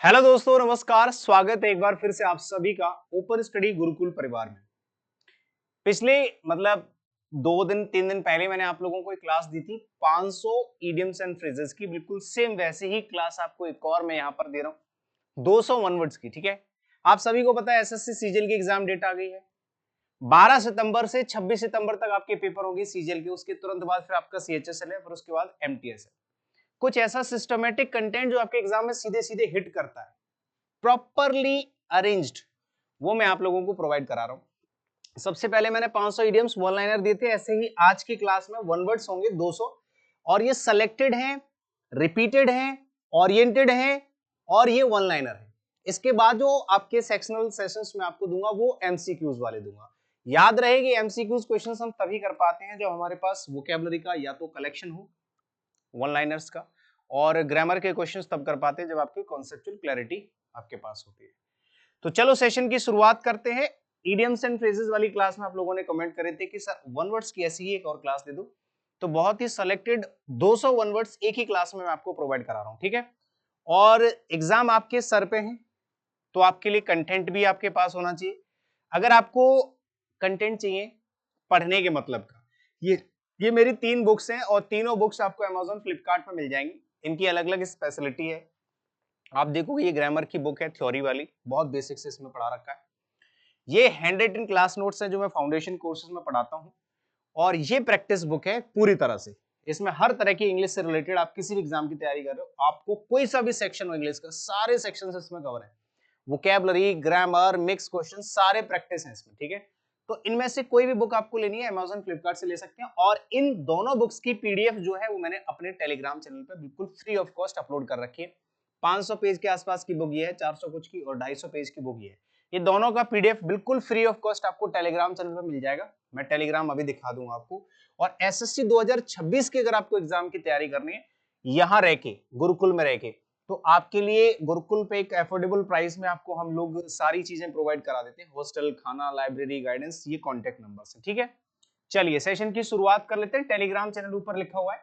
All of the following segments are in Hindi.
हेलो दोस्तों, नमस्कार। स्वागत है एक बार फिर से आप सभी का ओपन स्टडी गुरुकुल परिवार में। पिछले मतलब 2 दिन 3 दिन पहले मैंने आप लोगों को एक क्लास दी थी 500 इडियम्स एंड फ्रेजेस की। बिल्कुल सेम वैसे ही क्लास आपको एक और मैं यहाँ पर दे रहा हूँ 200 वन वर्ड्स की। ठीक है, आप सभी को पता है एसएससी सीजीएल की एग्जाम डेट आ गई है। 12 सितंबर से 26 सितंबर तक आपके पेपर होंगे सीजीएल के। उसके तुरंत बाद फिर आपका सीएचएसएल है, फिर उसके बाद एमटीएस है। कुछ ऐसा सिस्टमेटिक कंटेंट जो आपके एग्जाम में सीधे सीधे हिट करता है, प्रॉपरली अरेंज्ड, वो मैं आप लोगों को प्रोवाइड करा रहा हूं। सबसे पहले मैंने 500 इडियम्स वन लाइनर दिए थे, ऐसे ही आज की क्लास में वन वर्ड्स होंगे 200, और ये सेलेक्टेड हैं, रिपीटेड हैं, ओरिएंटेड हैं, और ये वन लाइनर है। इसके बाद जो आपके सेक्शनल सेशंस में आपको दूंगा वो एमसीक्यूज वाले दूंगा। याद रहेगी, एमसीक्यूज क्वेश्चंस हम तभी कर पाते हैं जब हमारे पास वोकैबुलरी का या तो कलेक्शन हो वन लाइनर्स का, और ग्रामर के क्वेश्चंस तब कर पाते हैं जब आपकी कॉन्सेप्चुअल क्लैरिटी आपके पास होती है। तो चलो सेशन की शुरुआत करते हैं। इडियम्स एंड फ्रेजेस वाली क्लास में आप लोगों ने कमेंट करे थे कि सर वन वर्ड्स की ऐसी ही एक और क्लास दे दो, तो बहुत ही सेलेक्टेड 200 वन वर्ड्स एक ही क्लास में मैं आपको प्रोवाइड करा रहा हूं। ठीक है, और एग्जाम आपके सर पे है, तो आपके लिए कंटेंट भी आपके पास होना चाहिए। अगर आपको कंटेंट चाहिए पढ़ने के मतलब का, ये मेरी 3 बुक्स हैं, और तीनों बुक्स आपको अमेजोन फ्लिपकार्ट पर मिल जाएंगी। इनकी अलग अलग स्पेशलिटी है। आप देखोगे ये ग्रामर की बुक है, थ्योरी वाली, बहुत बेसिक से इसमें पढ़ा रखा है। ये हैंड रिटन क्लास नोट्स है जो मैं फाउंडेशन कोर्सेज में पढ़ाता हूँ, और ये प्रैक्टिस बुक है पूरी तरह से। इसमें हर तरह की इंग्लिश से रिलेटेड, आप किसी भी एग्जाम की तैयारी कर रहे हो, आपको कोई सा भी सेक्शन हो इंग्लिश का, सारे सेक्शन इसमें कवर है। वोकैबुलरी, ग्रामर, मिक्स क्वेश्चन, सारे प्रैक्टिस हैं इसमें। ठीक है, तो इनमें से कोई भी बुक आपको लेनी है अमेजोन फ्लिपकार्ट से ले सकते हैं, और इन दोनों बुक्स की पीडीएफ जो है वो मैंने अपने टेलीग्राम चैनल पर बिल्कुल फ्री ऑफ कॉस्ट अपलोड कर रखी है। 500 पेज के आसपास की बुक ये है, 400 कुछ की, और 250 पेज की बुक ये है। ये दोनों का पीडीएफ बिल्कुल फ्री ऑफ कॉस्ट आपको टेलीग्राम चैनल पर मिल जाएगा। मैं टेलीग्राम अभी दिखा दूंगा आपको। और एसएससी 2026 की अगर आपको एग्जाम की तैयारी करनी है यहां रह के, गुरुकुल में रह के, तो आपके लिए गुरुकुल पे एक अफोर्डेबल प्राइस में आपको हम लोग सारी चीजें प्रोवाइड करा देते हैं। हॉस्टल, खाना, लाइब्रेरी, गाइडेंस, ये कॉन्टेक्ट नंबर है। ठीक है, चलिए सेशन की शुरुआत कर लेते हैं। टेलीग्राम चैनल ऊपर लिखा हुआ है,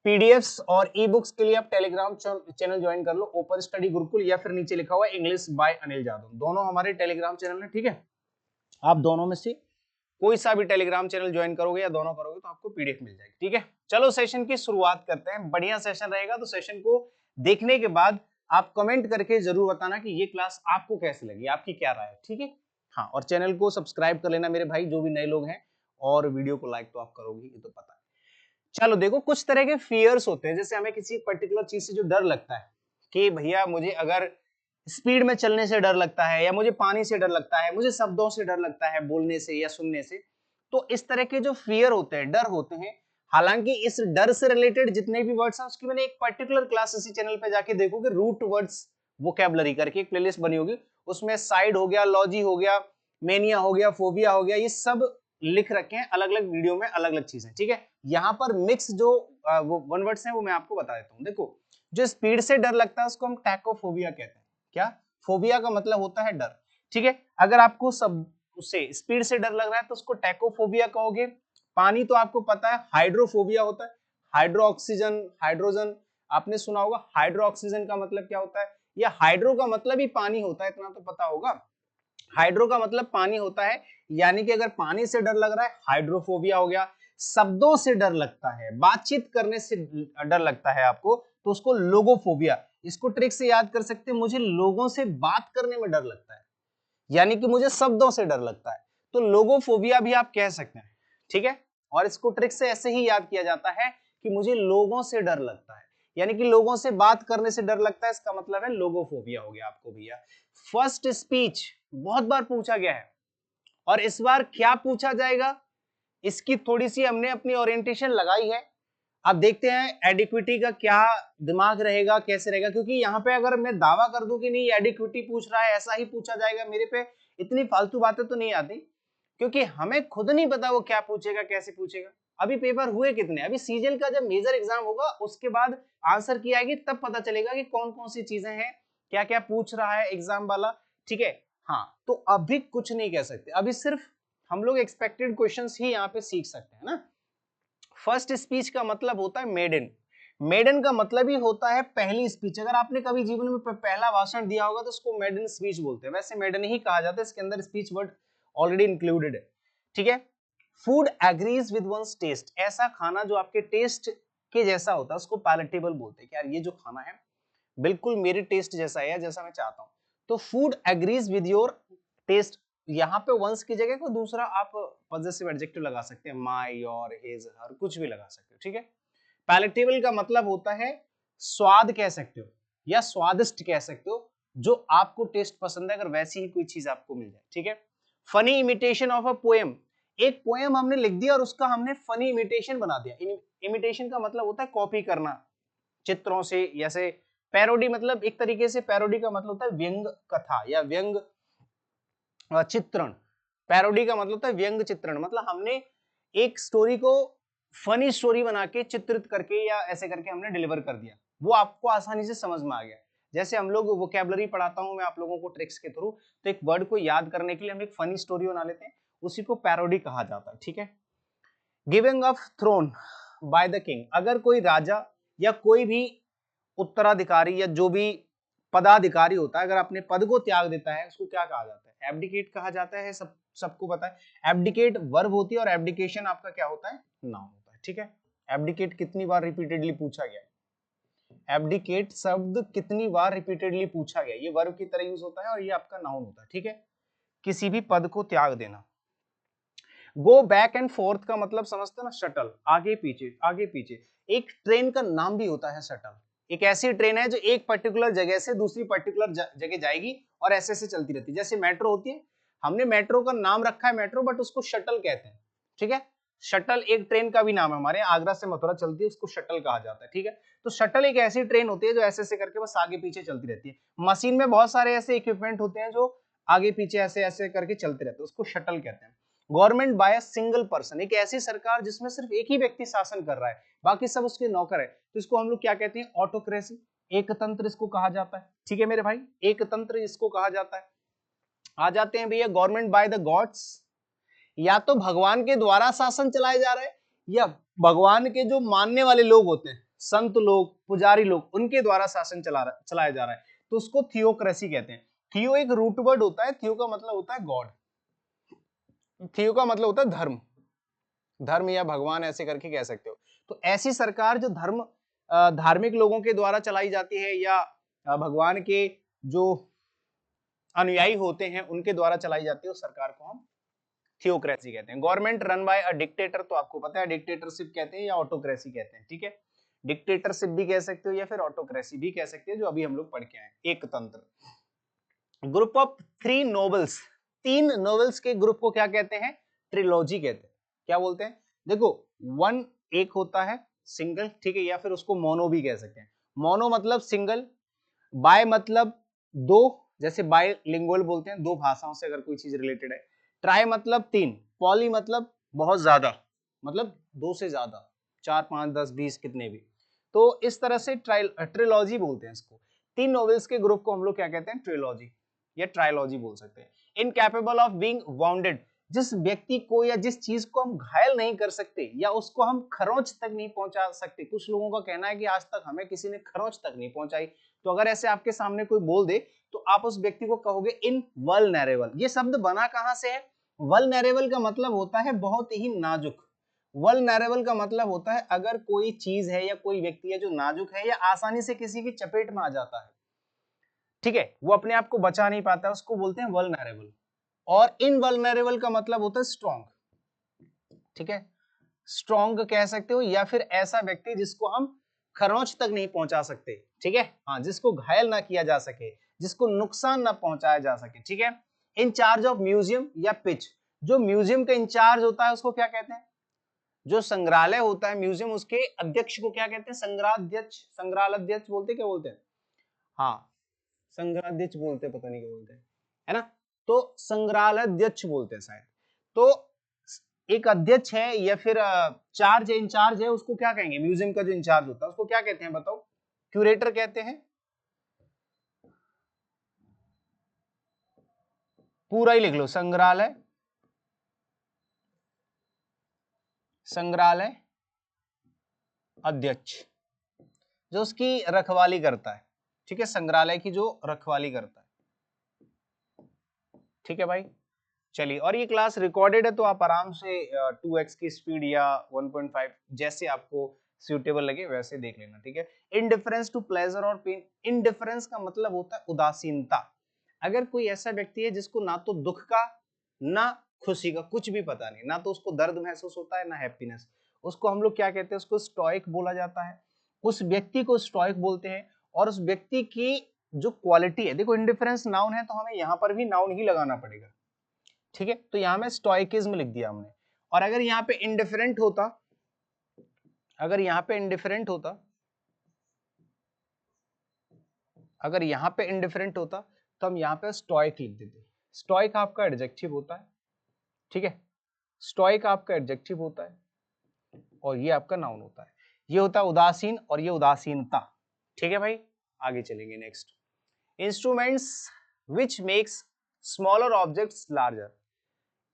पीडीएफ्स और ई बुक्स के लिए आप टेलीग्राम चैनल ज्वाइन कर लो, ओपन स्टडी गुरुकुल, या फिर नीचे लिखा हुआ है इंग्लिश बाय अनिल जादव। दोनों हमारे टेलीग्राम चैनल है। ठीक है, आप दोनों में से कोई सा भी टेलीग्राम चैनल ज्वाइन करोगे या दोनों करोगे तो आपको पीडीएफ मिल जाएगी। ठीक है, चलो सेशन की शुरुआत करते हैं। बढ़िया सेशन रहेगा, तो सेशन को देखने के बाद आप कमेंट करके जरूर बताना कि ये क्लास आपको कैसी लगी, आपकी क्या राय है। ठीक है, हाँ, और चैनल को सब्सक्राइब कर लेना मेरे भाई, जो भी नए लोग हैं, और वीडियो को लाइक तो आप करोगे, ये तो पता है। चलो देखो, कुछ तरह के फियर्स होते हैं, जैसे हमें किसी पर्टिकुलर चीज से जो डर लगता है कि भैया मुझे अगर स्पीड में चलने से डर लगता है, या मुझे पानी से डर लगता है, मुझे शब्दों से डर लगता है, बोलने से या सुनने से। तो इस तरह के जो फियर होते हैं, डर होते हैं, हालांकि इस डर से रिलेटेड जितने भी वर्ड्स हैं उसकी मैंने एक पर्टिकुलर क्लास इसी चैनल पे जाके देखोगे, रूट वर्ड्स वोकैबुलरी करके एक प्लेलिस्ट बनी होगी, उसमें साइड हो गया, लॉजी हो गया, मेनिया हो गया, फोबिया हो गया, ये सब लिख रखे हैं अलग अलग वीडियो में, अलग अलग चीजें। ठीक है, यहाँ पर मिक्स जो वो वन वर्ड्स हैं वो मैं आपको बता देता हूँ। देखो, जो स्पीड से डर लगता है उसको हम टैकोफोबिया कहते हैं। क्या? फोबिया का मतलब होता है डर। ठीक है, अगर आपको सब उससे स्पीड से डर लग रहा है तो उसको टैकोफोबिया कहोगे। पानी तो आपको पता है हाइड्रोफोबिया होता है। हाइड्रो ऑक्सीजन, हाइड्रोजन, आपने सुना होगा। हाइड्रो ऑक्सीजन का मतलब क्या होता है, या हाइड्रो का मतलब ही पानी होता है, इतना तो पता होगा। हाइड्रो का मतलब पानी होता है, यानी कि अगर पानी से डर लग रहा है हाइड्रोफोबिया हो गया। शब्दों से डर लगता है, बातचीत करने से डर लगता है आपको, तो उसको लोगोफोबिया। इसको ट्रिक से याद कर सकते हैं, मुझे लोगों से बात करने में डर लगता है, यानी कि मुझे शब्दों से डर लगता है, तो लोगोफोबिया भी आप कह सकते हैं। ठीक है, और इसको ट्रिक से ऐसे ही याद किया जाता है कि मुझे लोगों से डर लगता है, यानी कि लोगों से बात करने से डर लगता है, इसका मतलब है लोगोफोबिया हो गया आपको भैया। फर्स्ट स्पीच बहुत बार पूछा गया है, और इस बार क्या पूछा जाएगा इसकी थोड़ी सी हमने अपनी ओरिएंटेशन लगाई है। अब देखते हैं एडिक्विटी का क्या दिमाग रहेगा, कैसे रहेगा, क्योंकि यहाँ पे अगर मैं दावा कर दूं कि नहीं एडिक्विटी पूछ रहा है, ऐसा ही पूछा जाएगा, मेरे पे इतनी फालतू बातें तो नहीं आती, क्योंकि हमें खुद नहीं पता वो क्या पूछेगा, कैसे पूछेगा। अभी पेपर हुए कितने, अभी सीजीएल का जब मेजर एग्जाम होगा उसके बाद आंसर की आएगी, तब पता चलेगा कि कौन कौन सी चीजें हैं, क्या क्या पूछ रहा है एग्जाम वाला। ठीक है, हाँ, तो अभी कुछ नहीं कह सकते, अभी सिर्फ हम लोग एक्सपेक्टेड क्वेश्चंस ही यहाँ पे सीख सकते हैं ना। फर्स्ट स्पीच का मतलब होता है मेड इन। मेडन का मतलब ही होता है पहली स्पीच। अगर आपने कभी जीवन में पहला भाषण दिया होगा तो उसको मेडन स्पीच बोलते हैं। वैसे मेडन ही कहा जाता है, इसके अंदर स्पीच वर्ड ऑलरेडी इंक्लूडेड है, ठीक है। Food agrees with one's taste, ऐसा खाना जो आपके टेस्ट के जैसा होता है उसको पैलेटेबल बोलते हैं कि यार ये जो खाना है बिल्कुल मेरे टेस्ट जैसा है, जैसा मैं चाहता हूं। तो food agrees with your taste, यहाँ पे वंस की जगह कोई दूसरा आप पॉजेसिव एडजेक्टिव लगा सकते हैं, माय, योर, हिज, हर, कुछ भी लगा सकते हो, ठीक है। पैलेटेबल का मतलब होता है स्वाद कह सकते हो या स्वादिष्ट कह सकते हो, जो आपको टेस्ट पसंद है, अगर वैसी ही कोई चीज आपको मिल जाए, ठीक है। Funny imitation of a poem, एक पोएम हमने लिख दिया और उसका हमने फनी इमिटेशन बना दिया। इमिटेशन का मतलब होता है कॉपी करना चित्रों से, जैसे पैरोडी, मतलब एक तरीके से पैरोडी का मतलब होता है व्यंग कथा या व्यंग चित्रण। पैरोडी का मतलब होता है व्यंग चित्रण, मतलब हमने एक स्टोरी को फनी स्टोरी बना के चित्रित करके या ऐसे करके हमने डिलीवर कर दिया, वो आपको आसानी से समझ में आ गया। जैसे हम लोग वोकैबुलरी पढ़ाता हूं मैं आप लोगों को ट्रिक्स के थ्रू, तो एक वर्ड को याद करने के लिए हम एक फनी स्टोरी बना लेते हैं, उसी को पैरोडी कहा जाता है, ठीक है। Giving of throne by the king, अगर कोई राजा या कोई भी उत्तराधिकारी या जो भी पदाधिकारी होता है, अगर अपने पद को त्याग देता है उसको क्या कहा जाता है? एब्डिकेट कहा जाता है, सबको पता है। एब्डिकेट वर्ब होती है और एब्डिकेशन आपका क्या होता है? नाउन होता है, ठीक है। एब्डिकेट कितनी बार रिपीटेडली पूछा गया? एब्डिकेट शब्द कितनी बार रिपीटेडली पूछा गया? ये वर्ब की तरह यूज होता है और ये आपका नाउन होता है, ठीक है। किसी भी पद को त्याग देना। गो बैक एंड फोर्थ का मतलब समझते हैं ना, शटल, आगे पीछे आगे पीछे। एक ट्रेन का नाम भी होता है शटल। एक ऐसी ट्रेन है जो एक पर्टिकुलर जगह से दूसरी पर्टिकुलर जगह जाएगी और ऐसे ऐसे चलती रहती है, जैसे मेट्रो होती है। हमने मेट्रो का नाम रखा है मेट्रो, बट उसको शटल कहते हैं, ठीक है। शटल एक ट्रेन का भी नाम है, हमारे आगरा से मथुरा चलती है, उसको शटल कहा जाता है, ठीक है। तो शटल एक ऐसी ट्रेन होती है जो ऐसे ऐसे करके बस आगे पीछे चलती रहती है। मशीन में बहुत सारे ऐसे इक्विपमेंट होते हैं जो आगे पीछे ऐसे ऐसे करके चलते रहते हैं, उसको शटल कहते हैं। Government by a single person, एक ऐसी सरकार जिसमें सिर्फ एक ही व्यक्ति शासन कर रहा है, बाकी सब उसके नौकर है, तो इसको हम लोग क्या कहते हैं? ऑटोक्रेसी, एक तंत्र इसको कहा जाता है, ठीक है मेरे भाई, एक तंत्र इसको कहा जाता है। आ जाते हैं भैया गवर्नमेंट बाय द गॉड्स, या तो भगवान के द्वारा शासन चलाया जा रहा है, या भगवान के जो मानने वाले लोग होते हैं, संत लोग, पुजारी लोग, उनके द्वारा शासन चलाया जा रहा है, तो उसको थियोक्रेसी कहते हैं। थियो एक रूट वर्ड होता है, थियो का मतलब होता है गॉड, थियो का मतलब होता है धर्म, धर्म या भगवान ऐसे करके कह सकते हो। तो ऐसी सरकार जो धार्मिक लोगों के द्वारा चलाई जाती है या भगवान के जो अनुयायी होते हैं उनके द्वारा चलाई जाती है, उस सरकार को हम थियोक्रेसी कहते हैं। Government run by a dictator, तो आपको पता है डिक्टेटरशिप कहते हैं या ऑटोक्रेसी कहते हैं, ठीक है। डिक्टेटरशिप भी कह सकते हो या फिर ऑटोक्रेसी भी कह सकते हो, जो अभी हम लोग पढ़ के आए, एक तंत्र। ग्रुप ऑफ 3 नोवेल्स, 3 नोवेल्स के ग्रुप को क्या कहते हैं? ट्रिलॉजी कहते हैं। क्या बोलते हैं? देखो, वन एक होता है सिंगल, ठीक है, या फिर उसको मोनो भी कह सकते हैं। मोनो मतलब सिंगल, बाय मतलब दो, जैसे बायलिंगुअल बोलते हैं, दो भाषाओं से अगर कोई चीज रिलेटेड है। ट्राई मतलब 3, पॉली मतलब बहुत ज्यादा, मतलब 2 से ज्यादा, 4 5 10 20 कितने भी। तो इस तरह से ट्रिलॉजी बोलते हैं इसको। 3 नॉवेल्स के ग्रुप को हम लोग क्या कहते हैं? ट्रिलॉजी या ट्रायलॉजी बोल सकते हैं। इनकैपेबल ऑफ बीइंग वाउंडेड, जिस व्यक्ति को या जिस चीज को हम घायल नहीं कर सकते या उसको हम खरोंच तक नहीं पहुंचा सकते। कुछ लोगों का कहना है कि आज तक हमें किसी ने खरोंच तक नहीं पहुंचाई, तो अगर ऐसे आपके सामने कोई बोल दे तो आप उस व्यक्ति को कहोगे इनवल्नरेबल। ये शब्द बना कहां से है? वल्नरेबल का मतलब होता है बहुत ही नाजुक। वल्नरेबल का मतलब होता है अगर कोई चीज है या कोई व्यक्ति है जो नाजुक है या आसानी से किसी की चपेट में आ जाता है, ठीक है, वो अपने आप को बचा नहीं पाता, उसको बोलते हैं वल्नरेबल। और इनवल्नरेबल का मतलब होता है स्ट्रॉन्ग, ठीक है, स्ट्रॉन्ग कह सकते हो, या फिर ऐसा व्यक्ति जिसको हम खरोंच तक नहीं पहुंचा सकते, ठीक है, हाँ, जिसको घायल ना किया जा सके, जिसको नुकसान ना पहुंचाया जा सके, ठीक है। इंचार्ज ऑफ म्यूजियम या पिच, जो म्यूजियम का इंचार्ज होता है उसको क्या कहते हैं? जो संग्रहालय होता है म्यूजियम, उसके अध्यक्ष को क्या कहते हैं? संग्रहाध्यक्ष, संग्रहालयाध्यक्ष बोलते, क्या बोलते हैं? हाँ, संग्रहाध्यक्ष बोलते, पता नहीं क्या बोलते हैं, है ना। तो संग्रहालयाध्यक्ष बोलते हैं शायद। तो एक अध्यक्ष है या फिर चार्ज है, इंचार्ज है, उसको क्या कहेंगे? म्यूजियम का जो इंचार्ज होता है उसको क्या कहते हैं बताओ? क्यूरेटर कहते हैं। पूरा ही लिख लो, संग्रहालय, संग्रहालय अध्यक्ष, जो उसकी रखवाली करता है, ठीक है, संग्रहालय की जो रखवाली करता है, ठीक है भाई। चलिए, और ये क्लास रिकॉर्डेड है तो आप आराम से 2x की स्पीड या 1.5 जैसे आपको सूटेबल लगे वैसे देख लेना, ठीक है। इनडिफरेंस टू प्लेजर और पेन, इनडिफरेंस का मतलब होता है उदासीनता। अगर कोई ऐसा व्यक्ति है जिसको ना तो दुख का ना खुशी का कुछ भी पता नहीं, ना तो उसको दर्द महसूस होता है ना हैप्पीनेस, उसको हम लोग क्या कहते हैं, उसको स्टोइक बोला जाता है। उस व्यक्ति को स्टोइक बोलते हैं। और उस व्यक्ति की जो क्वालिटी है, देखो इंडिफरेंस नाउन है तो हमें यहाँ पर भी नाउन ही लगाना पड़ेगा, ठीक है। तो यहां में स्टोइकिज्म लिख दिया हमने। और अगर यहाँ पे इंडिफरेंट होता, अगर यहाँ पे इंडिफरेंट होता, अगर यहाँ पे इंडिफरेंट होता तो हम यहाँ पे स्टोइक लिख देते। स्टोइक आपका एडजेक्टिव होता है, ठीक है, स्टोइक आपका एडजेक्टिव होता है और ये आपका नाउन होता है। ये होता है उदासीन और ये उदासीनता, ठीक है भाई। आगे चलेंगे next, instruments which makes smaller objects larger.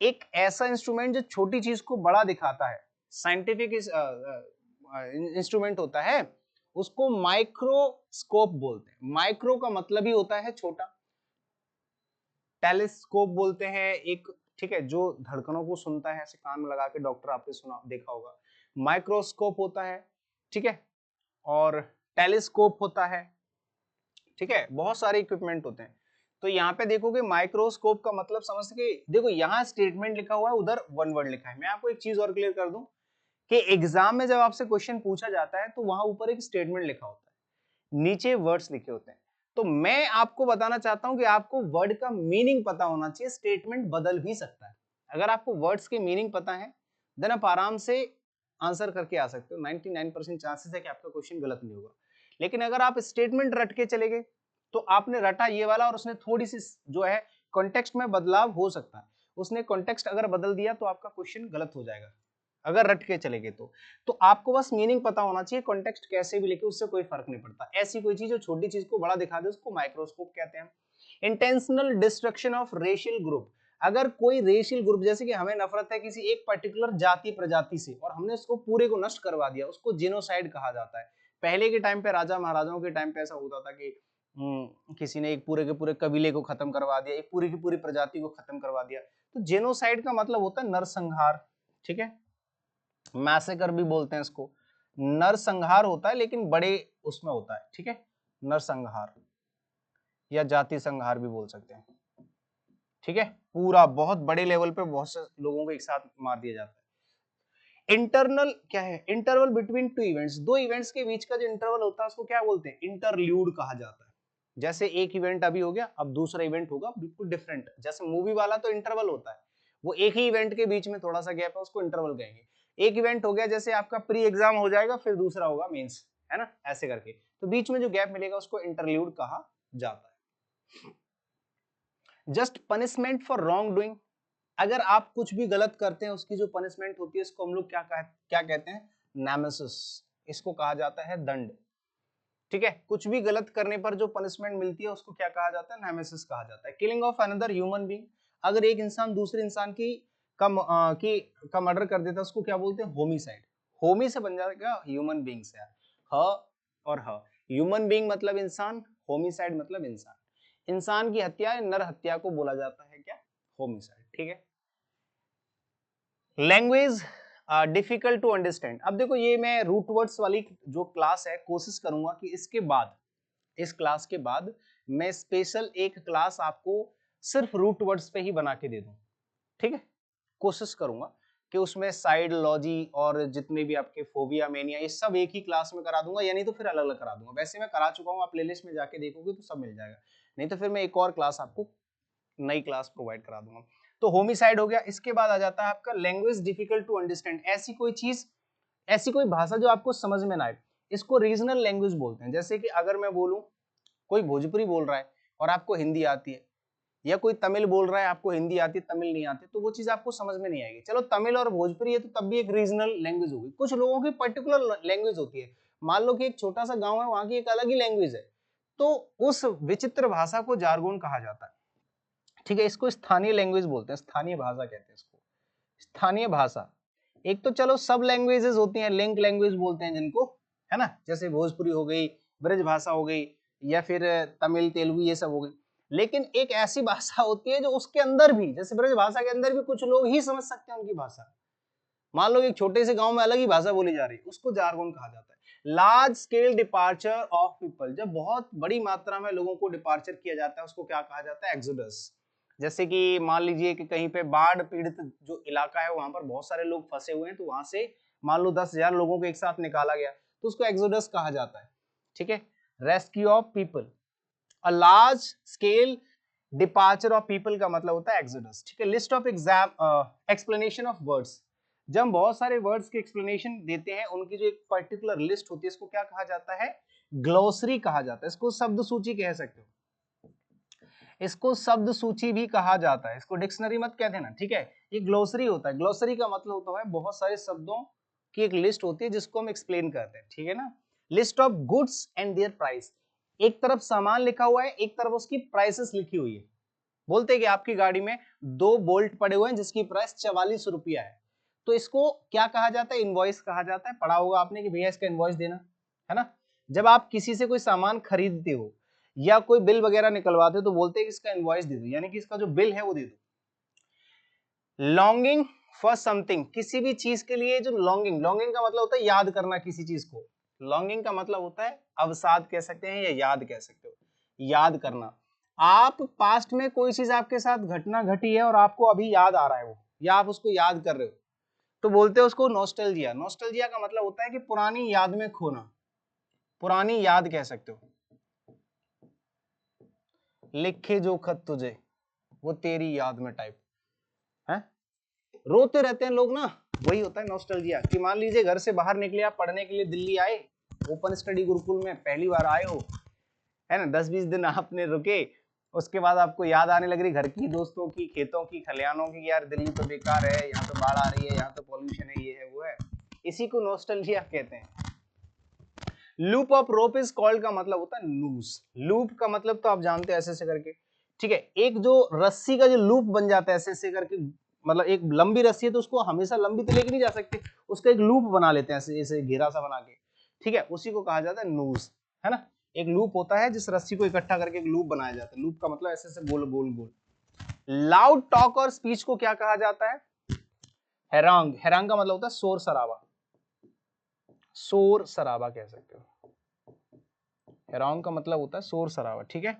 एक ऐसा इंस्ट्रूमेंट जो छोटी चीज को बड़ा दिखाता है, साइंटिफिक इंस्ट्रूमेंट होता है, उसको माइक्रोस्कोप बोलते हैं। माइक्रो का मतलब ही होता है छोटा, टेलीस्कोप बोलते हैं एक, ठीक है, जो धड़कनों को सुनता है, ऐसे कान में लगा के डॉक्टर आपने सुना देखा होगा। माइक्रोस्कोप होता है, ठीक है, और टेलीस्कोप होता है, ठीक है, बहुत सारे इक्विपमेंट होते हैं। तो यहाँ पे देखोगे माइक्रोस्कोप का मतलब समझ सके, देखो यहाँ स्टेटमेंट लिखा हुआ है, उधर वन वर्ड लिखा है। मैं आपको एक चीज और क्लियर कर दूं कि एग्जाम में जब आपसे क्वेश्चन पूछा जाता है तो वहां ऊपर एक स्टेटमेंट लिखा होता है, नीचे वर्ड्स लिखे होते हैं। तो मैं आपको बताना चाहता हूं कि आपको वर्ड का मीनिंग पता होना चाहिए, स्टेटमेंट बदल भी सकता है। अगर आपको वर्ड्स के मीनिंग पता है देन आप आराम से आंसर करके आ सकते हो। 99% चांसेस है कि आपका क्वेश्चन गलत नहीं होगा। लेकिन अगर आप स्टेटमेंट रट के चले गए तो आपने रटा ये वाला और उसने थोड़ी सी जो है कॉन्टेक्स्ट में बदलाव हो सकता है, उसने कॉन्टेक्स्ट अगर बदल दिया तो आपका क्वेश्चन गलत हो जाएगा अगर रट के चले गए तो आपको बस मीनिंग पता होना चाहिए, कॉन्टेक्स्ट कैसे भी लेके उससे कोई फर्क नहीं पड़ता। ऐसी कोई चीज जो छोटी चीज को बड़ा दिखा दे उसको माइक्रोस्कोप कहते हैं। Intentional destruction of racial group, अगर कोई रेशियल ग्रुप, जैसे कि हमें नफरत है किसी एक पर्टिकुलर जाति प्रजाति से और हमने उसको पूरे को नष्ट करवा दिया, उसको जेनोसाइड कहा जाता है। पहले के टाइम पे राजा महाराजाओं के टाइम पे ऐसा होता था कि किसी ने एक पूरे के पूरे कबीले को खत्म करवा दिया, एक पूरी की पूरी प्रजाति को खत्म करवा दिया। तो जेनोसाइड का मतलब होता है नरसंहार, ठीक है, मैसेकर भी बोलते हैं इसको। नरसंहार होता है लेकिन बड़े उसमें होता है, ठीक है, नरसंहार या जाति संहार भी बोल सकते हैं, ठीक है, पूरा बहुत बड़े लेवल पे बहुत से लोगों को एक साथ मार दिया जाता है। इंटरनल क्या है, इंटरवल बिटवीन टू इवेंट्स, दो इवेंट्स के बीच का जो इंटरवल होता है उसको क्या बोलते हैं, इंटरल्यूड कहा जाता है। जैसे एक इवेंट अभी हो गया, अब दूसरा इवेंट होगा बिल्कुल डिफरेंट, जैसे मूवी वाला तो इंटरवल होता है, वो एक ही इवेंट के बीच में थोड़ा सा गैप है उसको इंटरवल कहेंगे। एक इवेंट हो गया जैसे आपका प्री एग्जाम हो जाएगा फिर दूसरा होगा मेंस, है ना, ऐसे करके, तो बीच में जो गैप मिलेगा उसको इंटरल्यूड कहा जाता है। Just punishment for wrong doing, अगर आप कुछ भी गलत करते हैं उसकी जो पनिशमेंट होती है इसको हम लोग क्या कहते हैं, नेमेसिस, इसको कहा जाता है दंड, ठीक है। कुछ भी गलत करने पर जो पनिशमेंट मिलती है उसको क्या कहा जाता है, नेमेसिस कहा जाता है। Killing of another human being, अगर एक इंसान दूसरे इंसान का मर्डर कर देता है उसको क्या बोलते हैं, होमिसाइड। होमी से बन जाएगा ह्यूमन बीइंग से, ह और ह, ह्यूमन बीइंग मतलब इंसान, होमिसाइड मतलब इंसान, इंसान की हत्या नर हत्या को बोला जाता है क्या, होमिसाइड, ठीक है। लैंग्वेज डिफिकल्ट टू अंडरस्टैंड, अब देखो ये मैं रूट वर्ड्स वाली जो क्लास है कोशिश करूंगा कि इसके बाद, इस क्लास के बाद मैं स्पेशल एक क्लास आपको सिर्फ रूट वर्ड्स पे ही बना के दे दूं, ठीक है। कोशिश करूंगा कि उसमें साइड लॉजी और जितने भी आपके फोबिया मेनिया ये सब एक ही क्लास में करा दूंगा, या नहीं तो फिर अलग अलग करा दूंगा। वैसे मैं करा चुका हूं, आप प्लेलिस्ट में जाके देखोगे तो सब मिल जाएगा, नहीं तो फिर मैं एक और क्लास आपको नई क्लास प्रोवाइड करा दूंगा। तो होमिसाइड हो गया, इसके बाद आ जाता है आपका लैंग्वेज डिफिकल्ट टू अंडरस्टैंड, ऐसी कोई चीज, ऐसी कोई भाषा जो आपको समझ में ना आए, इसको रीजनल लैंग्वेज बोलते हैं। जैसे कि अगर मैं बोलूं कोई भोजपुरी बोल रहा है और आपको हिंदी आती है, या कोई तमिल बोल रहा है आपको हिंदी आती है तमिल नहीं आती, तो वो चीज आपको समझ में नहीं आएगी। चलो तमिल और भोजपुरी है तो तब भी एक रीजनल लैंग्वेज होगी, कुछ लोगों की पर्टिकुलर लैंग्वेज होती है। मान लो कि एक छोटा सा गांव है वहां की एक अलग ही लैंग्वेज है, तो उस विचित्र भाषा को जार्गोन कहा जाता है, ठीक है। इसको स्थानीय लैंग्वेज बोलते हैं, स्थानीय भाषा कहते हैं इसको, स्थानीय भाषा। एक तो चलो सब लैंग्वेजेस होती हैं, लिंक लैंग्वेज बोलते हैं जिनको, है ना, जैसे भोजपुरी हो गई, ब्रज भाषा हो गई, या फिर तमिल तेलुगु ये सब हो गई। लेकिन एक ऐसी भाषा होती है जो उसके अंदर भी, जैसे ब्रज भाषा के अंदर भी कुछ लोग ही समझ सकते हैं उनकी भाषा। मान लो एक छोटे से गांव में अलग ही भाषा बोली जा रही है, उसको जार्गन कहा जाता है। Large scale departure of people, जब बहुत बड़ी मात्रा में लोगों को डिपार्चर किया जाता है उसको क्या कहा जाता है? एक्सोडस। जैसे कि मान लीजिए कि कहीं पे बाढ़ पीड़ित जो इलाका है वहां पर बहुत सारे लोग फंसे हुए हैं, तो वहां से मान लो 10,000 लोगों को एक साथ निकाला गया, तो उसको एक्सोडस कहा जाता है। ठीक है, rescue of people. A large scale departure of people का मतलब होता है एक्सोडस। ठीक है, list of explanation of words, जब हम बहुत सारे वर्ड्स की एक्सप्लेनेशन देते हैं उनकी जो एक पर्टिकुलर लिस्ट होती है इसको क्या कहा जाता है? ग्लोसरी कहा जाता है। इसको शब्द सूची कह सकते हो, इसको शब्द सूची भी कहा जाता है, इसको डिक्शनरी मत कह देना। ठीक है, ये ग्लोसरी होता है। ग्लोसरी का मतलब होता है बहुत सारे शब्दों की एक लिस्ट होती है जिसको हम एक्सप्लेन करते हैं। ठीक है ना, list of goods and there price, एक तरफ सामान लिखा हुआ है, एक तरफ उसकी प्राइसेस लिखी हुई है। बोलते हैं कि आपकी गाड़ी में 2 बोल्ट पड़े हुए हैं जिसकी प्राइस 44 रुपया है, तो इसको क्या कहा जाता है? इनवॉइस कहा जाता है। पढ़ा होगा आपने कि भैया इसका इनवॉइस देना, है ना। जब आप किसी से कोई सामान खरीदते हो या कोई बिल वगैरह निकलवाते हो तो बोलते हैं कि इसका इनवॉइस दे दो, यानी कि इसका जो बिल है वो दे दो। लॉन्गिंग फॉर समथिंग, किसी भी चीज के लिए जो लॉन्गिंग, लॉन्गिंग का मतलब होता है याद करना किसी चीज को। लॉन्गिंग का मतलब होता है अवसाद कह सकते हैं या याद कह सकते हो, याद करना। आप पास्ट में कोई चीज आपके साथ घटना घटी है और आपको अभी याद आ रहा है वो, या आप उसको याद कर रहे हो, तो बोलते हैं उसको नॉस्टैल्जिया। नॉस्टैल्जिया का मतलब होता है कि पुरानी याद में खोना, पुरानी याद कह सकते हो। लिखे जो खत तुझे वो तेरी याद में टाइप है, रोते रहते हैं लोग ना, वही होता है नॉस्टैल्जिया। कि मान लीजिए घर से बाहर निकले, आप पढ़ने के लिए दिल्ली आए, ओपन स्टडी गुरुकुल में पहली बार आए हो, है ना, 10-20 दिन आपने रुके, उसके बाद आपको याद आने लग रही घर की, दोस्तों की, खेतों की, खलिहानों की, यार दिल्ली तो बेकार है, यहाँ तो बाढ़ आ रही है, यहाँ तो पॉल्यूशन है, ये है वो है। इसी को नॉस्टैल्जिया कहते हैं। Loop of rope is called का मतलब होता है नूस। लूप का मतलब तो आप जानते हैं, ऐसे ऐसे करके। ठीक है, एक जो रस्सी का जो लूप बन जाता है ऐसे ऐसे करके, मतलब एक लंबी रस्सी है तो उसको हमेशा लंबी तो लेके नहीं जा सकते, उसका एक लूप बना लेते हैं ऐसे ऐसे घेरा सा बना के। ठीक है, उसी को कहा जाता है नूस, है ना। एक लूप होता है जिस रस्सी को इकट्ठा करके एक लूप बनाया जाता है। लूप का मतलब ऐसे ऐसे गोल गोल गोल। लाउड टॉक और स्पीच को क्या कहा जाता है? हैरांग। हैरांग का मतलब होता है शोर शराबा, शोर शराबा कह सकते हो। हैरांग का मतलब होता है शोर शराबा। ठीक है,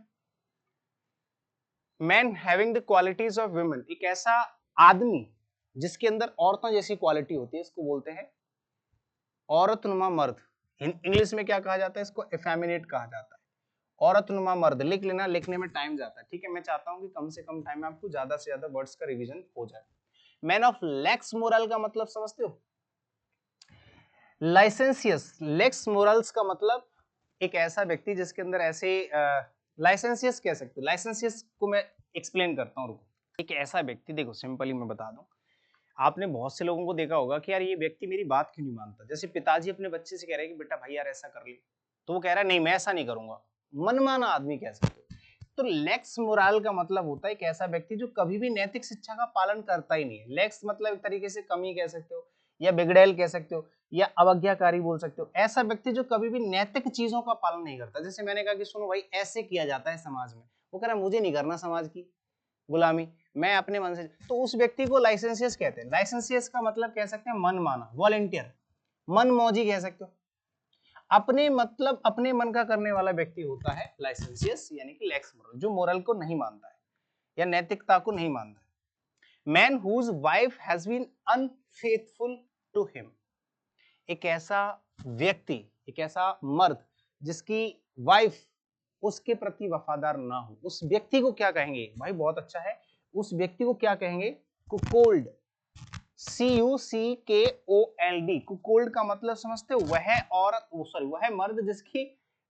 man having the qualities of women, एक ऐसा आदमी जिसके अंदर औरतों जैसी क्वालिटी होती है, इसको बोलते हैं औरतनुमा मर्द। इंग्लिश में क्या कहा जाता है? इसको एफेमिनेट कहा जाता है। औरतनुमा मर्द, लिख लेना, लिखने में टाइम जाता है। ठीक है, मैं चाहता हूं कि कम से कम टाइम में आपको ज्यादा से ज्यादा वर्ड्स का रिवीजन हो जाए। मैन ऑफ लेक्स मोरल का मतलब समझते हो? लाइसेंसियस। लेक्स मोरल्स का मतलब एक ऐसा व्यक्ति जिसके अंदर ऐसे लाइसेंसियस कह सकते हो। लाइसेंसियस को मैं एक्सप्लेन करता हूँ। एक ऐसा व्यक्ति, देखो सिंपली मैं बता दूं, आपने बहुत से लोगों को देखा होगा कि यार ये व्यक्ति मेरी बात क्यों नहीं मानता। जैसे पिताजी अपने बच्चे से कह रहे हैं कि बेटा भाई यार ऐसा कर ले, तो वो कह रहा है नहीं मैं ऐसा नहीं करूंगा। मनमाना आदमी कह सकते हो। तो लेक्स मोरल का मतलब होता है एक ऐसा व्यक्ति जो कभी भी नैतिक शिक्षा का पालन करता ही नहीं है। लेक्स मतलब एक तरीके से कमी कह सकते हो, या बिगड़ैल कह सकते हो, या अवज्ञाकारी बोल सकते हो। ऐसा व्यक्ति जो कभी भी नैतिक चीजों का पालन नहीं करता। जैसे मैंने कहा कि सुनो भाई ऐसे किया जाता है समाज में, वो कह रहा है मुझे नहीं करना समाज की गुलामी, मैं अपने मन से, तो उस व्यक्ति को लाइसेंसियस कहते हैं। लाइसेंसियस का मतलब कह सकते हैं मन माना, वॉलंटियर, मन मौजी कह सकते हो। अपने मतलब अपने मन का करने वाला व्यक्ति होता है लाइसेंसियस, यानी कि लेक्स मोरल, जो मोरल को नहीं मानता है या नैतिकता को नहीं मानता है। Man whose wife has been unfaithful to him, एक ऐसा व्यक्ति, एक ऐसा मर्द जिसकी वाइफ उसके प्रति वफादार ना हो, उस व्यक्ति को क्या कहेंगे भाई? बहुत अच्छा है, उस व्यक्ति को क्या कहेंगे? कुकोल्ड। CUCKOLD। कुकोल्ड का मतलब समझते हो? वह औरत, सॉरी वह मर्द जिसकी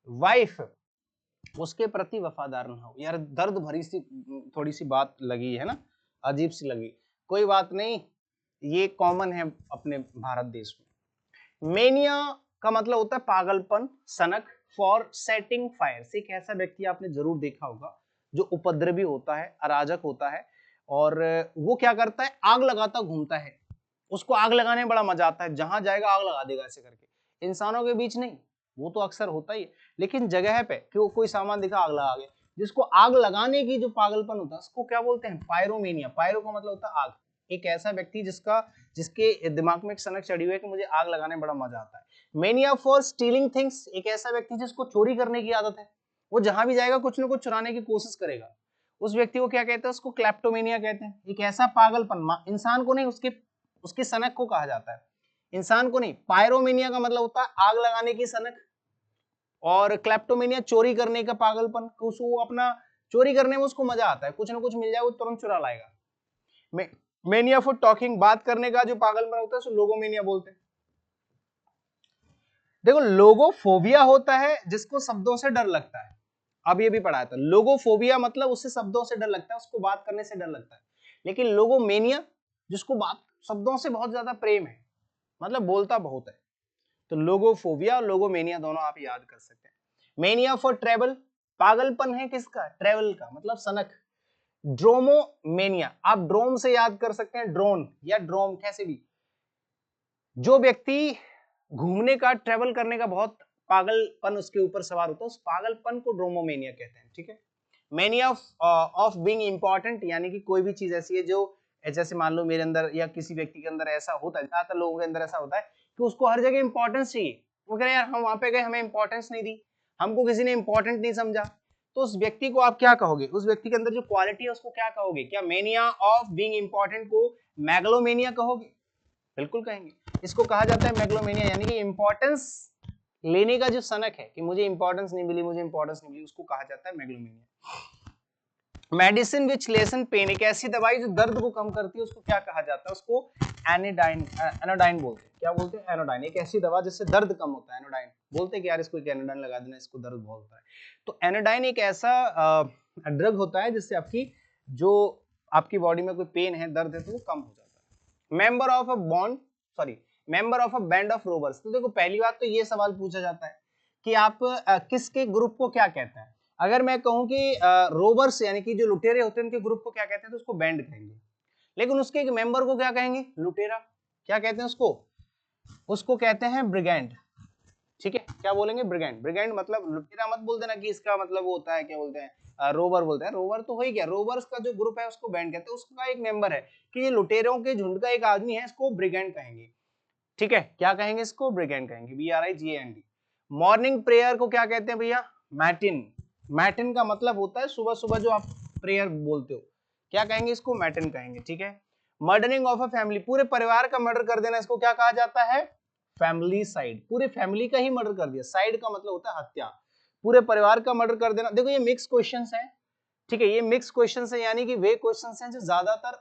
वाइफ उसके प्रति वफादार ना हो। यार दर्द भरी सी थोड़ी सी बात लगी है ना, अजीब सी लगी, कोई बात नहीं, ये कॉमन है अपने भारत देश में। मेनिया का मतलब होता है पागलपन, सनक। फॉर सेटिंग फायर, एक ऐसा व्यक्ति आपने जरूर देखा होगा जो उपद्रवी होता है, अराजक होता है, और वो क्या करता है? आग लगाता घूमता है। उसको आग लगाने में बड़ा मजा आता है, जहां जाएगा आग लगा देगा ऐसे करके। इंसानों के बीच नहीं, वो तो अक्सर होता ही है, लेकिन जगह पे कि वो कोई सामान दिखा आग लगा गया, जिसको आग लगाने की जो पागलपन होता है उसको क्या बोलते हैं, पायरोमेनिया। पायरो का मतलब होता है आग। एक ऐसा व्यक्ति जिसके दिमाग में एक सनक चढ़ी हुई है कि मुझे आग लगाने में बड़ा मजा आता है। मेनिया फॉर स्टीलिंग थिंग्स, एक ऐसा व्यक्ति जिसको चोरी करने की आदत है, वो जहां भी जाएगा कुछ ना कुछ चुराने की कोशिश करेगा, उस व्यक्ति को क्या कहते हैं, उसको क्लेप्टोमेनिया कहते हैं। एक ऐसा पागलपन, इंसान को नहीं, उसकी सनक को कहा जाता है, इंसान को नहीं। पायरोमेनिया का मतलब होता है आग लगाने की सनक, और क्लेप्टोमेनिया चोरी करने का पागलपन, उसको अपना चोरी करने में उसको मजा आता है, कुछ ना कुछ मिल जाए वो तुरंत चुरा लाएगा। मेनिया फॉर टॉकिंग, बात करने का जो पागलपन होता है उसको लोगोमेनिया बोलते हैं। देखो, लोगोफोबिया होता है जिसको शब्दों से डर लगता है, अब ये भी पढ़ाया था। लोगोफोबिया मतलब उससे शब्दों से डर लगता है, उसको बात करने से डर लगता है। लेकिन लोगोमेनिया जिसको बात शब्दों से बहुत ज्यादा प्रेम है, मतलब बोलता बहुत है। तो लोगोफोबिया और लोगोमेनिया दोनों आप याद कर सकते हैं। मेनिया फॉर ट्रेवल, पागलपन है किसका, ट्रेवल का, मतलब सनक। ड्रोमोमेनिया, आप ड्रोम से याद कर सकते हैं, ड्रोन या ड्रोम, कैसे भी। जो व्यक्ति घूमने का, ट्रेवल करने का बहुत पागलपन उसके ऊपर सवार होता है, उस पागलपन को ड्रोमोमेनिया कहते हैं, ठीक है। मेनिया ऑफ बीइंग इंपॉर्टेंट, यानी कि कोई भी चीज ऐसी है जो, जैसे मान लो मेरे अंदर या किसी व्यक्ति के अंदर ऐसा होता है, ज्यादातर लोगों के अंदर ऐसा होता है कि उसको हर जगह इंपॉर्टेंस चाहिए। वो कह रहे यार हम वहां पे गए, हमें इंपॉर्टेंस नहीं दी, हमको किसी ने इंपॉर्टेंट नहीं समझा, तो उस व्यक्ति को आप क्या कहोगे, उस व्यक्ति के अंदर जो क्वालिटी है उसको क्या कहोगे? क्या मेनिया ऑफ बीइंग इंपॉर्टेंट को मैगलोमेनिया कहोगे? बिल्कुल कहेंगे। इसको कहा जाता है मैगलोमेनिया, यानी कि इंपॉर्टेंस लेने का जो सनक है कि मुझे इंपॉर्टेंस नहीं मिली, मुझे इंपॉर्टेंस नहीं मिली, उसको कहा जाता है मैगलोमेनिया। मेडिसिन विच लेसन पेन, एक ऐसी दवाई जो दर्द को कम करती है, उसको क्या कहा जाता है? उसको एनोडाइन, एनोडाइन बोलते हैं। क्या बोलते हैं? एनोडाइन। एक ऐसी दवा जिससे दर्द कम होता है, एनोडाइन बोलते हैं कि यार इसको एक एनोडाइन लगा देना, इसको दर्द बहुत होता है। तो एनोडाइन एक ऐसा ड्रग होता है जिससे आपकी बॉडी में कोई पेन है, दर्द है, तो वो कम हो जाता है। Member of a band of robbers. तो देखो, पहली बात तो ये सवाल पूछा जाता है कि आप किसके ग्रुप को क्या कहते हैं। अगर मैं कहूं कि रोबर्स यानी कि जो लुटेरे होते हैं उनके ग्रुप को क्या कहते हैं, तो उसको बैंड कहेंगे। लेकिन उसके एक मेंबर को क्या कहेंगे? लुटेरा। क्या कहते हैं उसको कहते हैं ब्रिगेंड। ठीक है, क्या बोलेंगे? ब्रिगेंड। ब्रिगेंड मतलब लुटेरा मत बोल देना कि इसका मतलब वो होता है, क्या बोलते हैं, रोबर बोलते हैं। रोबर तो हो ही गया, रोबर्स का जो ग्रुप है उसको बैंड कहते हैं। उसका एक मेंबर है कि ये लुटेरों के झुंड का एक आदमी है, इसको ब्रिगेंड कहेंगे। ठीक है, क्या कहेंगे? इसको ब्रिगेंड कहेंगे, BRIGAND। मॉर्निंग प्रेयर को क्या कहते हैं भैया? मैटिन। मैटिन का मतलब होता है सुबह सुबह जो आप प्रेयर बोलते हो, क्या कहेंगे? इसको मैटिन कहेंगे। ठीक है। मर्डरिंग ऑफ अ फैमिली, पूरे परिवार का मर्डर कर देना, इसको क्या कहा जाता है? Family side. पूरे फैमिली का ही मर्डर कर दिया, साइड का मतलब होता है हत्या, पूरे परिवार का मर्डर कर देना। देखो ये मिक्स क्वेश्चंस है, ठीक है, ये मिक्स क्वेश्चंस है, यानी कि वे क्वेश्चंस हैं जो ज्यादातर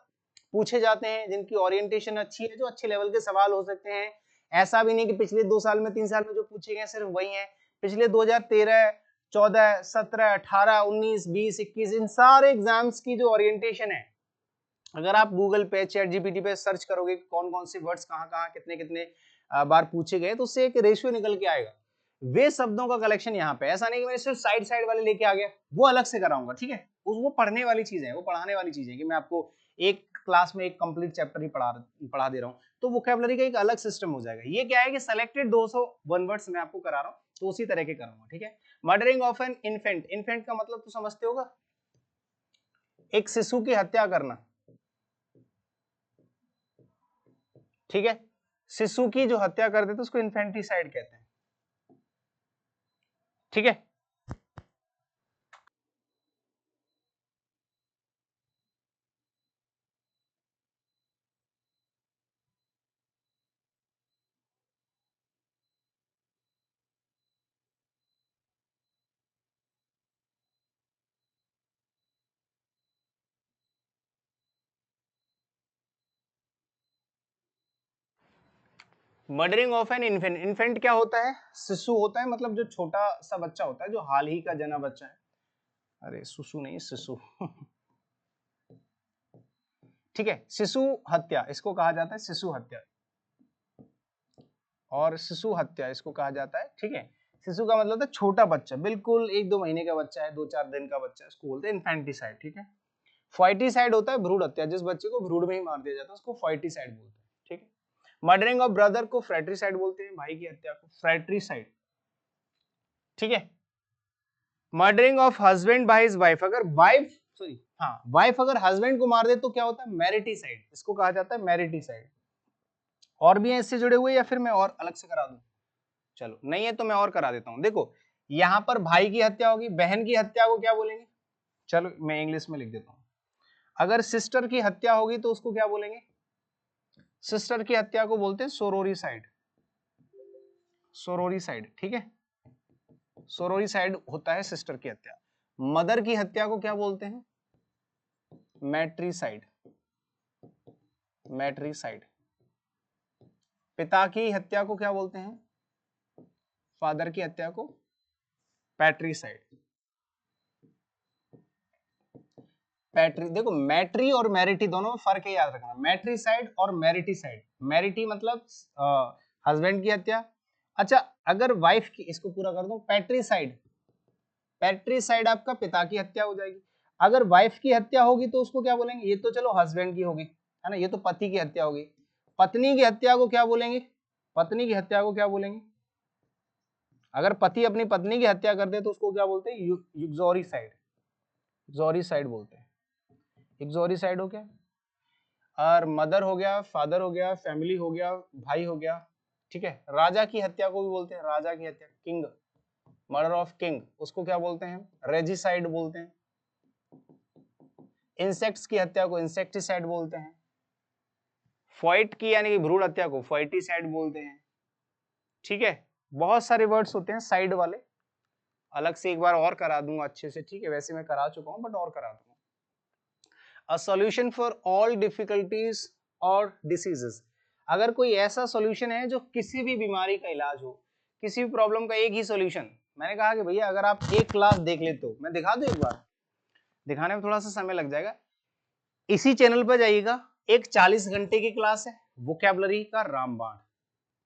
पूछे जाते हैं, जिनकी ओरिएंटेशन अच्छी है, जो अच्छे लेवल के सवाल हो सकते हैं। ऐसा भी नहीं कि पिछले 2 साल में 3 साल में जो पूछे गए सिर्फ वही हैं। पिछले 2013, 14, 17, 18, 19, 20, 21 इन सारे एग्जाम्स की जो ओरिएंटेशन है, अगर आप गूगल पे, ChatGPT पे सर्च करोगे कौन कौन से वर्ड्स कहाँ कहाँ कितने कितने बार पूछे गए, तो उससे एक रेशियो निकल के आएगा। वे शब्दों का कलेक्शन यहाँ पे, ऐसा नहीं कि मैं सिर्फ साइड साइड वाले लेके आ गया, वो अलग से कराऊंगा। ठीक है, वो पढ़ने वाली चीज है, वो पढ़ाने वाली चीज है कि मैं आपको एक क्लास में एक कंप्लीट चैप्टर ही पढ़ा दे रहा हूँ, तो वोकैबुलरी का एक अलग सिस्टम हो जाएगा। ये क्या है कि सेलेक्टेड 201 वर्ड्स मैं आपको करा रहा हूँ, तो उसी तरह के करूंगा। ठीक है। Murdering of an infant, infant का मतलब तो समझते होगा, एक शिशु की हत्या करना। ठीक है, शिशु की जो हत्या कर देते उसको इन्फेंटिसाइड कहते हैं। ठीक है। Murdering of an infant, infant क्या होता है? शिशु होता है, मतलब जो छोटा सा बच्चा होता है, जो हाल ही का जना बच्चा है। अरे शिशु नहीं, शिशु। ठीक है, शिशु हत्या इसको कहा जाता है, शिशु हत्या, और शिशु हत्या इसको कहा जाता है। ठीक है, शिशु का मतलब होता है छोटा बच्चा, बिल्कुल 1-2 महीने का बच्चा है, 2-4 दिन का बच्चा है, उसको बोलते हैं इन्फेंटिसाइड। ठीक है। फॉइटिसाइड होता है भ्रूण हत्या, जिस बच्चे को भ्रूण में ही मार दिया जाता है उसको फॉइटिसाइड बोलते हैं। ठीक है। मर्डरिंग ऑफ ब्रदर को फ्रैट्रिसाइड बोलते हैं, भाई की हत्या को फ्रैट्रिसाइड। ठीक है। Murdering of husband by his wife, अगर वाइफ वाइफ अगर हस्बैंड को मार दे तो क्या होता है, मैरिटिसाइड, इसको कहा जाता है मैरिटिसाइड। और भी हैं इससे जुड़े हुए या फिर मैं और अलग से करा दूं? चलो नहीं है तो मैं और करा देता हूं। देखो यहां पर भाई की हत्या होगी, बहन की हत्या को क्या बोलेंगे, चलो मैं इंग्लिश में लिख देता हूं। अगर सिस्टर की हत्या होगी तो उसको क्या बोलेंगे, सिस्टर की हत्या को बोलते हैं सोरोरिसाइड, सोरोरिसाइड, ठीक है। सोरोरिसाइड होता है सिस्टर की हत्या। मदर की हत्या को क्या बोलते हैं, मैट्रिसाइड, मैट्रिसाइड। पिता की हत्या को क्या बोलते हैं, फादर की हत्या को पैट्रिसाइड। पैट्री, देखो मैट्री और मैरिटी दोनों में फर्क है, याद रखना, मैट्रिसाइड और मैरिटिसाइड। मैरिटी मतलब हस्बैंड की हत्या। अच्छा अगर वाइफ की, इसको पूरा कर दूं, पैट्रिसाइड, पैट्रिसाइड आपका पिता की हत्या हो जाएगी। अगर वाइफ की हत्या होगी तो उसको क्या बोलेंगे, ये तो चलो हस्बैंड की होगी है ना, ये तो पति की हत्या होगी। पत्नी की हत्या को क्या बोलेंगे, पत्नी की हत्या को क्या बोलेंगे, अगर पति अपनी पत्नी की हत्या कर दे तो उसको क्या बोलते हैं, युक्सोरिसाइड, युक्सोरिसाइड बोलते हैं। युक्सोरिसाइड हो गया। और मदर हो गया, फादर हो गया, फैमिली हो गया, भाई हो गया, ठीक है। राजा की हत्या को भी बोलते हैं, राजा की हत्या, किंग, मर्डर ऑफ किंग, उसको क्या बोलते हैं, रेजिसाइड बोलते हैं। इंसेक्ट्स की हत्या को इंसेक्टिसाइड बोलते हैं। फॉइट की यानी कि भ्रूण हत्या को फॉइटिसाइड बोलते हैं, ठीक है। बहुत सारे वर्ड्स होते हैं साइड वाले, अलग से एक बार और करा दूंगा अच्छे से, ठीक है। वैसे मैं करा चुका हूं बट और करा दूंगा। A solution for all difficulties और डिसीजेस, अगर कोई ऐसा सॉल्यूशन है जो किसी भी बीमारी का इलाज हो, किसी भी प्रॉब्लम का एक ही सॉल्यूशन। मैंने कहा कि भैया अगर आप एक क्लास देख ले तो मैं दिखा दूं, एक बार दिखाने में थोड़ा सा समय लग जाएगा। इसी चैनल पर जाइएगा, एक 40 घंटे की क्लास है वोकैबुलरी का रामबाण,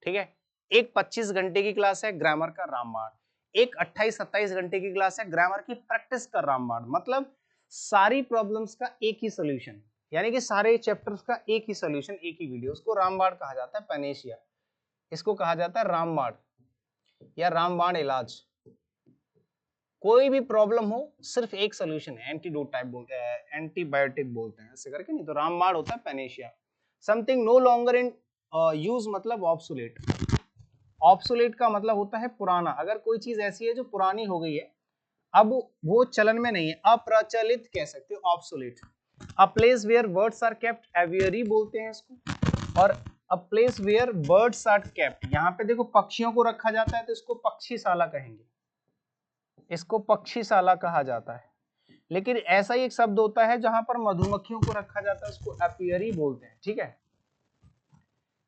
ठीक है। एक 25 घंटे की क्लास है ग्रामर का रामबाण, एक 28-27 घंटे की क्लास है ग्रामर की प्रैक्टिस का रामबाण। मतलब सारी प्रॉब्लम्स का एक ही सॉल्यूशन, यानी कि सारे चैप्टर्स का एक ही सॉल्यूशन, एक ही वीडियो। उसको रामबाण कहा जाता है, पैनेशिया, इसको कहा जाता है रामबाण या रामबाण इलाज। कोई भी प्रॉब्लम हो सिर्फ एक सॉल्यूशन है, एंटीडोट टाइप बोलते हैं, एंटीबायोटिक बोलते हैं ऐसे करके, नहीं तो रामबाण होता है panacea. Something no longer in use मतलब ऑब्सोलेट, ऑब्सोलेट का मतलब होता है पुराना। अगर कोई चीज ऐसी है जो पुरानी हो गई है, अब वो चलन में नहीं है, अप्रचलित कह सकते हो, obsolete. A place where birds are kept, aviary बोलते हैं इसको। और a place where birds are kept, यहाँ पे देखो पक्षियों को रखा जाता है तो इसको पक्षीशाला कहेंगे, इसको पक्षीशाला कहा जाता है। लेकिन ऐसा ही एक शब्द होता है जहां पर मधुमक्खियों को रखा जाता है, उसको एपियरी बोलते हैं, ठीक है।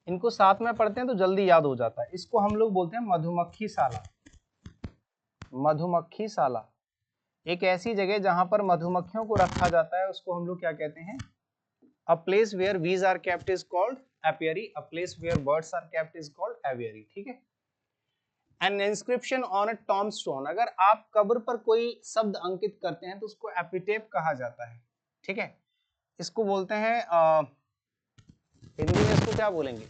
इनको साथ में पढ़ते हैं तो जल्दी याद हो जाता है। इसको हम लोग बोलते हैं मधुमक्खी शाला, मधुमक्खी शाला। एक ऐसी जगह जहां पर मधुमक्खियों को रखा जाता है उसको हम लोग क्या कहते हैं, a place where bees are kept is called apiary, a place where birds are kept is called aviary, ठीक है। An inscription on a tombstone, अगर आप कब्र पर कोई शब्द अंकित करते हैं तो उसको एपिटेप कहा जाता है, ठीक है। इसको बोलते हैं हिंदी में इसको क्या बोलेंगे,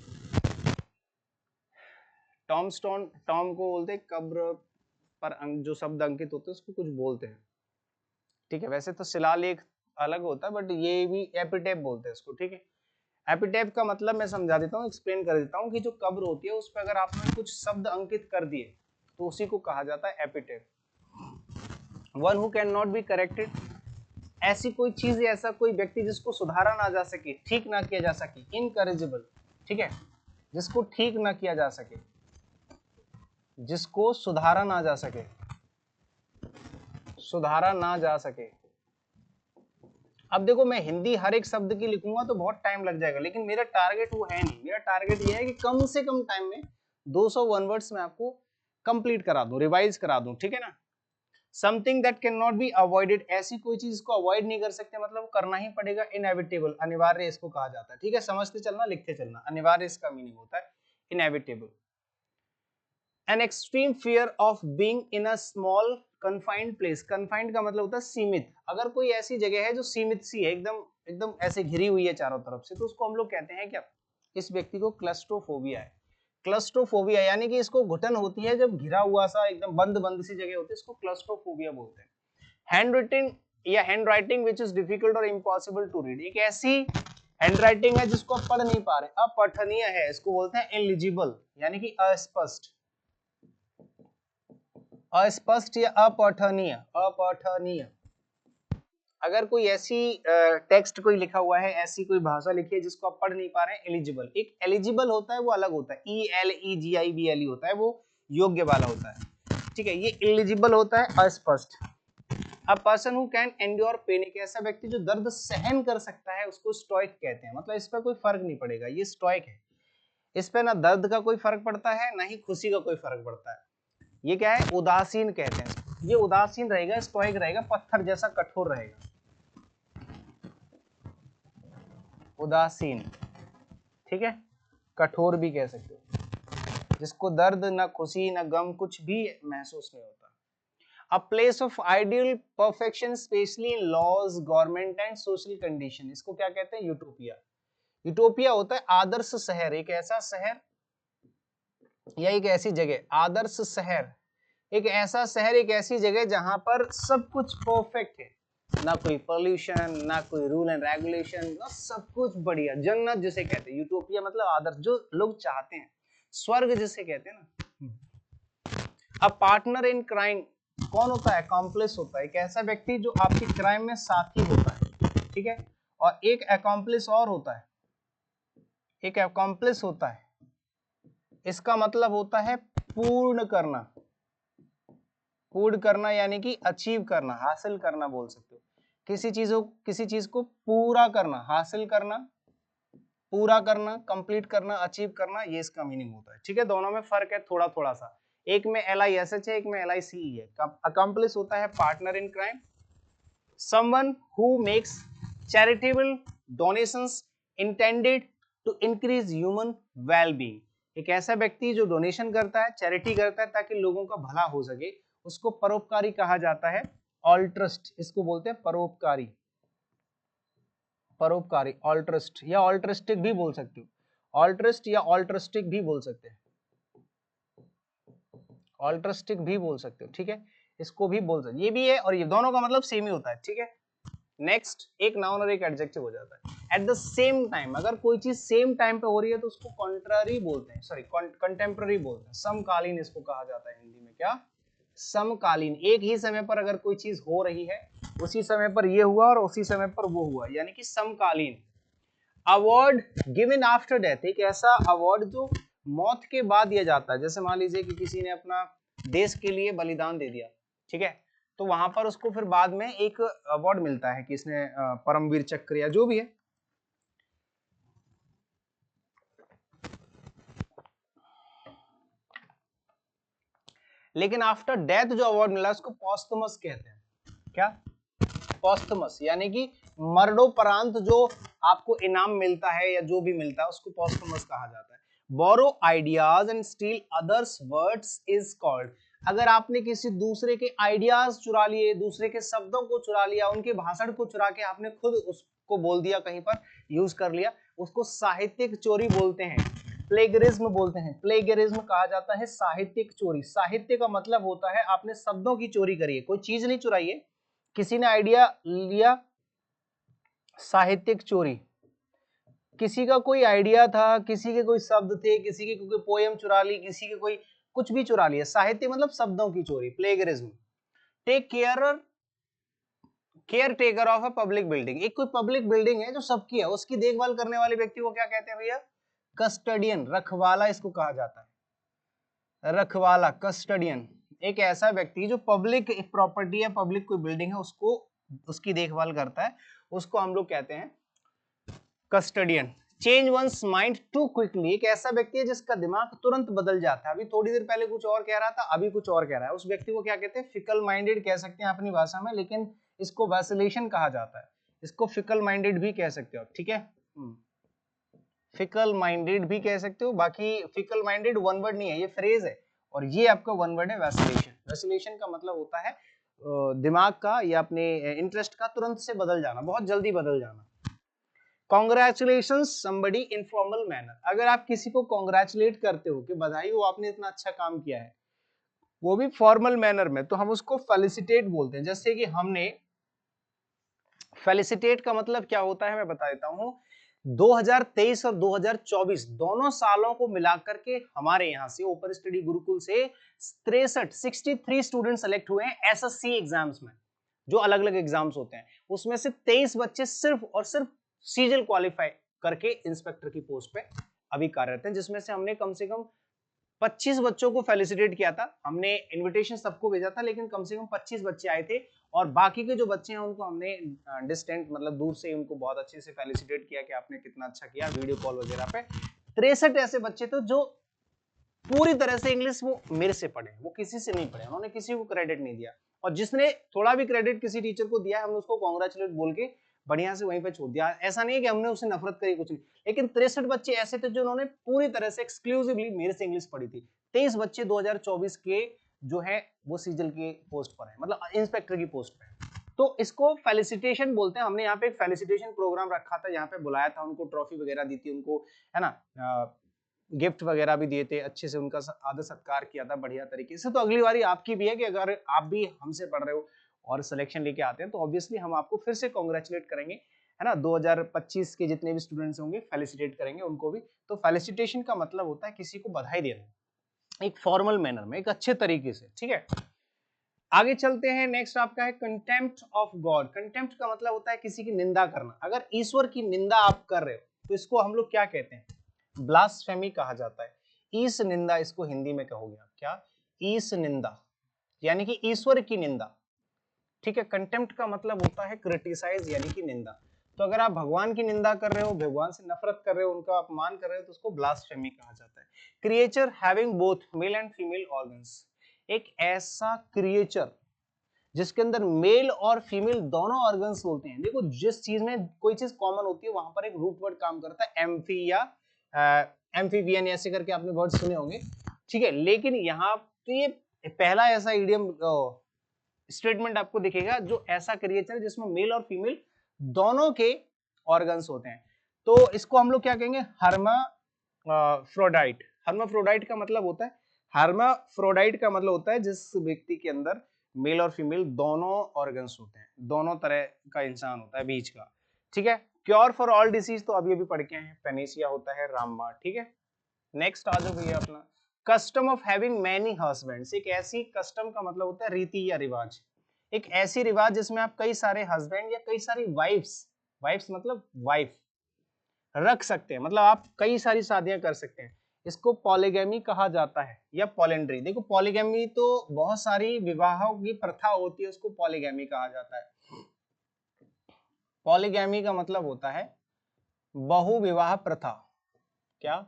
टॉम्बस्टोन, टॉम को बोलते हैं कब्र पर जो शब्द अंकित होते हैं उसको कुछ बोलते हैं, ठीक है। वैसे तो शिलालेख अलग होता है बट ये भी एपिटेप बोलते हैं इसको, ठीक है। एपिटेप का मतलब मैं समझा देता हूँ, एक्सप्लेन कर देता हूँ कि जो कब्र होती है उस पर अगर आपने कुछ शब्द अंकित कर दिए तो उसी को कहा जाता है एपिटेप। One who can not be corrected, ऐसी कोई चीज, ऐसा कोई व्यक्ति जिसको सुधारा ना जा सके, ठीक ना किया जा सके, इनकरेजिबल, ठीक है, जिसको ठीक ना किया जा सके, जिसको सुधारा ना जा सके, सुधारा ना जा सके। अब देखो मैं हिंदी हर एक शब्द की लिखूंगा तो बहुत टाइम लग जाएगा, लेकिन मेरा टारगेट वो है नहीं। मेरा टारगेट ये है कि कम से कम टाइम में 201 वर्ड्स में आपको कंप्लीट करा दूं, रिवाइज करा दूं, ठीक है ना। Something that can not be avoided, ऐसी कोई चीज को अवॉइड नहीं कर सकते, मतलब करना ही पड़ेगा। इनएविटेबल, अनिवार्य इसको कहा जाता है, ठीक है। समझते चलना, लिखते चलना, अनिवार्य इसका मीनिंग होता है inevitable. An extreme fear of being in a small confined place, confined का मतलब होता है सीमित। अगर कोई ऐसी जगह है जो सीमित सी है, एकदम एकदम ऐसे घिरी हुई है चारों तरफ से, तो उसको हम लोग कहते हैं क्या, इस व्यक्ति को क्लस्ट्रोफोबिया है। क्लस्ट्रोफोबिया यानी कि इसको घुटन होती है जब घिरा हुआ सा एकदम बंद बंद सी जगह होती है, इसको क्लस्ट्रोफोबिया बोलते हैं। हैंड रिटन या hand writing which is difficult और इम्पॉसिबल टू रीड, एक ऐसी हैंड राइटिंग है जिसको आप पढ़ नहीं पा रहे, अपठनीय है, इसको बोलते हैं इलिजिबल यानी कि अस्पष्ट, अस्पष्ट या अपठनीय, अपठनीय। अगर कोई ऐसी टेक्स्ट कोई लिखा हुआ है, ऐसी कोई भाषा लिखी है जिसको आप पढ़ नहीं पा रहे हैं, एलिजिबल। एक एलिजिबल होता है वो अलग होता है, ELEGIBLE होता है, वो योग्य वाला होता है, ठीक है। ये एलिजिबल होता है अस्पष्ट। A person who can endure pain, एक ऐसा व्यक्ति जो दर्द सहन कर सकता है उसको स्टोइक कहते हैं, मतलब इस पर कोई फर्क नहीं पड़ेगा, ये स्टोइक है। इस पे ना दर्द का कोई फर्क पड़ता है ना ही खुशी का कोई फर्क पड़ता है। ये क्या है, उदासीन कहते हैं, ये उदासीन रहेगा, स्टोइक रहेगा, पत्थर जैसा कठोर रहेगा, उदासीन, ठीक है, कठोर भी कह सकते हो, जिसको दर्द ना खुशी ना गम कुछ भी महसूस नहीं होता। A place of ideal perfection, especially in laws, government and social condition, इसको क्या कहते हैं, यूटोपिया। यूटोपिया होता है आदर्श शहर, एक ऐसा शहर या एक ऐसी जगह, आदर्श शहर, एक ऐसा शहर, एक ऐसी जगह जहां पर सब कुछ परफेक्ट है, ना कोई पोल्यूशन, ना कोई रूल एंड रेगुलेशन, ना सब कुछ बढ़िया, जन्नत जिसे कहते हैं, यूटोपिया मतलब आदर्श, जो लोग चाहते हैं, स्वर्ग जिसे कहते हैं ना। अ पार्टनर इन क्राइम, कौन होता है, अकॉम्प्लिस होता है, एक ऐसा व्यक्ति जो आपके क्राइम में साथी होता है, ठीक है। और एक अकॉम्प्लिस और होता है, एक अकॉम्प्लिस होता है, इसका मतलब होता है पूर्ण करना, पूर्ण करना यानी कि अचीव करना, हासिल करना बोल सकते हो, किसी चीज को पूरा करना, हासिल करना, पूरा करना, कंप्लीट करना, अचीव करना, ये इसका मीनिंग होता है, ठीक है। दोनों में फर्क है थोड़ा थोड़ा सा, एक में LISH है, एक में LICE है। अकम्प्लिस होता है partner in crime, someone who makes charitable donations intended to increase human wellbeing, एक ऐसा व्यक्ति जो डोनेशन करता है, चैरिटी करता है ताकि लोगों का भला हो सके, उसको परोपकारी कहा जाता है, ऑल्ट्रस्ट, इसको बोलते हैं परोपकारी, परोपकारी, ऑल्ट्रस्ट या ऑल्ट्रिस्टिक भी बोल सकते हो, ऑल्ट्रिस्ट या ऑल्ट्रिस्टिक भी बोल सकते हैं, ऑल्ट्रिस्टिक भी बोल सकते हो, ठीक है, इसको भी बोल सकते, ये भी है और ये दोनों का मतलब सेम ही होता है, ठीक है। नेक्स्ट, एक नाउन और एक एडजेक्टिव हो जाता है। एट द सेम टाइम, अगर कोई चीज सेम टाइम पे हो रही है तो उसको कॉन्ट्ररी बोलते हैं, सॉरी कंटेम्पररी बोलते हैं, समकालीन इसको कहा जाता है हिंदी में, क्या, समकालीन, एक ही समय पर अगर कोई चीज हो रही है, उसी समय पर ये हुआ और उसी समय पर वो हुआ, यानी कि समकालीन। अवार्ड गिवन आफ्टर डेथ, एक ऐसा अवार्ड जो मौत के बाद दिया जाता है, जैसे मान लीजिए कि किसी ने अपना देश के लिए बलिदान दे दिया, ठीक है, तो वहां पर उसको फिर बाद में एक अवार्ड मिलता है कि इसने परमवीर चक्र या जो भी है, लेकिन आफ्टर डेथ जो अवार्ड मिला उसको पॉस्टमस कहते हैं, क्या, पॉस्टमस, यानी कि मरणोपरांत जो आपको इनाम मिलता है या जो भी मिलता है उसको पॉस्टमस कहा जाता है। Borrow ideas and steal others words is called, अगर आपने किसी दूसरे के आइडियाज चुरा लिए, दूसरे के शब्दों को चुरा लिया, उनके भाषण को चुरा के आपने खुद उसको बोल दिया, कहीं पर यूज कर लिया, उसको साहित्यिक चोरी बोलते हैं, प्लेगरिज्म बोलते हैं, प्लेगरिज्म कहा जाता है साहित्यिक चोरी। साहित्य का मतलब होता है आपने शब्दों की चोरी करी है, कोई चीज नहीं चुराई है, किसी ने आइडिया लिया, साहित्यिक चोरी, किसी का कोई आइडिया था, किसी के कोई शब्द थे, किसी की कोई पोएम चुरा ली, किसी के कोई कुछ भी चुरा लिया, साहित्य मतलब शब्दों की चोरी, plagiarism. Take caretaker of a public building, एक कोई पब्लिक बिल्डिंग है जो सबकी है, उसकी देखभाल करने वाले व्यक्ति को क्या कहते हैं भैया, कस्टडियन, रखवाला इसको कहा जाता है, रखवाला, कस्टडियन, एक ऐसा व्यक्ति जो पब्लिक प्रॉपर्टी है, पब्लिक कोई बिल्डिंग है, उसको उसकी देखभाल करता है, उसको हम लोग कहते हैं custodian. Change one's mind too quickly, एक ऐसा व्यक्ति है जिसका दिमाग तुरंत बदल जाता है, अभी थोड़ी देर पहले कुछ और कह रहा था, अभी कुछ और कह रहा है, उस व्यक्ति को क्या कहते हैं, फिकल माइंडेड कह सकते हैं अपनी भाषा में, लेकिन इसको वैसिलेशन कहा जाता है, इसको फिकल माइंडेड भी कह सकते हो, ठीक है, फिकल माइंडेड भी कह सकते हो, बाकी फिकल माइंडेड वन वर्ड नहीं है, ये फ्रेज है, और ये आपका वन वर्ड है वैसिलेशन। वैसिलेशन का मतलब होता है दिमाग का या अपने इंटरेस्ट का तुरंत से बदल जाना, बहुत जल्दी बदल जाना। Congratulations somebody in formal manner, अगर आप किसी को कॉन्ग्रेचुलेट करते हो कि बधाई हो आपने इतना अच्छा काम किया है, वो भी फॉर्मल मैनर में, तो हम उसको फेलिसिटेट बोलते हैं। जैसे कि हमने, फेलिसिटेट का मतलब क्या होता है मैं बता देता हूं। 2023 और 2024 दोनों सालों को मिलाकर के हमारे यहाँ से ओपन स्टडी गुरुकुल से 63 स्टूडेंट सेलेक्ट हुए हैं एसएससी एग्जाम्स में, जो अलग अलग एग्जाम्स होते हैं। उसमें से 23 बच्चे सिर्फ और सिर्फ सीजल क्वालिफाई करके इंस्पेक्टर की पोस्ट पे अभी कार्यरत हैं, जिसमें से हमने कम से कम 25 बच्चों को फेलिसिटेट किया था। हमने इनविटेशन सबको भेजा था, लेकिन कम से कम 25 बच्चे आए थे, और बाकी के जो बच्चे हैं उनको हमने डिस्टेंट मतलब दूर से उनको बहुत अच्छे से फेलिसिटेट किया कि आपने कितना अच्छा किया, वीडियो कॉल वगैरह पे। 63 ऐसे बच्चे थे जो पूरी तरह से इंग्लिश वो मेरे से पढ़े, वो किसी से नहीं पढ़े, उन्होंने किसी को क्रेडिट नहीं दिया, और जिसने थोड़ा भी क्रेडिट किसी टीचर को दिया, हमने उसको कॉन्ग्रेचुलेट बोल के बढ़िया से वहीं पे छोड़ दिया। ऐसा नहीं है कि हमने उससे नफरत करी, कुछ नहीं, लेकिन 63 बच्चे ऐसे थे जो उन्होंने पूरी तरह से एक्सक्लूसिवली मेरे से इंग्लिश पढ़ी थी। 23 बच्चे 2024 के जो है वो सीजल के पोस्ट पर है, मतलब इंस्पेक्टर की पोस्ट पर, तो इसको फेलिसिटेशन बोलते हैं। हमने यहाँ पे एक फेलिसिटेशन प्रोग्राम रखा था, यहाँ पे बुलाया था उनको, ट्रॉफी वगैरह दी थी उनको, है ना, गिफ्ट वगैरह भी दिए थे, अच्छे से उनका आदर सत्कार किया था बढ़िया तरीके से। तो अगली बारी आपकी भी है कि अगर आप भी हमसे पढ़ रहे हो और सिलेक्शन लेके आते हैं, तो ऑब्वियसली हम आपको फिर से कॉन्ग्रेचुलेट करेंगे, है ना। 2025 के जितने भी स्टूडेंट्स होंगे फेलिसिटेट करेंगे उनको भी। तो फेलिसिटेशन का मतलब होता है किसी को बधाई देना, एक फॉर्मल मैनर में, एक अच्छे तरीके से, ठीक है। आगे चलते हैं, नेक्स्ट आपका है कंटेम्प्ट ऑफ गॉड। कंटेम्प्ट का मतलब होता है किसी की निंदा करना। अगर ईश्वर की निंदा आप कर रहे हो तो इसको हम लोग क्या कहते हैं, ब्लास्फेमी कहा जाता है। ईश निंदा इसको हिंदी में कहोगे आप, क्या, ईश निंदा, यानी कि ईश्वर की निंदा, ठीक है। कंटेम्प्ट का मतलब होता है क्रिटिसाइज, यानी कि निंदा। तो अगर आप भगवान की निंदा कर रहे हो, भगवान से नफरत कर रहे हो, उनका अपमान कर रहे हो, तो उसको ब्लास्फेमी कहा जाता है। Creature having both male and female organs, एक ऐसा क्रिएचर जिसके अंदर मेल और फीमेल दोनों ऑर्गन्स होते हैं। देखो, जिस चीज में कोई चीज कॉमन होती है वहां पर एक रूट वर्ड काम करता है, एम्फी या एम्फीबियन, ऐसे करके आपने वर्ड सुने होंगे, ठीक है। लेकिन यहाँ तो ये पहला ऐसा इडियम स्टेटमेंट आपको दिखेगा जो ऐसा क्रिएचर जिसमें मेल और फीमेल दोनों के ऑर्गन्स होते हैं। तो इसको हम लोग क्या कहेंगे, हर्माफ्रोडाइट। हर्माफ्रोडाइट का मतलब होता है, हर्माफ्रोडाइट का मतलब होता है जिस व्यक्ति के अंदर मेल और फीमेल दोनों ऑर्गन्स होते हैं, दोनों तरह का इंसान होता है बीच का, ठीक है। क्योर फॉर ऑल डिसीज तो अभी पढ़ के हैं, पेनेसिया होता है, रामबाण, ठीक है। नेक्स्ट आ जाओ भैया अपना, custom of having many husbands. एक ऐसी कस्टम का मतलब होता है रीति या रिवाज, एक ऐसी रिवाज जिसमें आप कई सारे हस्बैंड या कई सारी वाइफ्स, वाइफ्स मतलब वाइफ रख सकते हैं, मतलब आप कई सारी शादियां कर सकते हैं। इसको पॉलीगैमी कहा जाता है या पॉलिंड्री। देखो, पॉलीगैमी तो बहुत सारी विवाहों की प्रथा होती है, उसको पॉलीगैमी कहा जाता है। पॉलीगैमी का मतलब होता है बहुविवाह प्रथा, क्या,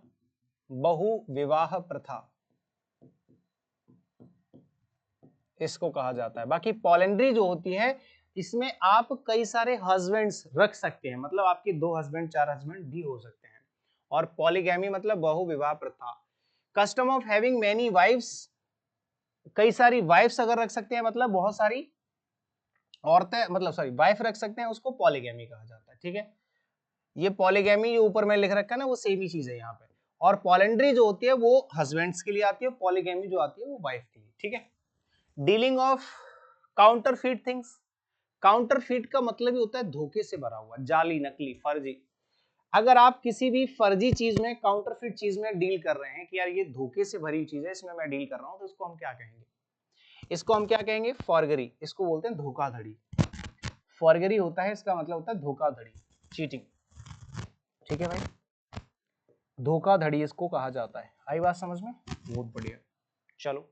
बहुविवाह प्रथा, इसको कहा जाता है। बाकी पॉलिंड्री जो होती है, इसमें आप कई सारे हस्बैंड्स रख सकते हैं, मतलब आपके 2 हस्बैंड 4 हस्बैंड भी हो सकते हैं। और पॉलीगैमी मतलब बहुविवाह प्रथा। Custom of having many wifes, कई सारी वाइफ्स अगर रख सकते हैं, मतलब बहुत सारी औरतें, मतलब सॉरी वाइफ रख सकते हैं, उसको पॉलीगैमी कहा जाता है, ठीक है। ये पॉलीगैमी जो ऊपर में लिख रखा है ना, वो सेम ही चीज है यहाँ पे। और पॉलिंड्री जो होती है वो हस्बैंड्स के लिए आती है, पॉलीगैमी जो आती है वो वाइफ के लिए, ठीक है। Dealing of counterfeit things. Counterfeit का मतलब ही होता है धोखे से भरा हुआ, जाली, नकली, फर्जी। अगर आप किसी भी फर्जी चीज में, काउंटरफीट चीज में डील कर रहे हैं कि यार ये धोखे से भरी चीज है, इसमें मैं डील कर रहा हूं, तो इसको हम क्या कहेंगे, इसको हम क्या कहेंगे, फॉर्जरी। इसको बोलते हैं धोखाधड़ी। फॉर्जरी होता है, इसका मतलब होता है धोखाधड़ी, चीटिंग, ठीक है भाई, धोखाधड़ी इसको कहा जाता है। आई बात समझ में, बहुत बढ़िया। चलो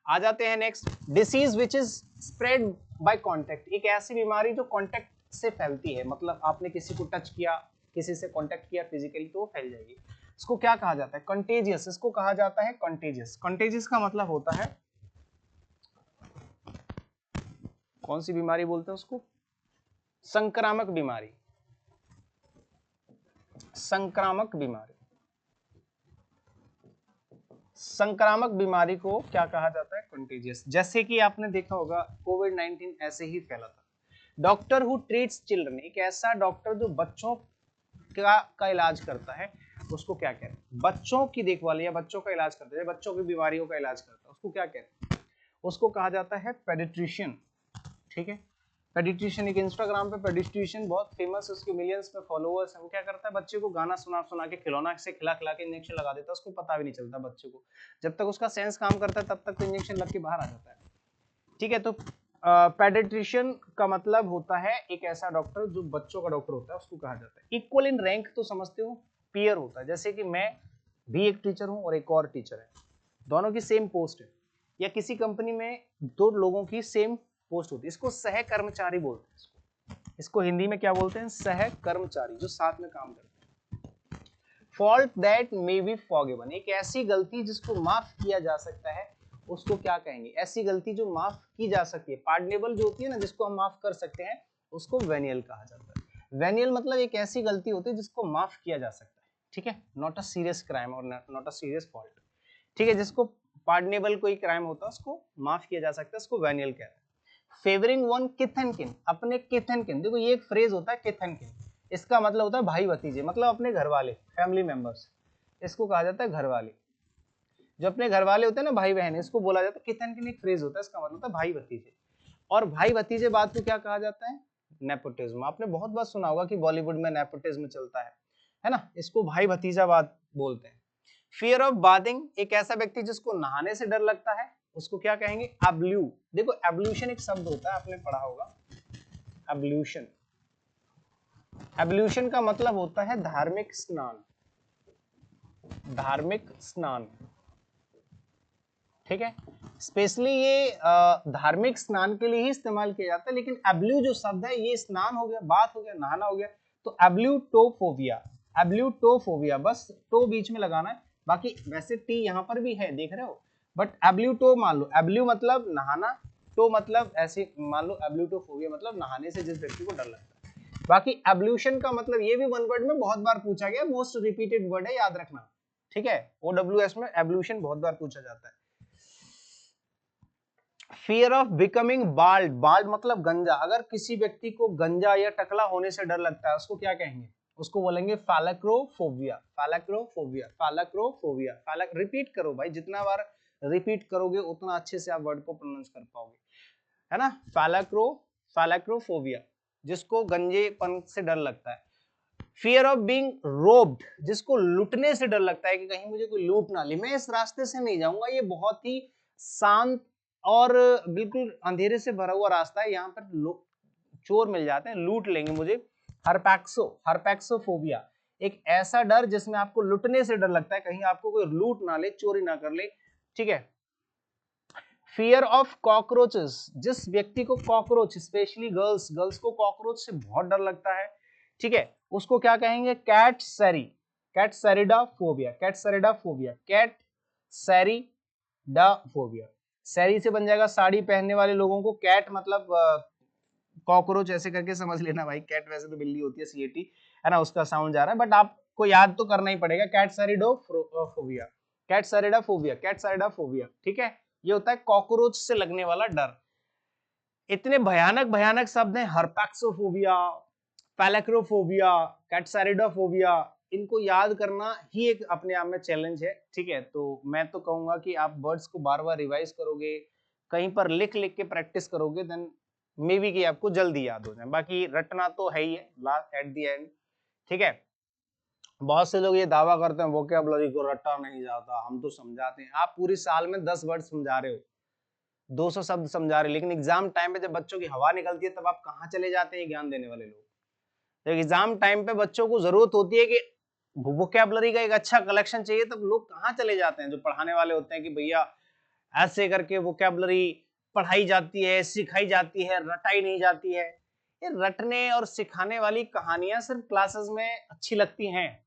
आ जाते हैं next, disease which is spread by contact. एक ऐसी बीमारी जो कांटेक्ट से फैलती है, मतलब आपने किसी को टच किया, किसी से कांटेक्ट किया फिजिकली, तो वो फैल जाएगी। इसको क्या कहा जाता है, कंटेजियस। इसको कहा जाता है कंटेजियस। कंटेजियस का मतलब होता है, कौन सी बीमारी बोलते हैं उसको, संक्रामक बीमारी, संक्रामक बीमारी। संक्रामक बीमारी को क्या कहा जाता है, कंटेजियस। जैसे कि आपने देखा होगा कोविड-19 ऐसे ही फैला था। डॉक्टर हु ट्रीट्स चिल्ड्रन, एक ऐसा डॉक्टर जो बच्चों का इलाज करता है उसको क्या कहते हैं? बच्चों की देखभाल या बच्चों का इलाज करता है, बच्चों की बीमारियों का इलाज करता है, उसको क्या कहते हैं? उसको कहा जाता है पेडिट्रिशियन। ठीक है, पेडिट्रिशियन। एक इंस्टाग्राम पे पेडिट्रिशियन बहुत फेमस है, उसके मिलियंस में फॉलोअर्स हैं। वो क्या करता है? बच्चे को गाना सुना सुना के, खिलौना से खिला खिला के इंजेक्शन लगा देता है, उसको पता भी नहीं चलता बच्चे को। जब तक उसका सेंस काम करता है तब तक तो इंजेक्शन लग के बाहर आ जाता है। ठीक है, तो पेडिट्रिशियन का मतलब होता है एक ऐसा डॉक्टर जो बच्चों का डॉक्टर होता है, उसको कहा जाता है। इक्वल इन रैंक तो समझते हो, पीयर होता है। जैसे कि मैं भी एक टीचर हूं और एक और टीचर है, दोनों की सेम पोस्ट है, या किसी कंपनी में दो लोगों की सेम पोस्ट होती है, इसको सह कर्मचारी बोलते हैं। इसको हिंदी में क्या बोलते हैं? सह कर्मचारी, जो साथ में काम करते हैं। Fault that may be forgiven, एक ऐसी गलती जिसको माफ किया जा सकता है, उसको क्या कहेंगे? ऐसी गलती जो माफ की जा सकती है, पार्डनेबल जो होती है ना, जिसको हम माफ कर सकते हैं, उसको वेनियल कहा जाता है। वेनियल मतलब एक ऐसी गलती होती है जिसको माफ किया जा सकता है। ठीक है, नॉट अ सीरियस क्राइम और नॉट अ सीरियस फॉल्ट। ठीक है, जिसको पार्डनेबल कोई क्राइम होता है उसको माफ किया जा सकता है, उसको वेनियल कहते हैं। फेवरिंग वन किथ एंड किन, अपने किथ एंड किन। देखो ये एक फ्रेज होता है किथ एंड किन, इसका मतलब होता है भाई भतीजे, मतलब अपने घर वाले, फैमिली मेंबर्स, इसको कहा जाता है घर वाले। जो अपने घर वाले होते हैं ना, भाई बहन, इसको बोला जाता है किथ एंड किन। एक फ्रेज होता है, इसका मतलब होता है भाई भतीजे। और भाई भतीजे बात को क्या कहा जाता है? नेपोटिज्म। आपने बहुत बार सुना होगा कि बॉलीवुड में नेपोटिज्म चलता है ना, इसको भाई भतीजावाद बोलते हैं। फियर ऑफ बाथिंग, एक ऐसा व्यक्ति जिसको नहाने से डर लगता है, उसको क्या कहेंगे? एब्ल्यू। देखो एब्ल्यूशन एक शब्द होता है, आपने पढ़ा होगा, एब्ल्यूशन। एब्ल्यूशन का मतलब होता है धार्मिक स्नान, धार्मिक स्नान। ठीक है, स्पेशली ये धार्मिक स्नान के लिए ही इस्तेमाल किया जाता है। लेकिन एब्ल्यू जो शब्द है, ये स्नान हो गया, बात हो गया, नहाना हो गया, तो एब्ल्यूटोफोबिया, एब्ल्यूटोफोबिया, बस टो बीच में लगाना है। बाकी वैसे टी यहाँ पर भी है, देख रहे हो, बट एब्ल्यूटो मान लो, एब्ल्यू मतलब नहाना, टो मतलब ऐसे मान लो, एब्ल्यूटोफोबिया मतलब नहाने से जिस व्यक्ति को डर लगता है। बाकी एब्ल्यूशन का मतलब ये भी वन वर्ड में बहुत बार पूछा गया, मोस्ट रिपीटेड वर्ड है, याद रखना। ठीक है, OWS में एब्ल्यूशन बहुत बार पूछा जाता है। Fear of becoming bald, bald मतलब गंजा। अगर किसी व्यक्ति को गंजा या टकला होने से डर लगता है, उसको क्या कहेंगे? उसको बोलेंगे फैलेक्रोफोबिया, फैलेक्रोफोबिया, फैलेक्रोफोबिया। फैलेक, रिपीट करो भाई, जितना बार रिपीट करोगे उतना अच्छे से आप वर्ड को प्रोनाउंस कर पाओगे, है ना। फैलेक्रोफोबिया, जिसको गंजेपन से डर लगता है। फियर ऑफ बीइंग रोब्ड, जिसको लूटने से डर लगता है कि कहीं मुझे कोई लूट ना ले, मैं इस रास्ते से नहीं जाऊंगा, ये बहुत ही शांत और बिल्कुल अंधेरे से भरा हुआ रास्ता है, यहाँ पर चोर मिल जाते हैं, लूट लेंगे मुझे। हरपैक्सोफोबिया, एक ऐसा डर जिसमें आपको लूटने से डर लगता है, कहीं आपको कोई लूट ना ले, चोरी ना कर ले। ठीक है। फियर ऑफ कॉकरोचेस, जिस व्यक्ति को कॉकरोच, स्पेशली गर्ल्स, गर्ल्स को कॉकरोच से बहुत डर लगता है, ठीक है, उसको क्या कहेंगे? कैट सैरी, कैट सैरिडाफोबिया, कैट सैरिडाफोबिया, कैट सैरिडाफोबिया। सैरी से बन जाएगा साड़ी पहनने वाले लोगों को, कैट मतलब कॉकरोच ऐसे करके समझ लेना भाई, कैट वैसे तो बिल्ली होती है, CAT है ना, उसका साउंड जा रहा है, बट आपको याद तो करना ही पड़ेगा, कैट सैरिडोफोबिया, कैट सैरिडाफोबिया, कैट सैरिडाफोबिया। ठीक है, ये होता है कॉकरोच से लगने वाला डर। इतने भयानक भयानक शब्द हैं, हरपैक्सोफोबिया, पैलेक्रोफोबिया, कैटसारिडोफोबिया, इनको याद करना ही एक अपने आप में चैलेंज है। ठीक है, तो मैं तो कहूंगा कि आप वर्ड्स को बार बार रिवाइज करोगे, कहीं पर लिख लिख के प्रैक्टिस करोगे, देन मे बी कि आपको जल्दी याद हो जाए। बाकी रटना तो है ही है लास्ट एट द एंड। ठीक है, बहुत से लोग ये दावा करते हैं वोकैबुलरी को रटा नहीं जाता, हम तो समझाते हैं। आप पूरी साल में 10 वर्ड समझा रहे हो, 200 शब्द समझा रहे, लेकिन एग्जाम टाइम पे जब बच्चों की हवा निकलती है तब आप कहाँ चले जाते हैं ज्ञान देने वाले लोग। जब एग्जाम टाइम पे बच्चों को जरूरत होती है कि वोकैबुलरी का एक अच्छा कलेक्शन चाहिए, तब लोग कहाँ चले जाते हैं? जो पढ़ाने वाले होते हैं कि भैया ऐसे करके वोकैबुलरी पढ़ाई जाती है, सिखाई जाती है, रटाई नहीं जाती है। ये रटने और सिखाने वाली कहानियां सिर्फ क्लासेस में अच्छी लगती हैं,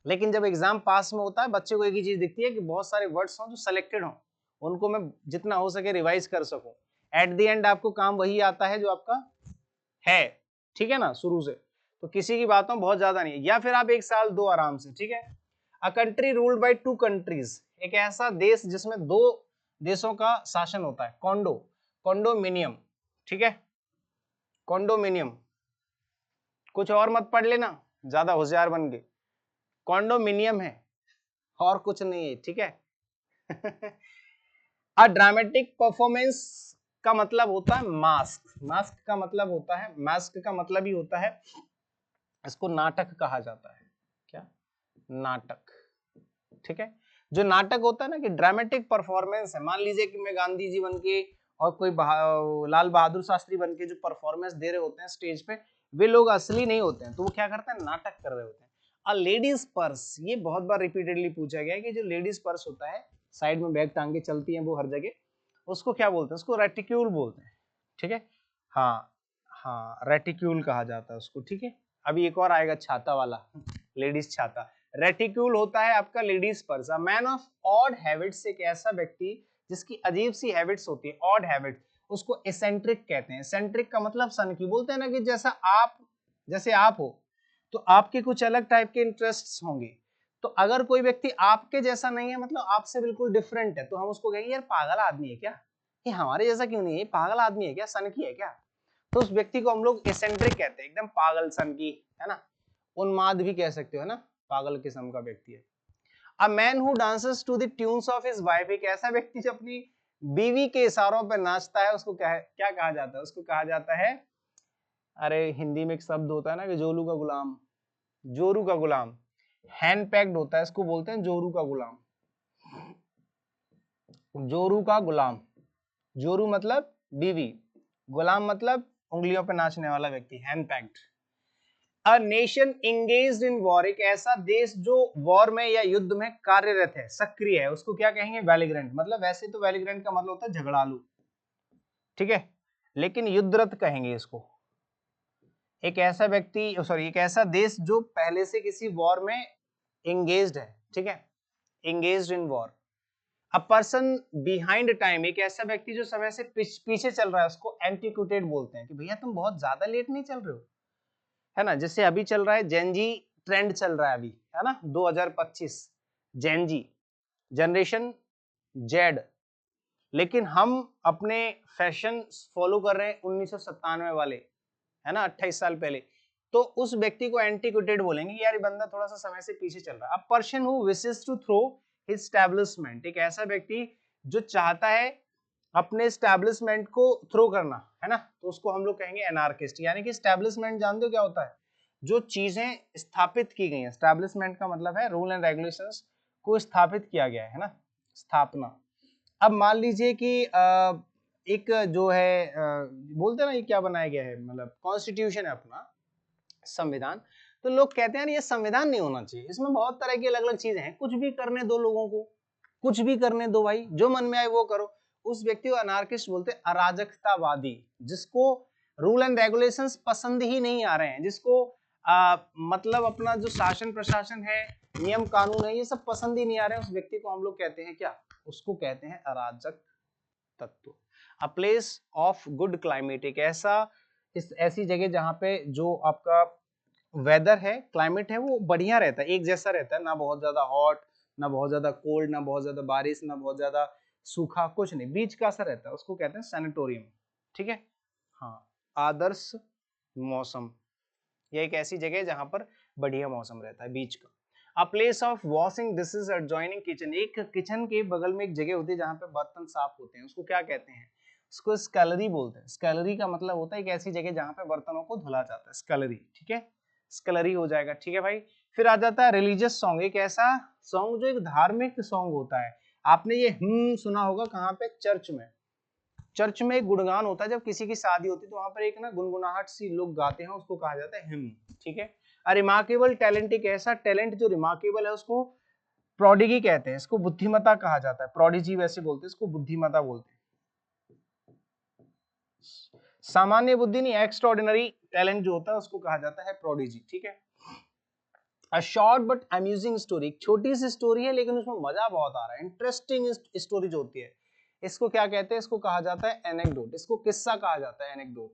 लेकिन जब एग्जाम पास में होता है, बच्चे को एक ही चीज दिखती है कि बहुत सारे वर्ड्स हों जो सिलेक्टेड हों, उनको मैं जितना हो सके रिवाइज कर सकूं। एट द एंड आपको काम वही आता है जो आपका है, ठीक है ना, शुरू से। तो किसी की बातों बहुत ज्यादा नहीं है, या फिर आप 1 साल 2 आराम से। ठीक है, a country ruled by 2 countries, एक ऐसा देश जिसमें 2 देशों का शासन होता है। कॉन्डोमिनियम। ठीक है, कॉन्डोमिनियम, कुछ और मत पढ़ लेना, ज्यादा होशियार बन के, कॉन्डोमिनियम है और कुछ नहीं है, ठीक है। अ ड्रामेटिक परफॉर्मेंस का मतलब होता है मास्क, मास्क का मतलब होता है, मास्क का मतलब ही होता है, इसको नाटक कहा जाता है। क्या? नाटक, ठीक है। जो नाटक होता है ना कि ड्रामेटिक परफॉर्मेंस है, मान लीजिए कि मैं गांधी जी बन के और कोई लाल बहादुर शास्त्री बन के जो परफॉर्मेंस दे रहे होते हैं स्टेज पे, वे लोग असली नहीं होते हैं, तो वो क्या करते हैं, नाटक कर रहे होते हैं। अ लेडीज पर्स, ये बहुत बार रिपीटेडली पूछा गया है कि जो लेडीज पर्स होता है, साइड में बैग टांग के चलती है वो हर जगह, उसको क्या बोलते हैं, उसको रेटिक्यूल बोलते हैं, ठीक है। हाँ हाँ, रेटिक्यूल कहा जाता है उसको, ठीक है। अभी एक और आएगा छाता वाला, लेडीज छाता। रेटिक्यूल होता है आपका ladies purse. A man of odd habits, एक ऐसा व्यक्ति जिसकी अजीब सी हैबिट्स होती है, ऑड हैबिट, उसको एसेंट्रिक कहते हैं। एसेंट्रिक का मतलब सनकी, बोलते हैं ना कि जैसा आप, जैसे आप हो तो आपके कुछ अलग टाइप के इंटरेस्ट्स होंगे, तो अगर कोई व्यक्ति आपके जैसा नहीं है, मतलब आपसे बिल्कुल डिफरेंट है, तो हम उसको कहेंगे यार पागल आदमी है क्या, ये हमारे जैसा क्यों नहीं है, पागल आदमी है क्या, सनकी है क्या, तो उस व्यक्ति को हम लोग एसेंट्रिक कहते हैं, एकदम पागल सनकी, है ना। उन्माद भी कह सकते हो, है ना, पागल किस्म का व्यक्ति है। A man who dances to the tunes of his wife, एक ऐसा व्यक्ति जो अपनी बीवी के इशारों पर नाचता है, उसको क्या कहा जाता है, उसको कहा जाता है, अरे हिंदी में एक शब्द होता है ना कि जोलू का गुलाम, जोरू का गुलाम, हैंड पैक्ड होता है, इसको बोलते हैं जोरू का गुलाम, जोरू का गुलाम। जोरू मतलब बीवी, गुलाम मतलब उंगलियों पे नाचने वाला व्यक्ति, hand packed. A nation engaged in war, एक ऐसा देश जो वॉर में या युद्ध में कार्यरत है, सक्रिय है, उसको क्या कहेंगे, वैलिग्रेंट। मतलब वैसे तो वैलिग्रेंट का मतलब होता है झगड़ालू, ठीक है, लेकिन युद्धरत कहेंगे इसको। एक ऐसा व्यक्ति, सॉरी, एक ऐसा देश जो पहले से किसी वॉर में एंगेज्ड है, ठीक है, engaged in war. A person behind time, एक ऐसा व्यक्ति जो समय से पीछे चल रहा है, उसको एंटीक्यूटेड बोलते हैं, कि भैया तुम बहुत ज्यादा लेट नहीं चल रहे हो, है ना। जैसे अभी चल रहा है जेनजी ट्रेंड चल रहा है अभी, है ना, 2025 जेनजी, जनरेशन जेड, लेकिन हम अपने फैशन फॉलो कर रहे हैं 1997 वाले, है ना, 28 साल पहले, तो उस व्यक्ति को एंटीक्यूटेड बोलेंगे, यार ये बंदा थोड़ा सा समय से पीछे चल रहा है। A person who wishes to throw his establishment, एक ऐसा व्यक्ति जो चाहता है अपने एस्टैब्लिशमेंट को थ्रो करना, है ना, तो उसको हम लोग कहेंगे एनार्किस्ट। यानी कि एस्टैब्लिशमेंट जानते हो क्या होता है, जो चीजें स्थापित की गई हैं, एस्टैब्लिशमेंट का मतलब है रूल एंड रेगुलेशंस को स्थापित किया गया है ना, स्थापना। अब मान लीजिए कि एक जो है बोलते हैं ना, ये क्या बनाया गया है, मतलब कॉन्स्टिट्यूशन है अपना, संविधान, तो लोग कहते हैं ये संविधान नहीं होना चाहिए, इसमें बहुत तरह की अलग अलग चीजें हैं, कुछ भी करने दो लोगों को, कुछ भी करने दो भाई, जो मन में आए वो करो। उस व्यक्ति को अनार्किस्ट बोलते हैं, अराजकतावादी, जिसको रूल एंड रेगुलेशंस पसंद ही नहीं आ रहे हैं, जिसको मतलब अपना जो शासन प्रशासन है, नियम कानून है, ये सब पसंद ही नहीं आ रहे हैं, उस व्यक्ति को हम लोग कहते हैं क्या, उसको कहते हैं अराजक तत्व। A place of good climate, एक ऐसी जगह जहां पे जो आपका वेदर है, क्लाइमेट है, वो बढ़िया रहता है, एक जैसा रहता है, ना बहुत ज्यादा हॉट, ना बहुत ज्यादा कोल्ड, ना बहुत ज्यादा बारिश, ना बहुत ज्यादा सूखा, कुछ नहीं, बीच का सा रहता है, उसको कहते हैं सैनिटोरियम, ठीक है। हाँ, आदर्श मौसम, यह एक ऐसी जगह है जहां पर बढ़िया मौसम रहता है, बीच का। A place of washing dishes adjoining kitchen, एक किचन के बगल में एक जगह होती है जहां पे बर्तन साफ होते हैं, उसको क्या कहते हैं, उसको स्कैलरी बोलते हैं। स्कैलरी का मतलब होता है एक ऐसी जगह जहां पे बर्तनों को धुला जाता है, स्कैलरी, ठीक है, स्कैलरी हो जाएगा, ठीक है भाई। फिर आ जाता है रिलीजियस सॉन्ग, एक ऐसा सॉन्ग जो एक धार्मिक सॉन्ग होता है। आपने ये सुना होगा कहाँ पे, चर्च में, चर्च में एक गुणगान होता है, जब किसी की शादी होती है तो वहां पर एक ना गुनगुनाहट सी लोग गाते हैं, उसको कहा जाता है हिम, ठीक है। अ रिमार्केबल टैलेंट, एक ऐसा टैलेंट जो रिमार्केबल है, उसको प्रोडिगी कहते हैं, इसको बुद्धिमता कहा जाता है, प्रोडिजी वैसे बोलते हैं, इसको बुद्धिमता बोलते हैं। सामान्य बुद्धि नहीं, एक्स्ट्राऑर्डिनरी टैलेंट जो होता है उसको कहा जाता है प्रोडिजी, ठीक है। A short but amusing story, एक छोटी सी स्टोरी है लेकिन उसमें मजा बहुत आ रहा है, इंटरेस्टिंग स्टोरी जो होती है, इसको क्या कहते हैं, इसको कहा जाता है एनेक्डोट, इसको किस्सा कहा जाता है, एनेक्डोट,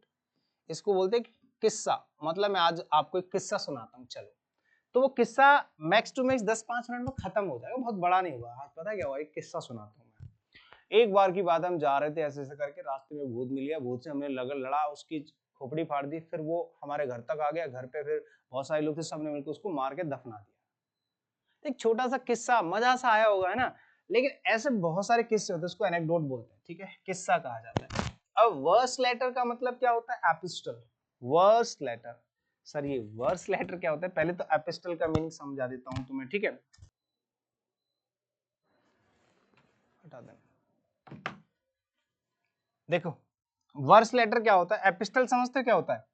इसको बोलते हैं किस्सा। मतलब मैं आज आपको एक किस्सा सुनाता हूँ, चलो, तो वो किस्सा मैक्स टू मैक्स 10-5 मिनट में खत्म हो जाएगा, बहुत बड़ा नहीं होगा। आज पता है क्या हुआ, एक किस्सा सुनाता हूँ मैं। एक बार की बात, हम जा रहे थे ऐसे ऐसे करके, रास्ते में भूत मिल गया, भूत से हमने लड़ा, उसकी खोपड़ी फाड़ दी, फिर वो हमारे घर तक आ गया, घर पे फिर बहुत सारे लोग थे, सबने मिलकर उसको मार के दफना दिया। एक छोटा सा किस्सा, मजा सा आया होगा है ना, लेकिन ऐसे बहुत सारे किस्से होते हैं, उसको एनेक्डोट बोलते हैं, ठीक है, किस्सा कहा जाता है। अब वर्स लेटर का मतलब क्या होता है? एपिस्टल। वर्स लेटर, सर ये वर्स लेटर क्या होता है? पहले तो एपिस्टल का मीनिंग समझा देता हूं तुम्हें, ठीक है, हटा देना। देखो वर्स लेटर क्या होता है, एपिस्टल समझते हो क्या होता है?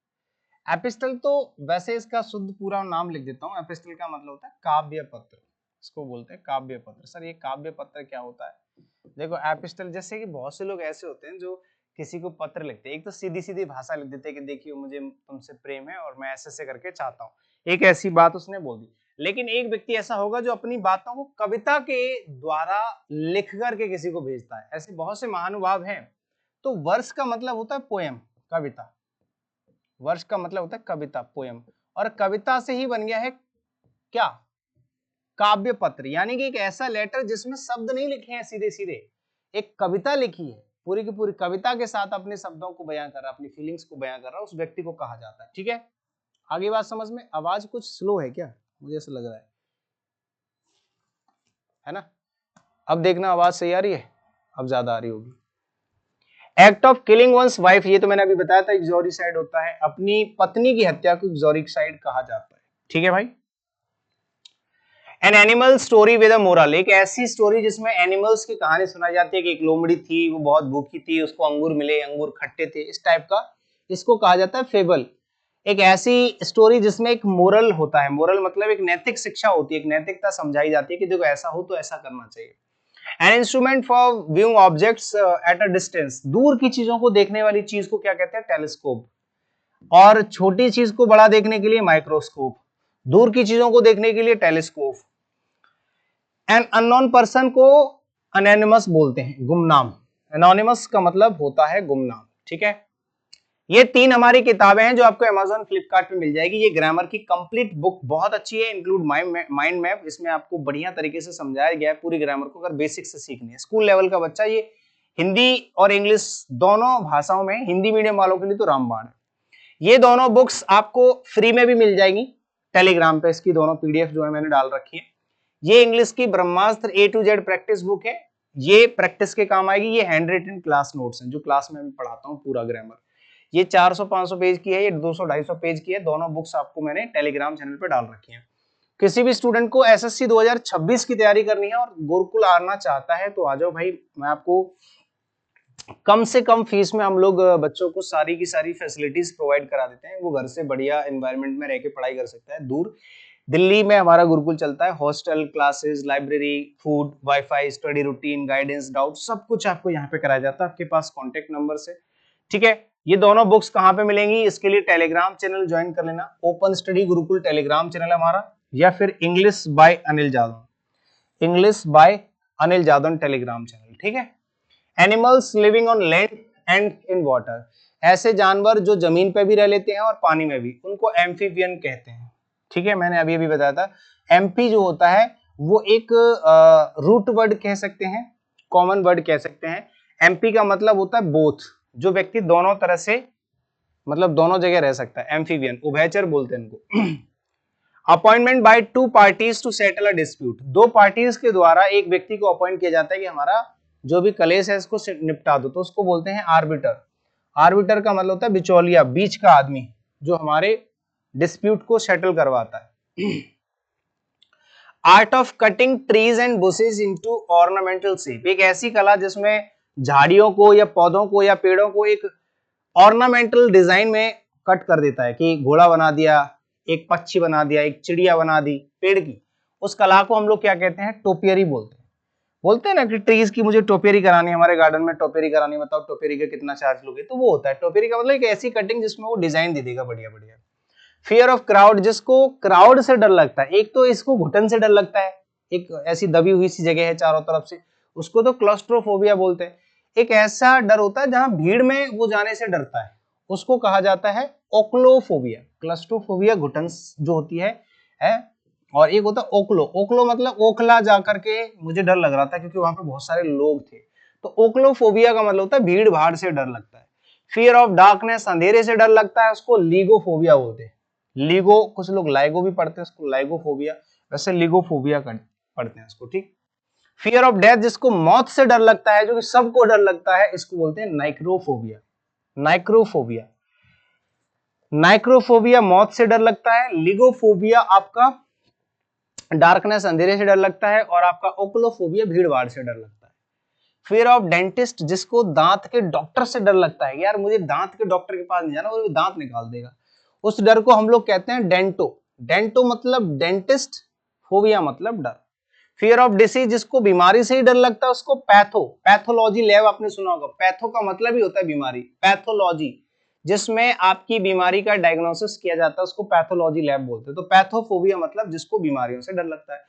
एपिस्टल तो वैसे इसका शुद्ध पूरा नाम लिख देता हूँ, एपिस्टल का मतलब होता है काव्य पत्र, इसको बोलते हैं काव्य पत्र। सर ये काव्य पत्र क्या होता है? देखो एपिस्टल, जैसे कि बहुत से लोग ऐसे होते हैं जो किसी को पत्र लिखते हैं, एक तो सीधी सीधी भाषा लिख देते हैं कि देखिए मुझे तुमसे प्रेम है और मैं ऐसे ऐसे करके चाहता हूँ, एक ऐसी बात उसने बोल दी। लेकिन एक व्यक्ति ऐसा होगा जो अपनी बातों को कविता के द्वारा लिख करके किसी को भेजता है, ऐसे बहुत से महानुभाव हैं। तो वर्ष का मतलब होता है पोएम, कविता। वर्ष का मतलब होता है कविता, पोएम, और कविता से ही बन गया है क्या? काव्य पत्र, यानी कि एक ऐसा लेटर जिसमें शब्द नहीं लिखे हैं सीधे सीधे, एक कविता लिखी है, पूरी की पूरी कविता के साथ अपने शब्दों को बयां कर रहा, अपनी फीलिंग्स को बयां कर रहा, उस व्यक्ति को कहा जाता है। ठीक है, आगे बात समझ में? आवाज कुछ स्लो है क्या, मुझे ऐसा लग रहा है ना? अब देखना आवाज सही आ रही है, अब ज्यादा आ रही होगी। Act of killing one's wife, ये तो मैंने अभी बताया था, एक्सोरिसाइड होता है, अपनी पत्नी की हत्या को एक्सोरिसाइड कहा जाता है। ठीक है भाई। An animal story with a moral, एक ऐसी स्टोरी जिसमें एनिमल्स की कहानी सुनाई जाती है कि एक लोमड़ी थी, वो बहुत भूखी थी, उसको अंगूर मिले, अंगूर खट्टे थे, इस टाइप का, इसको कहा जाता है फेबल। एक ऐसी स्टोरी जिसमें एक मोरल होता है, मोरल मतलब एक नैतिक शिक्षा होती है, एक नैतिकता समझाई जाती है कि देखो ऐसा हो तो ऐसा करना चाहिए। An instrument for viewing objects at a distance, दूर की चीजों को देखने वाली चीज को क्या कहते हैं? टेलीस्कोप। और छोटी चीज को बड़ा देखने के लिए माइक्रोस्कोप, दूर की चीजों को देखने के लिए टेलीस्कोप। एन अननोन पर्सन को अनोनिमस बोलते हैं, गुमनाम। एनोनिमस का मतलब होता है गुमनाम। ठीक है, ये तीन हमारी किताबें हैं जो आपको Amazon फ्लिपकार्ट पे मिल जाएगी। ये ग्रामर की कंप्लीट बुक बहुत अच्छी है, इंक्लूड माइंड मैप, इसमें आपको बढ़िया तरीके से समझाया गया है पूरी ग्रामर को, अगर बेसिक से सीखनी है। स्कूल लेवल का बच्चा, ये हिंदी और इंग्लिश दोनों भाषाओं में, हिंदी मीडियम वालों के लिए तो रामबाण है। ये दोनों बुक्स आपको फ्री में भी मिल जाएंगी टेलीग्राम पे, इसकी दोनों पीडीएफ जो है मैंने डाल रखी है। ये इंग्लिश की ब्रह्मास्त्र A to Z practice book है, ये प्रैक्टिस के काम आएगी। ये हैंड रिटन क्लास नोट्स हैं जो क्लास में मैं पढ़ाता हूँ पूरा ग्रामर। ये 400-500 पेज की है, ये 200-250 पेज की है। दोनों बुक्स आपको मैंने टेलीग्राम चैनल पे डाल रखी हैं। किसी भी स्टूडेंट को एसएससी 2026 की तैयारी करनी है और गुरुकुल आना चाहता है तो आ जाओ भाई, मैं आपको कम से कम फीस में हम लोग बच्चों को सारी की सारी फैसिलिटीज प्रोवाइड करा देते हैं। वो घर से बढ़िया एनवायरनमेंट में रह के पढ़ाई कर सकता है। दूर दिल्ली में हमारा गुरुकुल चलता है, hostel, classes, library, food, wifi, study routine, guidance, doubt, सब कुछ आपको यहाँ पे कराया जाता है आपके पास कॉन्टेक्ट नंबर से। ठीक है, ये दोनों बुक्स कहाँ पे मिलेंगी? इसके लिए टेलीग्राम चैनल ज्वाइन कर लेना, open study Gurukul Telegram channel हमारा, या फिर English by Anil Jadhav, English by Anil Jadhav Telegram channel. ठीक है। Animals living on land and in water, ऐसे जानवर जो जमीन पे भी रह लेते हैं और पानी में भी, उनको एम्फीबियन कहते हैं। ठीक है, मैंने अभी अभी बताया था। एम्फी जो होता है वो एक रूट वर्ड कह सकते हैं, कॉमन वर्ड कह सकते हैं। एम्पी का मतलब होता है बोथ, जो व्यक्ति दोनों तरह से, मतलब दोनों जगह रह सकता है, एम्फीबियन, उभयचर बोलते हैं इनको। Appointment by two parties to settle a dispute, दो पार्टीज के द्वारा एक व्यक्ति को अपॉइंट किया जाता है कि हमारा जो भी कलेश है इसको निपटा दो, तो उसको बोलते हैं आर्बिटर। आर्बिटर का मतलब होता है बिचौलिया, बीच का आदमी, जो हमारे डिस्प्यूट को सेटल करवाता है। Art of cutting trees and bushes into ornamental shape, एक ऐसी कला जिसमें झाड़ियों को या पौधों को या पेड़ों को एक ऑर्नामेंटल डिजाइन में कट कर देता है, कि घोड़ा बना दिया, एक पक्षी बना दिया, एक चिड़िया बना दी पेड़ की, उस कला को हम लोग क्या कहते हैं? टोपियरी बोलते हैं ना कि ट्रीज की मुझे टोपियरी करानी है, हमारे गार्डन में टोपियरी करानी, बताओ टोपियरी का कितना चार्ज लोगे? तो वो होता है टोपियरी का मतलब एक ऐसी कटिंग जिसमें वो डिजाइन दे देगा बढ़िया बढ़िया। फियर ऑफ क्राउड, जिसको क्राउड से डर लगता है, एक तो इसको घुटन से डर लगता है, एक ऐसी दबी हुई सी जगह है चारों तरफ से, उसको तो क्लस्ट्रोफोबिया बोलते हैं। एक ऐसा डर होता है जहां भीड़ में वो जाने से डरता है, उसको कहा जाता है ओक्लोफोबिया। क्लस्ट्रोफोबिया घुटन जो होती है। और एक होता है ओक्लो, ओक्लो मतलब ओखला जाकर के मुझे डर लग रहा था क्योंकि वहां पे बहुत सारे लोग थे, तो ओक्लोफोबिया का मतलब होता है भीड़ भाड़ से डर लगता है। फियर ऑफ डार्कनेस, अंधेरे से डर लगता है, उसको लीगोफोबिया बोलते हैं। लीगो, कुछ लोग लाइगो भी पढ़ते हैं, उसको लाइगोफोबिया, वैसे लीगोफोबिया पढ़ते हैं उसको, ठीक। फियर ऑफ डेथ, जिसको मौत से डर लगता है, जो कि सबको डर लगता है, इसको बोलते हैं नाइक्रोफोबिया। नाइक्रोफोबिया, नाइक्रोफोबिया मौत से डर लगता है। लिगोफोबिया आपका डार्कनेस, अंधेरे से डर लगता है। और आपका ओक्लोफोबिया भीड़ भाड़ से डर लगता है। फियर ऑफ डेंटिस्ट, जिसको दांत के डॉक्टर से डर लगता है, यार मुझे दांत के डॉक्टर के पास नहीं जाना, वो दांत निकाल देगा, उस डर को हम लोग कहते हैं डेंटो। डेंटो मतलब डेंटिस्ट, फोबिया मतलब डर। फियर ऑफ डिसीज, जिसको बीमारी से ही डर लगता है, उसको पैथो, पैथोलॉजी लैब आपने सुना होगा, पैथो का मतलब ही होता है बीमारी, पैथोलॉजी जिसमें आपकी बीमारी का डायग्नोसिस किया जाता है, उसको पैथोलॉजी लैब बोलते हैं। तो पैथोफोबिया मतलब जिसको बीमारियों से डर लगता है।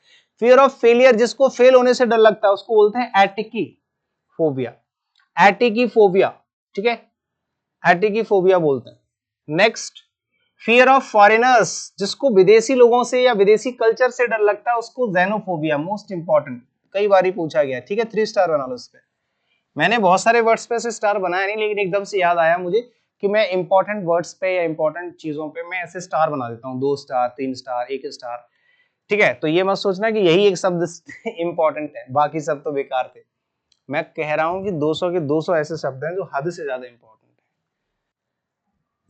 फियर ऑफ फेलियर, जिसको फेल होने से डर लगता है, उसको बोलते हैं एटिकी फोबिया, एटिकी फोबिया, ठीक है, एटिकी फोबिया बोलते हैं। नेक्स्ट, फियर ऑफ फॉरेनर्स, जिसको विदेशी लोगों से या विदेशी कल्चर से डर लगता है, उसको ज़ेनोफोबिया, मोस्ट इंपॉर्टेंट, कई बार ही पूछा गया, ठीक है, 3 स्टार बना लो इस पे। मैंने बहुत सारे वर्ड्स पे से स्टार बनाया नहीं, लेकिन एकदम से याद आया मुझे कि मैं इंपॉर्टेंट वर्ड्स पे या इंपॉर्टेंट चीजों पे मैं ऐसे स्टार बना देता हूँ, 2 स्टार, 3 स्टार, 1 स्टार, ठीक है। तो ये मत सोचना कि यही एक शब्द इंपॉर्टेंट है, बाकी सब तो बेकार थे। मैं कह रहा हूं कि 200 के 200 ऐसे शब्द हैं जो हद से ज्यादा इंपॉर्टेंट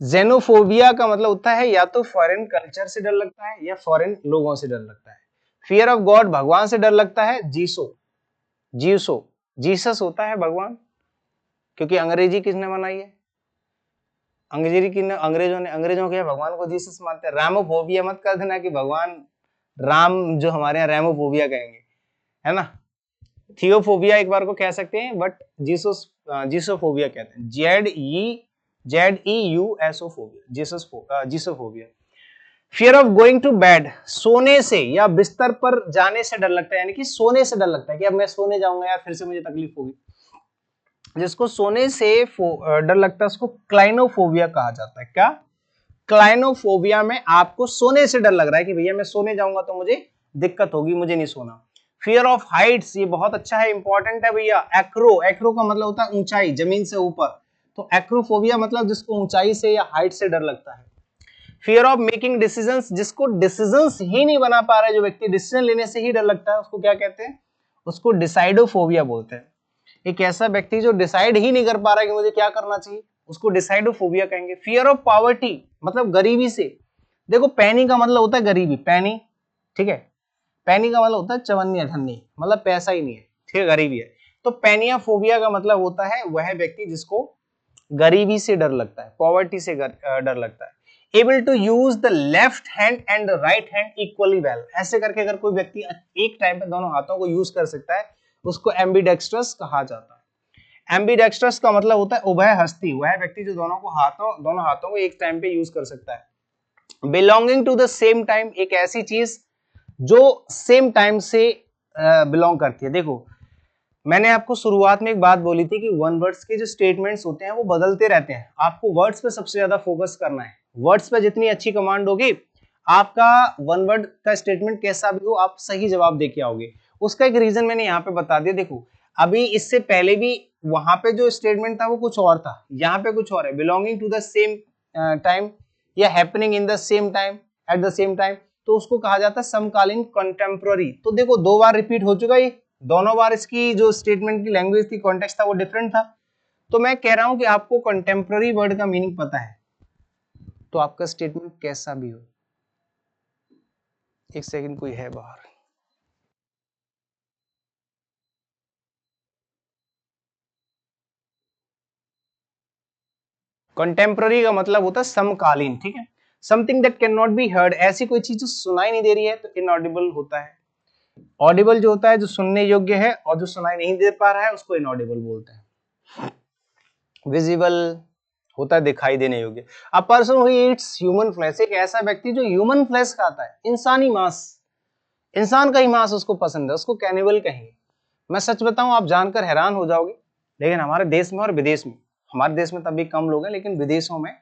है। जेनोफोबिया का मतलब होता है या तो फॉरेन कल्चर से डर लगता है या फॉरेन लोगों से डर लगता है। फियर ऑफ गॉड, भगवान से डर लगता है, जीसो, जीसो, जीसस होता है भगवान, क्योंकि अंग्रेजी किसने बनाई है, अंग्रेजों के भगवान को जीसस मानते हैं। रामोफोबिया मत कर देना कि भगवान राम जो हमारे यहाँ रैमोफोबिया कहेंगे, है ना। थियोफोबिया एक बार को कह सकते हैं, बट जीसस जीसोफोबिया कहते हैं, ZEUSOफोबिया, zeusophobia. Fear of going to bed, सोने से या बिस्तर पर जाने से डर लगता है, यानी कि सोने से डर लगता है कि अब मैं सोने जाऊंगा यार, फिर से मुझे तकलीफ होगी। जिसको सोने से डर लगता है, उसको क्लाइनोफोबिया कहा जाता है। क्या, क्लाइनोफोबिया में आपको सोने से डर लग रहा है कि भैया मैं सोने जाऊंगा तो मुझे दिक्कत होगी, मुझे नहीं सोना। फियर ऑफ हाइट्स, ये बहुत अच्छा है, इंपॉर्टेंट है भैया। एक्रो, एक्रो का मतलब होता है ऊंचाई, जमीन से ऊपर, तो एक्रोफोबिया मतलब जिसको ऊंचाई से या हाइट से डर लगता है। फियर ऑफ मेकिंग डिसीजंस, जिसको डिसीजंस ही नहीं बना पा रहा है, जो व्यक्ति डिसीजन लेने से ही डर लगता है, उसको क्या कहते हैं, उसको डिसाइडोफोबिया बोलते हैं। एक ऐसा व्यक्ति जो डिसाइड ही नहीं कर पा रहा है कि मुझे क्या करना चाहिए, उसको डिसाइडोफोबिया कहेंगे। फियर ऑफ पॉवर्टी, मतलब गरीबी से, देखो पैनी का मतलब होता है गरीबी, पैनी, ठीक है, पैनी का मतलब होता है चवन्नी अठन्नी, मतलब पैसा ही नहीं है, ठीक है, गरीबी है। तो पैनिया फोबिया का मतलब होता है वह व्यक्ति जिसको गरीबी से डर लगता है, पॉवर्टी से डर लगता है। Able to use the left hand and the right hand equally well, ऐसे करके अगर कोई व्यक्ति एक टाइम पे दोनों हाथों को यूज कर सकता है, उसको एम्बीडेक्स्ट्रस कहा जाता है। एम्बीडेक्स्ट्रस का मतलब होता है उभय हस्ती, वह व्यक्ति जो दोनों हाथों को एक टाइम पे यूज कर सकता है। Belonging to the same time, एक ऐसी चीज जो सेम टाइम से बिलोंग करती है। देखो मैंने आपको शुरुआत में एक बात बोली थी कि वन वर्ड्स के जो स्टेटमेंट्स होते हैं वो बदलते रहते हैं, आपको वर्ड्स पे सबसे ज्यादा फोकस करना है। वर्ड्स पे जितनी अच्छी कमांड होगी, आपका वन वर्ड का स्टेटमेंट कैसा भी हो, आप सही जवाब दे के आओगे। उसका एक रीजन मैंने यहाँ पे बता दिया। देखो अभी इससे पहले भी वहां पे जो स्टेटमेंट था वो कुछ और था, यहाँ पे कुछ और है। Belonging to the same time या happening in the same time, at the same time, तो उसको कहा जाता है समकालीन, कंटेम्प्रोरी। तो देखो 2 बार रिपीट हो चुका, ये दोनों बार इसकी जो स्टेटमेंट की लैंग्वेज थी, कॉन्टेक्स्ट था, वो डिफरेंट था। तो मैं कह रहा हूं कि आपको कंटेम्प्रेरी वर्ड का मीनिंग पता है, तो आपका स्टेटमेंट कैसा भी हो। एक सेकंड, कोई है बाहर। कंटेम्प्रेरी का मतलब होता है समकालीन, ठीक है। Something that can not be heard, ऐसी कोई चीज जो सुनाई नहीं दे रही है, तो इनऑडिबल होता है। ऑडिबल जो होता है जो सुनने योग्य है, और जो सुनाई नहीं दे पा रहा है उसको इनऑडिबल बोलते हैं। विजिबल होता है दिखाई देने योग्य। अ person who Yeats human flesh, एक ऐसा व्यक्ति जो ह्यूमन फ्लैश खाता है, इंसानी मांस, इंसान का ही मांस उसको पसंद है, उसको कैनिबल कहेंगे। मैं सच बताऊं आप जानकर हैरान हो जाओगे, लेकिन हमारे देश में और विदेश में, हमारे देश में तभी कम लोग हैं, लेकिन विदेशों में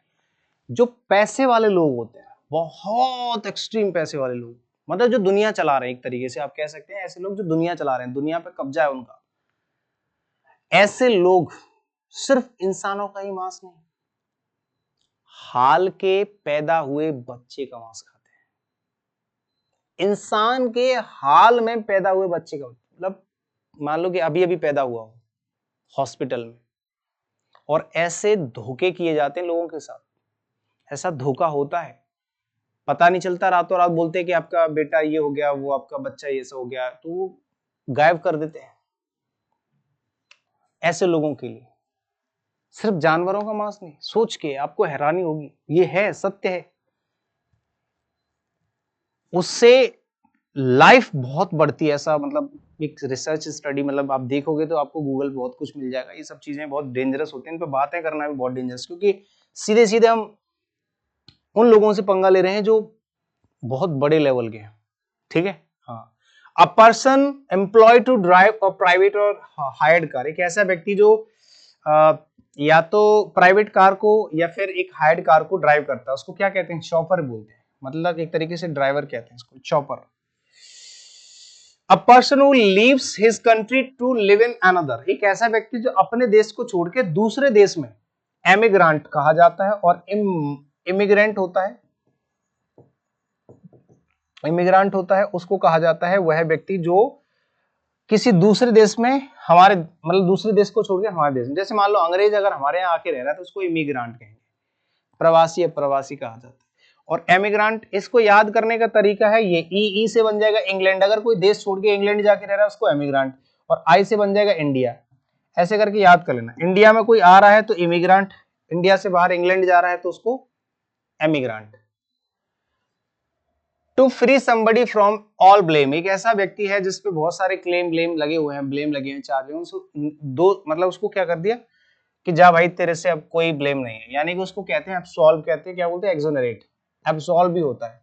जो पैसे वाले लोग होते हैं, बहुत एक्सट्रीम पैसे वाले लोग, मतलब जो दुनिया चला रहे हैं, एक तरीके से आप कह सकते हैं, ऐसे लोग जो दुनिया चला रहे हैं, दुनिया पे कब्जा है उनका, ऐसे लोग सिर्फ इंसानों का ही मांस नहीं, हाल के पैदा हुए बच्चे का मांस खाते हैं। इंसान के हाल में पैदा हुए बच्चे का, मतलब मान लो कि अभी अभी पैदा हुआ हो हॉस्पिटल में, और ऐसे धोखे किए जाते हैं लोगों के साथ। ऐसा धोखा होता है, पता नहीं चलता, रातों रात बोलते हैं कि आपका बेटा ये हो गया, वो आपका बच्चा ये सब हो गया, तो वो गायब कर देते हैं। ऐसे लोगों के लिए सिर्फ जानवरों का मांस नहीं, सोच के आपको हैरानी होगी, ये है सत्य है। उससे लाइफ बहुत बढ़ती है, ऐसा मतलब एक रिसर्च स्टडी, मतलब आप देखोगे तो आपको गूगल बहुत कुछ मिल जाएगा। ये सब चीजें बहुत डेंजरस होती हैं, इन पे बातें करना भी बहुत डेंजरस, क्योंकि सीधे सीधे हम उन लोगों से पंगा ले रहे हैं जो बहुत बड़े लेवल के हैं, ठीक है। हाँ, a person employ to drive a private or hired car, एक ऐसा व्यक्ति जो या तो प्राइवेट कार को या फिर एक हायर्ड कार को ड्राइव करता है, उसको क्या कहते हैं? शॉपर बोलते हैं, मतलब एक तरीके से ड्राइवर कहते हैं इसको, chauffeur. A person who leaves his country to live in another, एक ऐसा व्यक्ति जो अपने देश को छोड़ के दूसरे देश में, एमिग्रांट कहा जाता है। और इमिग्रेंट होता है, इमिग्रांट होता है उसको कहा जाता है वह व्यक्ति जो किसी दूसरे देश में, हमारे मतलब दूसरे देश को छोड़ के हमारे देश में, जैसे मान लो अंग्रेज अगर हमारे यहाँ आके रह रहा है तो उसको इमिग्रांट कहेंगे, प्रवासी या प्रवासी कहा जाता है। और एमिग्रांट, इसको याद करने का तरीका है ये, ई से बन जाएगा इंग्लैंड, अगर कोई देश छोड़ के इंग्लैंड जाके रह रहा है उसको एमिग्रांट, और आई से बन जाएगा इंडिया, ऐसे करके याद कर लेना। इंडिया में कोई आ रहा है तो इमिग्रांट, इंडिया से बाहर इंग्लैंड जा रहा है तो उसको emigrant. To free somebody from all blame, एक ऐसा व्यक्ति है जिसपे बहुत सारे ब्लेम लगे हुए हैं, चार्ज दो, मतलब उसको क्या कर दिया कि जा भाई तेरे से अब कोई ब्लेम नहीं है, यानी कि उसको कहते हैं एब्सॉल्व, कहते हैं क्या बोलते हैं? एक्सोनरेट। एब्सॉल्व भी होता है,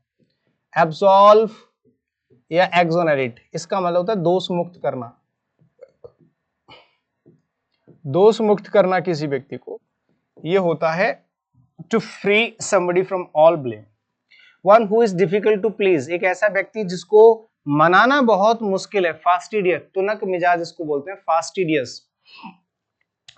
एब्सॉल्व या एक्सोनरेट, इसका मतलब होता है दोष मुक्त करना, दोष मुक्त करना किसी व्यक्ति को, ये होता है to free somebody from all blame. One who is difficult to please, एक ऐसा व्यक्ति जिसको मनाना बहुत मुश्किल है, फास्टिडियस, तुनक मिजाज इसको बोलते हैं, फास्टिडियस।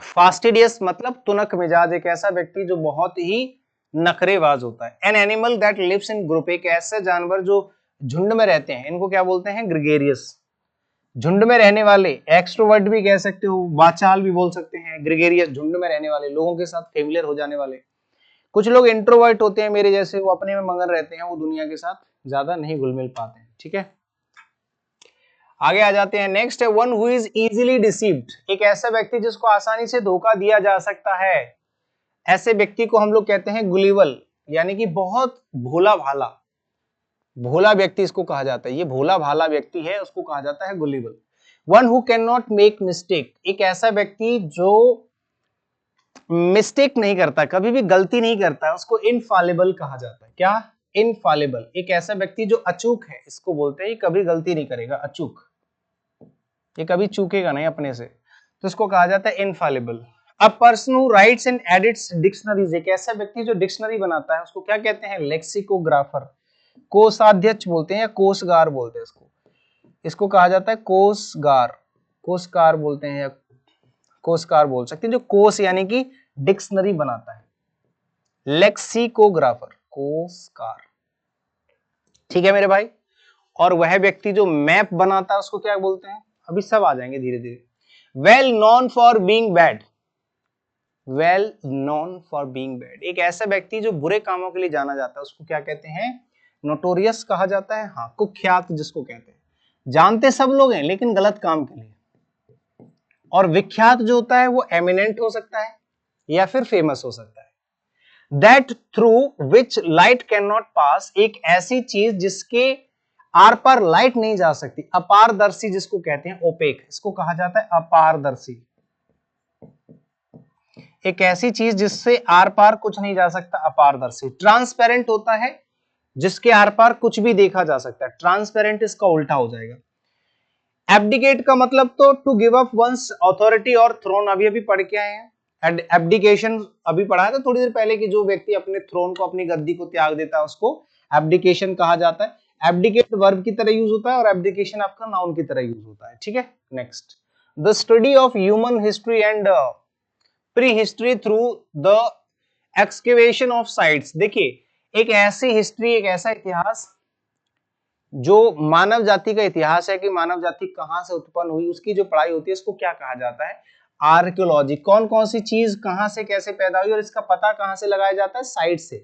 फास्टिडियस मतलब तुनक मिजाज, एक ऐसा व्यक्ति जो बहुत ही नखरेबाज होता है। An animal that lives in group, एक ऐसे जानवर जो झुंड में रहते हैं, इनको क्या बोलते हैं? ग्रेगेरियस, झुंड में रहने वाले। एक्सट्रोवर्ट भी कह सकते हो, वाचाल भी बोल सकते हैं। ग्रेगेरियस, झुंड में रहने वाले, लोगों के साथ फेमिलियर हो जाने वाले। कुछ लोग इंट्रोवर्ट होते हैं मेरे जैसे, वो अपने में मगन रहते हैं, वो दुनिया के साथ ज्यादा नहीं घुल मिल पाते हैं, ठीक है। आगे आ जाते हैं, नेक्स्ट है one who is easily deceived, एक ऐसा व्यक्ति जिसको आसानी से धोखा दिया जा सकता है। ऐसे व्यक्ति को हम लोग कहते हैं गुलिवल, यानी कि बहुत भोला भाला, भोला व्यक्ति इसको कहा जाता है, ये भोला भाला व्यक्ति है, उसको कहा जाता है गुलिवल। One who can not make mistake, एक ऐसा व्यक्ति जो मिस्टेक नहीं करता, कभी भी गलती नहीं करता, उसको इनफॉलिबल कहा जाता है। क्या? इनफॉलिबल, एक ऐसा व्यक्ति जो अचूक है, इसको बोलते हैं, ये कभी गलती नहीं करेगा, अचूक, ये कभी चूकेगा नहीं अपने से, तो इसको कहा जाता है Infallible. A person who rights and edits dictionaries, एक ऐसा व्यक्ति जो डिक्शनरी बनाता है, उसको क्या कहते हैं? लेक्सिकोग्राफर, कोषाध्यक्ष बोलते हैं या कोषगार बोलते हैं इसको, इसको कहा जाता है कोषगार, कोषकार बोलते हैं या कोषकार बोल सकते हैं, जो कोष यानी कि डिक्शनरी बनाता है, लेक्सिकोग्राफर, कोषकार, ठीक है मेरे भाई। और वह व्यक्ति जो मैप बनाता है उसको क्या बोलते हैं? अभी सब आ जाएंगे धीरे धीरे। Well known for being bad, well known for being bad, एक ऐसा व्यक्ति जो बुरे कामों के लिए जाना जाता है, उसको क्या कहते हैं? नोटोरियस कहा जाता है, हाँ, कुख्यात जिसको कहते हैं, जानते सब लोग हैं लेकिन गलत काम के लिए। और विख्यात जो होता है वो एमिनेंट हो सकता है या फिर फेमस हो सकता है। That through which light can not pass, एक ऐसी चीज जिसके आर पार लाइट नहीं जा सकती, अपारदर्शी जिसको कहते हैं, ओपेक, इसको कहा जाता है अपारदर्शी, एक ऐसी चीज जिससे आर पार कुछ नहीं जा सकता, अपारदर्शी। ट्रांसपेरेंट होता है जिसके आर पार कुछ भी देखा जा सकता है, ट्रांसपेरेंट इसका उल्टा हो जाएगा। एब्डिकेट का मतलब तो to give up one's authority or throne, अभी अभी पढ़ के आए हैं। एब्डिकेशन अभी पढ़ा है तो थोड़ी देर पहले, कि जो व्यक्ति अपने थ्रोन को, अपनी गद्दी को त्याग देता है उसको एब्डिकेशन कहा जाता है। एब्डिकेट वर्ब की तरह यूज होता है और एब्डिकेशन आपका नाउन की तरह यूज होता है, ठीक है। Next, the study of human history and pre history through the excavation of sites, देखिए एक ऐसी हिस्ट्री, एक ऐसा इतिहास जो मानव जाति का इतिहास है कि मानव जाति कहां से उत्पन्न हुई, उसकी जो पढ़ाई होती है इसको क्या कहा जाता है, आर्कियोलॉजी। कौन कौन सी चीज कहां से कैसे पैदा हुई और इसका पता कहां से लगाया जाता है, साइट से।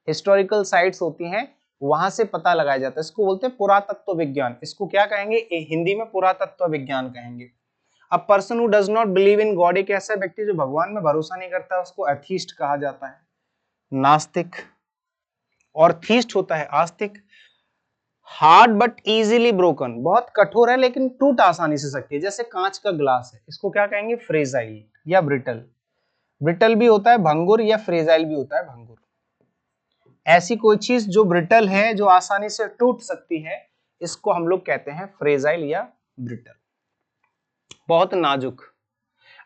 हिस्टोरिकल साइट्स होती हैं, वहां से पता लगाया जाता है, इसको बोलते हैं पुरातत्व विज्ञान। इसको क्या कहेंगे, हिंदी में पुरातत्व विज्ञान कहेंगे। अ person who does not believe in God, एक ऐसा व्यक्ति जो भगवान में भरोसा नहीं करता, उसको एथीस्ट कहा जाता है, नास्तिक। और थीस्ट होता है आस्तिक। हार्ड बट इजीली ब्रोकन, बहुत कठोर है लेकिन टूट आसानी से सकती है, जैसे कांच का ग्लास है, इसको क्या कहेंगे, फ्रेजाइल या ब्रिटल। ब्रिटल भी होता है भंगुर, या फ्रेजाइल भी होता है भंगुर। ऐसी कोई चीज जो ब्रिटल है, जो आसानी से टूट सकती है, इसको हम लोग कहते हैं फ्रेजाइल या ब्रिटल, बहुत नाजुक।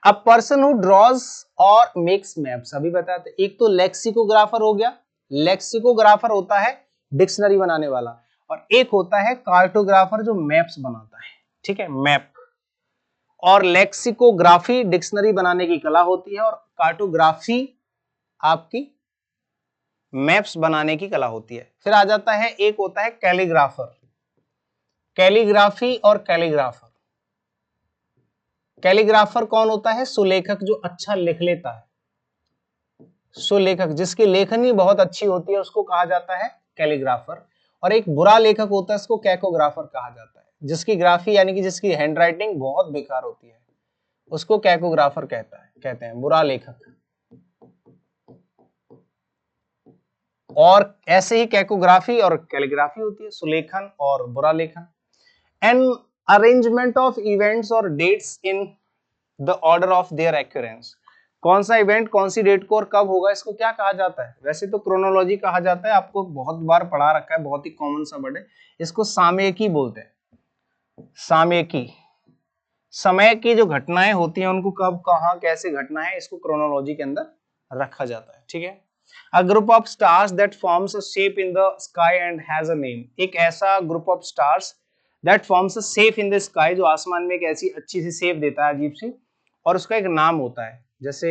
अ पर्सन हु ड्रॉज और मेक्स मैप्स, अभी बताते, एक तो लेक्सिकोग्राफर हो गया, लेक्सिकोग्राफर होता है डिक्शनरी बनाने वाला, और एक होता है कार्टोग्राफर जो मैप्स बनाता है, ठीक है, मैप। और लेक्सिकोग्राफी डिक्शनरी बनाने की कला होती है, और कार्टोग्राफी आपकी मैप्स बनाने की कला होती है। फिर आ जाता है, एक होता है कैलीग्राफर, कैलीग्राफी और कैलीग्राफर। कैलीग्राफर कौन होता है, सुलेखक जो अच्छा लिख लेता है, सुलेखक जिसकी लेखनी बहुत अच्छी होती है उसको कहा जाता है कैलीग्राफर। और एक बुरा लेखक होता है, उसको कैकोग्राफर कहा जाता है, जिसकी ग्राफी यानी कि जिसकी हैंडराइटिंग बहुत बेकार होती है, उसको कैकोग्राफर कहते हैं, बुरा लेखक। और ऐसे ही कैकोग्राफी और कैलीग्राफी होती है, सुलेखन और बुरा लेखन। एन अरेंजमेंट ऑफ इवेंट्स और dates in the order of their occurrence, कौन सा इवेंट कौन सी डेट को और कब होगा, इसको क्या कहा जाता है, वैसे तो क्रोनोलॉजी कहा जाता है, आपको बहुत बार पढ़ा रखा है, बहुत ही कॉमन सा वर्ड है, इसको सामयिकी बोलते हैं, सामयिकी। समय की जो घटनाएं होती हैं उनको कब कहां कैसे घटना है, इसको क्रोनोलॉजी के अंदर रखा जाता है, ठीक है। A group of stars that forms a shape in the sky and has a name, एक ऐसा group of stars that forms a shape in the sky, जो आसमान में एक ऐसी अच्छी सी शेप देता है, अजीब सी, और उसका एक नाम होता है। जैसे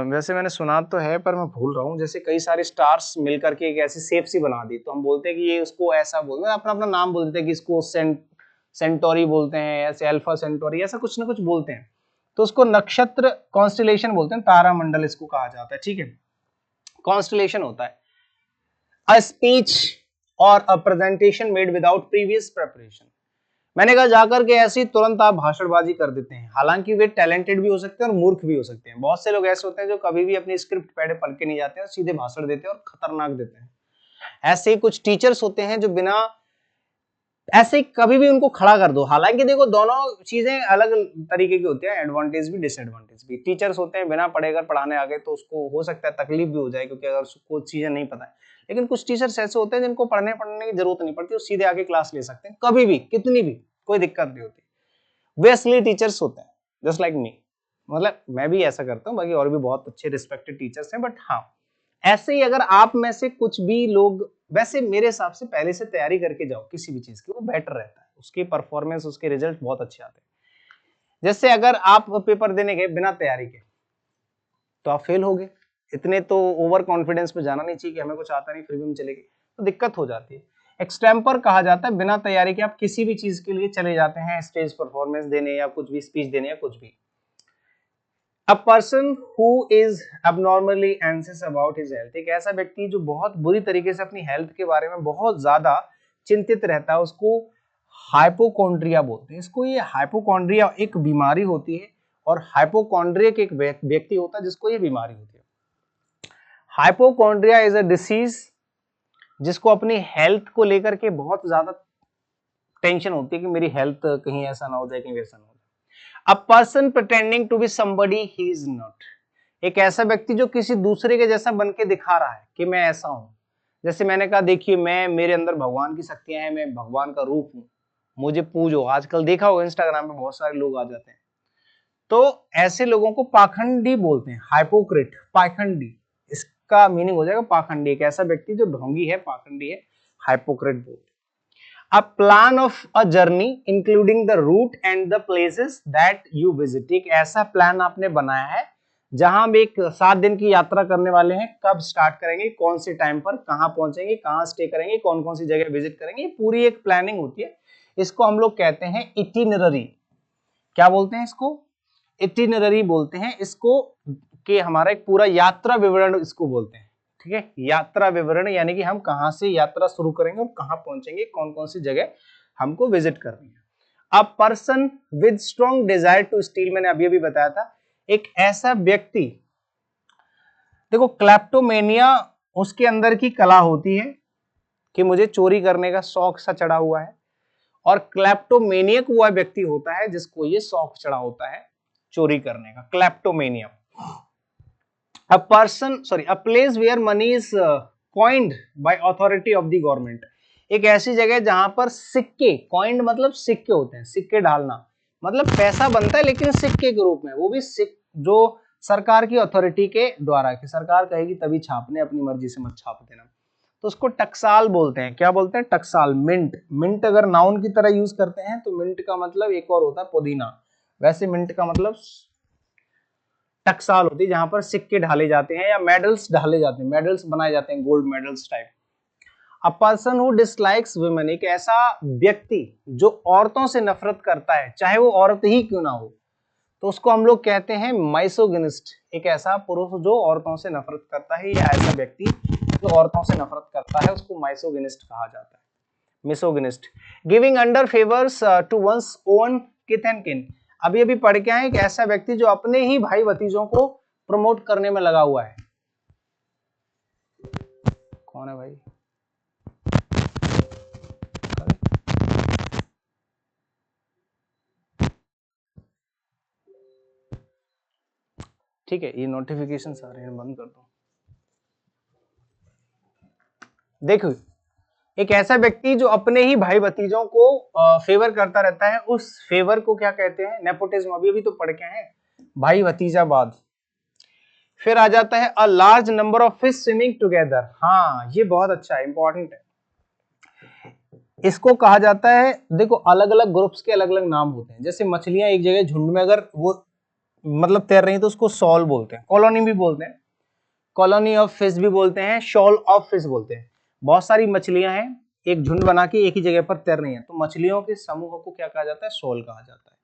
वैसे मैंने सुना तो है पर मैं भूल रहा हूँ, जैसे कई सारे स्टार्स मिलकर के एक ऐसी शेप सी बना दी, तो हम बोलते हैं कि ये उसको ऐसा बोलते हैं, अपना अपना नाम बोलते हैं कि इसको सेंटोरी बोलते हैं, ऐसे अल्फा सेंटोरी, ऐसा कुछ ना कुछ बोलते हैं। तो उसको नक्षत्र कॉन्स्टलेशन बोलते हैं, तारा मंडल इसको कहा जाता है, ठीक है। कॉन्स्टलेशन होता है अ स्पीच और a presentation made without previous preparation, मैंने कहा जाकर के ऐसी तुरंत आप भाषणबाजी कर देते हैं, हालांकि वे टैलेंटेड भी हो सकते हैं और मूर्ख भी हो सकते हैं। बहुत से लोग ऐसे होते हैं जो कभी भी अपनी स्क्रिप्ट पढ़ के नहीं जाते हैं, सीधे भाषण देते हैं और खतरनाक देते हैं। ऐसे ही कुछ टीचर्स होते हैं जो बिना ऐसे कभी भी उनको खड़ा कर दो, हालांकि देखो दोनों चीजें अलग तरीके की होती है, एडवांटेज भी डिसएडवांटेज भी। टीचर्स होते हैं बिना पढ़े अगर पढ़ाने आ गए तो उसको हो सकता है तकलीफ भी हो जाए, क्योंकि अगर उसको चीजें नहीं पता है। लेकिन कुछ टीचर्स ऐसे होते हैं जिनको पढ़ने की जरूरत नहीं पड़ती, वो सीधे आके क्लास ले सकते हैं, कभी भी कितनी भी कोई दिक्कत नहीं होती। वे असली टीचर्स होते हैं, जस्ट लाइक मी, मतलब मैं भी ऐसा करता हूँ, बाकी और भी बहुत अच्छे रिस्पेक्टेड टीचर्स हैं। बट हाँ, ऐसे ही अगर आप में से कुछ भी लोग, वैसे मेरे हिसाब से पहले से तैयारी करके जाओ किसी भी चीज की, वो बेटर रहता है, उसकी परफॉर्मेंस, उसके रिजल्ट बहुत अच्छे आते हैं। जैसे अगर आप पेपर देने गए बिना तैयारी के तो आप फेल हो गए, इतने तो ओवर कॉन्फिडेंस में जाना नहीं चाहिए कि हमें कुछ आता नहीं फिर भी हम चले गए, तो दिक्कत हो जाती है। एक्सटेम्पर कहा जाता है बिना तैयारी के आप किसी भी चीज के लिए चले जाते हैं, स्टेज परफॉर्मेंस देने या कुछ भी स्पीच देने या कुछ भी। A person who is abnormally anxious about his health, एक ऐसा व्यक्ति जो बहुत बुरी तरीके से अपनी हेल्थ के बारे में बहुत ज्यादा चिंतित रहता है, उसको हाइपोकॉन्ड्रिया बोलते हैं। इसको ये हाइपोकॉन्ड्रिया एक बीमारी होती है, और हाइपोकॉन्ड्रियक एक व्यक्ति होता है जिसको ये बीमारी होती है। हाइपोकॉन्ड्रिया इज अ डिसीज जिसको अपनी हेल्थ को लेकर के बहुत ज्यादा टेंशन होती है कि मेरी हेल्थ कहीं ऐसा ना हो जाए, कहीं वैसा ना हो जाए। A person pretending to be somebody he is not, एक ऐसा व्यक्ति जो किसी दूसरे के जैसा बन के दिखा रहा है कि मैं ऐसा हूं। जैसे मैंने कहा, देखिए मैं, मेरे अंदर भगवान की शक्तियां हैं, मैं भगवान का रूप हूं, मुझे पूजो। आजकल देखा होगा इंस्टाग्राम पे बहुत सारे लोग आ जाते हैं, तो ऐसे लोगों को पाखंडी बोलते हैं, हाइपोक्रेट, पाखंडी, इसका मीनिंग हो जाएगा पाखंडी, एक ऐसा व्यक्ति जो ढोंगी है, पाखंडी है, हाइपोक्रेट बोलते हैं। A plan of a journey including the route and the places that you visit, एक ऐसा प्लान आपने बनाया है जहां हम एक 7 दिन की यात्रा करने वाले हैं, कब स्टार्ट करेंगे, कौन से टाइम पर कहां पहुंचेंगे, कहां स्टे करेंगे, कौन कौन सी जगह विजिट करेंगे, पूरी एक प्लानिंग होती है। इसको हम लोग कहते हैं इटिनररी। क्या बोलते हैं इसको? इटिनररी बोलते हैं इसको, कि हमारा एक पूरा यात्रा विवरण इसको बोलते हैं। ठीक है, यात्रा विवरण यानी कि हम कहां से यात्रा शुरू करेंगे और कहां पहुंचेंगे, कौन कौन सी जगह हमको विजिट करनी है। A person with strong desire to steal, मैंने अभी अभी बताया था, एक ऐसा व्यक्ति, देखो क्लेप्टोमेनिया उसके अंदर की कला होती है कि मुझे चोरी करने का शौक सा चढ़ा हुआ है, और क्लेप्टोमेनियक वह व्यक्ति होता है जिसको ये शौक चढ़ा होता है चोरी करने का, kleptomania. A person, sorry, a place where money is coined by authority of the government, एक ऐसी जगह जहां पर सिक्के, coined मतलब सिक्के होते हैं, सिक्के डालना मतलब पैसा बनता है लेकिन सिक्के के रूप में, वो भी जो सरकार की अथॉरिटी के द्वारा, कि सरकार कहेगी तभी छापने, अपनी मर्जी से मत छाप देना, तो उसको टकसाल बोलते हैं। क्या बोलते हैं? टकसाल। मिंट, मिंट अगर नाउन की तरह यूज करते हैं तो मिंट का मतलब एक और होता है पुदीना, वैसे मिंट का मतलब टकसाल होती है जहां पर सिक्के ढाले जाते हैं या मेडल्स ढाले जाते हैं, मेडल्स बनाए जाते हैं, gold medals type. A person who dislikes women, एक ऐसा व्यक्ति जो औरतों से नफरत करता है, चाहे वो औरत ही क्यों ना हो, तो उसको हम लोग कहते हैं माइसोगिनिस्ट। एक ऐसा पुरुष जो औरतों से नफरत करता है या ऐसा व्यक्ति जो औरतों से नफरत करता है उसको माइसोगिनिस्ट कहा जाता है, misogynist. Giving under favours to one's own kith and kin, अभी अभी पढ़ के आए, एक ऐसा व्यक्ति जो अपने ही भाई भतीजों को प्रमोट करने में लगा हुआ है। कौन है भाई? ठीक है, ये नोटिफिकेशन आ रहे हैं, बंद कर दो। देखो, एक ऐसा व्यक्ति जो अपने ही भाई भतीजों को फेवर करता रहता है, उस फेवर को क्या कहते हैं? नेपोटिज्म। अभी अभी तो पढ़ के हैं, भाई भतीजावाद। फिर आ जाता है a large number of fish swimming together. हाँ, ये बहुत अच्छा है, इंपॉर्टेंट है। इसको कहा जाता है, देखो अलग अलग ग्रुप्स के अलग अलग नाम होते हैं, जैसे मछलियां एक जगह झुंड में अगर वो मतलब तैर रही है तो उसको सॉल बोलते हैं, कॉलोनी भी बोलते हैं, कॉलोनी ऑफ फिश भी बोलते हैं, शॉल ऑफ फिश बोलते हैं। बहुत सारी मछलियां हैं, एक झुंड बना के एक ही जगह पर तैर रही हैं, तो मछलियों के समूह को क्या कहा जाता है? शॉल कहा जाता है।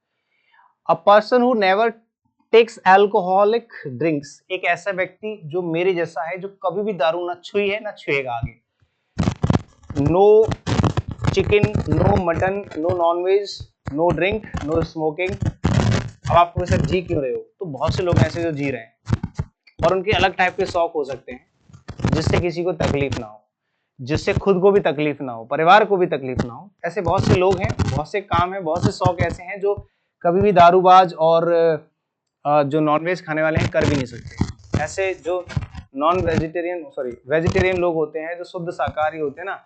A person who never takes alcoholic drinks, एक ऐसा व्यक्ति जो मेरे जैसा है, जो कभी भी दारू ना छुई है ना छुएगा आगे। No chicken, no mutton, no nonveg, no drink, no smoking. अब आप कोई जी क्यों रहे हो? तो बहुत से लोग ऐसे जो जी रहे हैं और उनके अलग टाइप के शौक हो सकते हैं जिससे किसी को तकलीफ ना हो, जिससे खुद को भी तकलीफ ना हो, परिवार को भी तकलीफ ना हो। ऐसे बहुत से लोग हैं, बहुत से काम है, बहुत से शौक ऐसे हैं जो कभी भी दारूबाज और जो नॉनवेज खाने वाले हैं कर भी नहीं सकते। ऐसे जो नॉन वेजिटेरियन, सॉरी वेजिटेरियन लोग होते हैं, जो शुद्ध शाकाहारी होते हैं ना,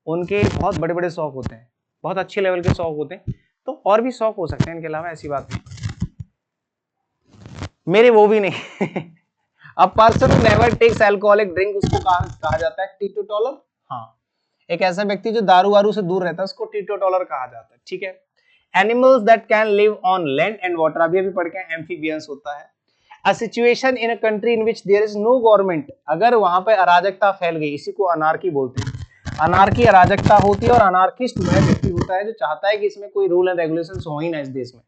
उनके बहुत बड़े बड़े शौक होते हैं, बहुत अच्छे लेवल के शौक होते हैं। तो और भी शौक हो सकते हैं इनके अलावा, ऐसी बात नहीं, मेरे वो भी नहीं। अब person who never takes alcoholic drink, उसको कहा जाता है टीटोटॉलर। हाँ, एक ऐसा व्यक्ति जो दारू वारू से दूर रहता है उसको टीटोटॉलर कहा जाता है। ठीक है। Animals that can live on land and water, अभी अभी पढ़ के एम्फीबियंस होता है। A situation in a country in which there is no government, अगर वहां पे अराजकता फैल गई, इसी को अनार्की बोलते हैं। अनार्की, अराजकता होती है, और अनार्किस्ट वह व्यक्ति होता है जो चाहता है कि इसमें कोई रूल एंड रेगुलेशन हो ही ना, इस देश में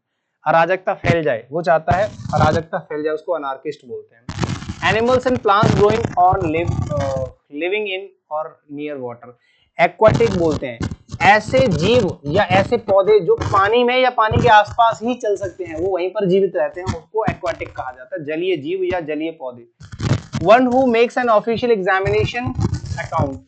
अराजकता फैल जाए, वो चाहता है अराजकता फैल जाए, उसको अनार्किस्ट बोलते हैं। Animals and plants growing on living in और नियर वाटर, एक्वाटिक बोलते हैं। ऐसे जीव या ऐसे पौधे जो पानी में या पानी के आसपास ही चल सकते हैं, वो वहीं पर जीवित रहते हैं, उसको एक्वाटिक कहा जाता है, जलीय जीव या जलीय पौधे। One who makes an official examination account,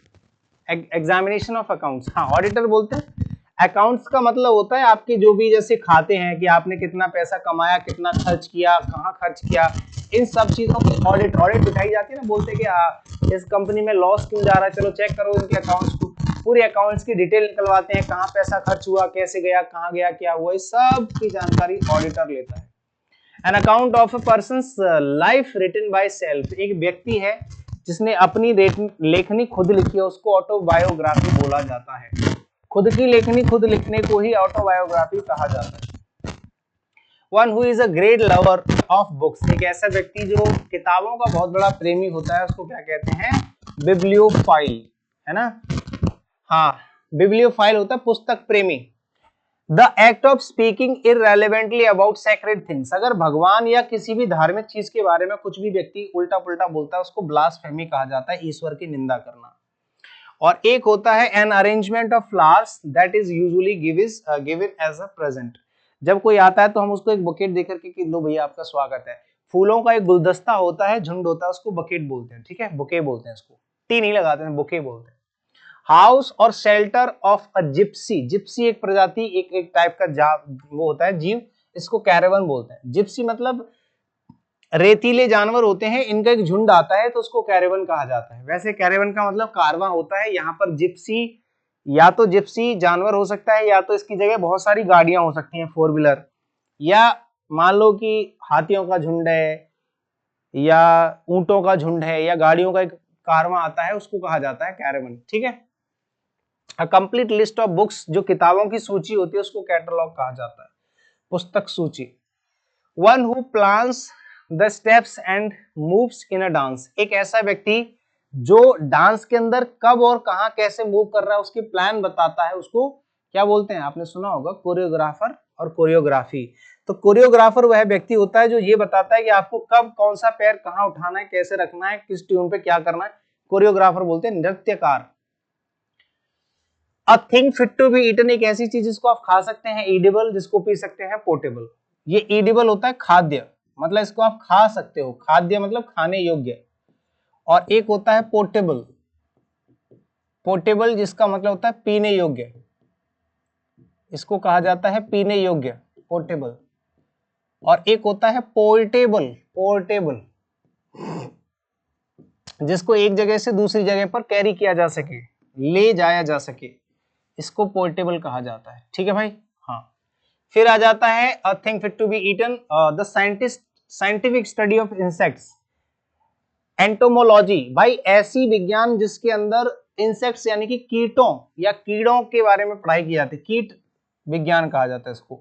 examination of accounts, हाँ ऑडिटर बोलते हैं। अकाउंट्स का मतलब होता है आपके जो भी जैसे खाते हैं कि आपने कितना पैसा कमाया, कितना खर्च किया, कहाँ खर्च किया, इन सब चीजों की ऑडिट दिखाई जाती है ना। बोलते हैं कि इस कंपनी में लॉस क्यों जा रहा है, चलो चेक करो इनके अकाउंट्स को, पूरे अकाउंट्स की डिटेल निकलवाते हैं, कहाँ पैसा खर्च हुआ, कैसे गया, कहाँ गया, क्या हुआ, इस सब की जानकारी ऑडिटर लेता है। An account of a person's life written by self, एक व्यक्ति है जिसने अपनी लेखनी खुद लिखी है, उसको ऑटोबायोग्राफी बोला जाता है। खुद की लेखनी खुद लिखने को ही ऑटोबायोग्राफी कहा जाता है। One who is a great lover, of books, एक ऐसा व्यक्ति जो किताबों का बहुत बड़ा प्रेमी होता है उसको क्या कहते हैं, बिब्लियोफाइल, है ना। हाँ, बिब्लियोफाइल होता है पुस्तक प्रेमी। The act of speaking irrelevantly about sacred things, अगर भगवान या किसी भी धार्मिक चीज के बारे में कुछ भी व्यक्ति उल्टा पुल्टा बोलता है उसको ब्लास्फेमी कहा जाता है, ईश्वर की निंदा करना। और एक होता है an arrangement of flowers that is usually given as a present, जब कोई आता है तो हम उसको एक बकेट देकर के कि लो भैया आपका स्वागत है, फूलों का एक गुलदस्ता होता है, झुंड होता है, उसको बकेट बोलते हैं, ठीक है, बुके बोलते हैं, इसको टी नहीं लगाते हैं, बुके बोलते हैं। हाउस और shelter of a Gypsy, Gypsy एक प्रजाति एक टाइप का वो होता है जीव, इसको कैरेवन बोलते हैं। जिप्सी मतलब रेतीले जानवर होते हैं, इनका एक झुंड आता है तो उसको कैरेवन कहा जाता है। वैसे कैरेवन का मतलब कारवां होता है, यहाँ पर जिप्सी या तो जिप्सी जानवर हो सकता है या तो इसकी जगह बहुत सारी गाड़ियां हो सकती हैं, फोर व्हीलर, या मान लो कि हाथियों का झुंड है या ऊंटों का झुंड है या गाड़ियों का एक कारवां आता है, उसको कहा जाता है कैरेवन, ठीक है। A complete list of books, जो किताबों की सूची होती है उसको कैटलॉग कहा जाता है, पुस्तक सूची। One who plans the steps and moves in a dance, एक ऐसा व्यक्ति जो डांस के अंदर कब और कहां कैसे मूव कर रहा है उसके प्लान बताता है, उसको क्या बोलते हैं, आपने सुना होगा कोरियोग्राफर और कोरियोग्राफी। तो कोरियोग्राफर वह व्यक्ति होता है जो ये बताता है कि आपको कब कौन सा पैर कहां उठाना है, कैसे रखना है, किस ट्यून पे क्या करना है, कोरियोग्राफर बोलते हैं, नृत्यकार। A thing fit to be eaten, एक ऐसी चीज जिसको आप खा सकते हैं, ईडिबल जिसको पी सकते हैं, पोर्टेबल। ये ईडिबल होता है खाद्य, मतलब इसको आप खा सकते हो, खाद्य मतलब खाने योग्य। और एक होता है पोर्टेबल, पोर्टेबल जिसका मतलब होता है पीने योग्य, इसको कहा जाता है पीने योग्य, पोर्टेबल। और एक होता है पोर्टेबल, पोर्टेबल जिसको एक जगह से दूसरी जगह पर कैरी किया जा सके, ले जाया जा सके, इसको पोर्टेबल कहा जाता है, ठीक है भाई। हाँ, फिर आ जाता है a thing fit to be eaten, the scientific study of insects, entomology, भाई ऐसी विज्ञान जिसके अंदर इंसेक्ट्स यानी कि कीटों या कीड़ों के बारे में पढ़ाई की जाती है, कीट विज्ञान कहा जाता है इसको,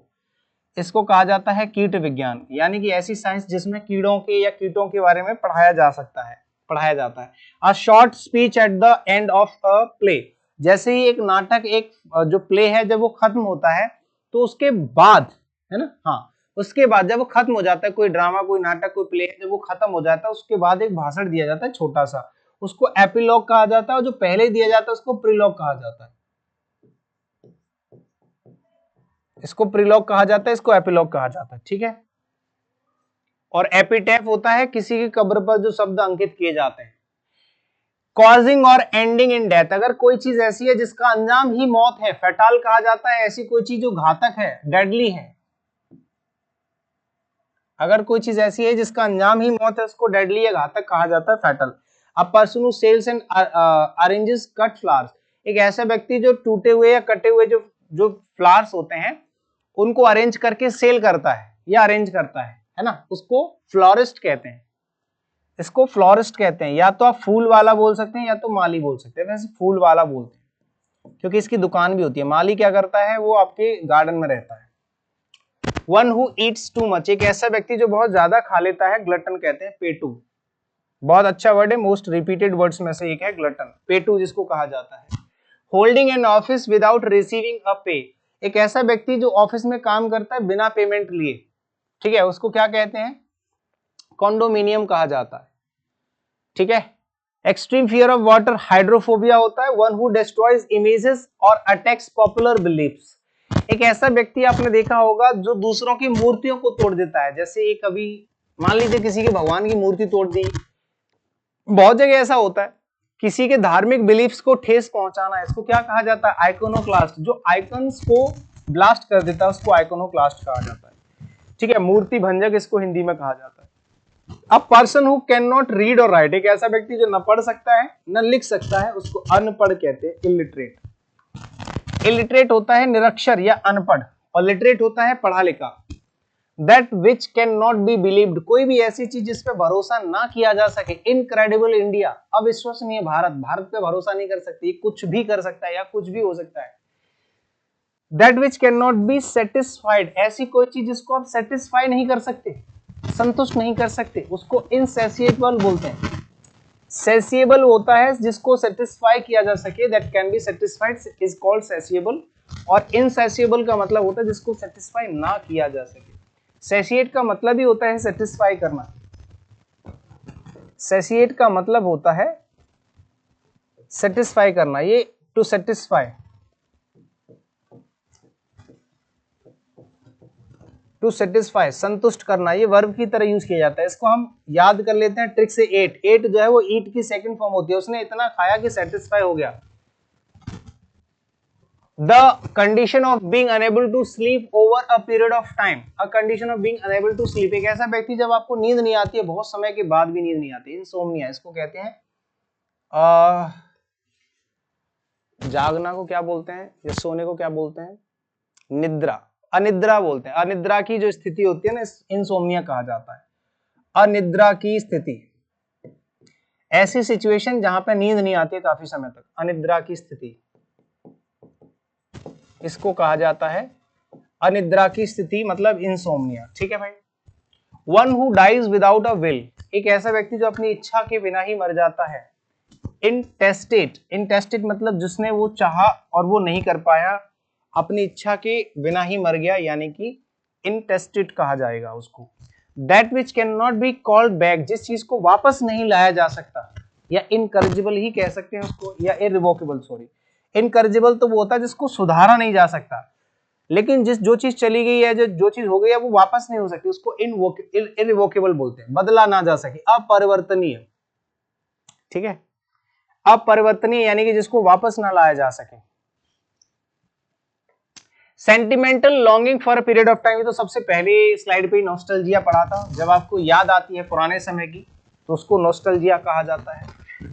इसको कहा जाता है कीट विज्ञान, यानी कि ऐसी साइंस जिसमें कीड़ों के या कीटों के बारे में पढ़ाया जा सकता है, पढ़ाया जाता है। A short speech at the end of a play, जैसे ही एक नाटक, एक जो प्ले है जब वो खत्म होता है तो उसके बाद, है ना, हाँ, उसके बाद जब वो खत्म हो जाता है, कोई ड्रामा, कोई नाटक, कोई प्ले, जब वो खत्म हो जाता है उसके बाद एक भाषण दिया जाता है छोटा सा, उसको एपिलॉग कहा जाता है, और जो पहले दिया जाता है उसको प्रीलॉग कहा जाता है, इसको प्रीलॉग कहा जाता है, इसको एपिलॉग कहा जाता है, ठीक है। और एपिटैफ होता है किसी की कब्र पर जो शब्द अंकित किए जाते हैं। कॉजिंग और एंडिंग इन डेथ, अगर कोई चीज ऐसी है जिसका अंजाम ही मौत है, फैटाल कहा जाता है, ऐसी कोई चीज जो घातक है, डेडली है। अगर कोई चीज ऐसी है जिसका अंजाम ही मौत है उसको डेडली या घातक कहा जाता है, fatal. A person who sells and arranges cut flowers, एक ऐसा व्यक्ति जो टूटे हुए या कटे हुए जो जो फ्लावर्स होते हैं उनको अरेंज करके सेल करता है या अरेंज करता है ना, उसको फ्लोरिस्ट कहते हैं, इसको फ्लोरिस्ट कहते हैं। या तो आप फूल वाला बोल सकते हैं या तो माली बोल सकते हैं, वैसे फूल वाला बोलते हैं क्योंकि इसकी दुकान भी होती है। माली क्या करता है, वो आपके गार्डन में रहता है। One who Yeats too much, एक ऐसा व्यक्ति जो बहुत ज्यादा खा लेता है, ग्लटन कहते हैं, पेटू, बहुत अच्छा वर्ड है, मोस्ट रिपीटेड वर्ड्स में से एक है ग्लटन, पेटू जिसको कहा जाता है। Holding an office without receiving a पे, एक ऐसा व्यक्ति जो ऑफिस में काम करता है बिना पेमेंट लिए, ठीक है, उसको क्या कहते हैं, कॉन्डोमिनियम कहा जाता है, ठीक है। Extreme fear of water, hydrophobia होता है। वन हु डिस्ट्रॉयज इमेजेस और अटैक्स पॉपुलर बिलीफ्स, एक ऐसा व्यक्ति आपने देखा होगा जो दूसरों की मूर्तियों को तोड़ देता है, जैसे एक अभी मान लीजिए किसी के भगवान की मूर्ति तोड़ दी, बहुत जगह ऐसा होता है, किसी के धार्मिक बिलीफ्स को ठेस पहुंचाना, इसको क्या कहा जाता है, आइकोनोक्लास्ट, जो आइकन्स को ब्लास्ट कर देता है उसको आइकोनोक्लास्ट कहा जाता है, ठीक है, मूर्ति भंजक इसको हिंदी में कहा जाता है। अब person who can not read और राइट, एक ऐसा व्यक्ति जो न पढ़ सकता है न लिख सकता है, उसको अनपढ़ कहते हैं, इलिटरेट। इलिटरेट होता है निरक्षर या अनपढ़, और लिटरेट होता है पढ़ा लिखा। That which can not B believed, कोई भी ऐसी चीज जिस पे भरोसा ना किया जा सके। इनक्रेडिबल इंडिया, अविश्वसनीय भारत, भारत पे भरोसा नहीं कर सकते, कुछ भी कर सकता है या कुछ भी हो सकता है। That which can not be satisfied, ऐसी कोई चीज जिसको आप सेटिस्फाई नहीं कर सकते, संतुष्ट नहीं कर सकते, उसको इनसैटिएबल बोलते हैं। सैसिएबल होता है जिसको सेटिस्फाई किया जा सके, that can be satisfied is called satiable. और इनसैसिएबल का मतलब होता है जिसको सेटिस्फाई ना किया जा सके। सैसिएट का मतलब ही होता है सेटिस्फाई करना। सैसिएट का मतलब होता है सेटिस्फाई करना, ये टू सेटिस्फाई, टू सेटिस्फाई संतुष्ट करना, ये वर्ब की तरह यूज किया जाता है। इसको हम याद कर लेते हैं ट्रिक से। एट, एट जो है वो ईट की सेकंड फॉर्म होती है, उसने इतना खाया कि सेटिस्फाई हो गया। The condition of being unable to sleep over a period of time, a condition of being unable to sleep, एक ऐसा व्यक्ति जब आपको नींद नहीं आती है, बहुत समय के बाद भी नींद नहीं आती, इंसोम्निया इसको कहते हैं। जागना को क्या बोलते हैं, या सोने को क्या बोलते हैं, निद्रा, अनिद्रा बोलते हैं। अनिद्रा की जो स्थिति होती है ना, इंसोम्निया कहा जाता है। अनिद्रा की स्थिति, ऐसी सिचुएशन जहां पे नींद नहीं आती है काफी समय तक, अनिद्रा की स्थिति, इसको कहा जाता है अनिद्रा की स्थिति, मतलब इंसोम्निया। ठीक है भाई। One who dies without a will, एक ऐसा व्यक्ति जो अपनी इच्छा के बिना ही मर जाता है। इंटेस्टेट, इंटेस्टेट मतलब जिसने वो चाहा और वो नहीं कर पाया, अपनी इच्छा के बिना ही मर गया, यानी कि इंटेस्टेट कहा जाएगा उसको। That which can not be called back, जिस चीज को वापस नहीं लाया जा सकता, या इनकरेजिबल ही कह सकते हैं उसको, या इररिवोकेबल, सॉरी। इनकरेजिबल तो वो होता है जिसको सुधारा नहीं जा सकता, लेकिन जो चीज चली गई है, जो चीज हो गई है, वो वापस नहीं हो सकती, उसको इररिवोकेबल बोलते हैं, बदला ना जा सके, अपरिवर्तनीय। ठीक है, अपरिवर्तनीय यानी कि जिसको वापस ना लाया जा सके। Sentimental longing for a period of time, ये तो सबसे पहले स्लाइड पे ही नॉस्टैल्जिया पढ़ा था। जब आपको याद आती है पुराने समय की तो उसको नॉस्टैल्जिया कहा जाता है।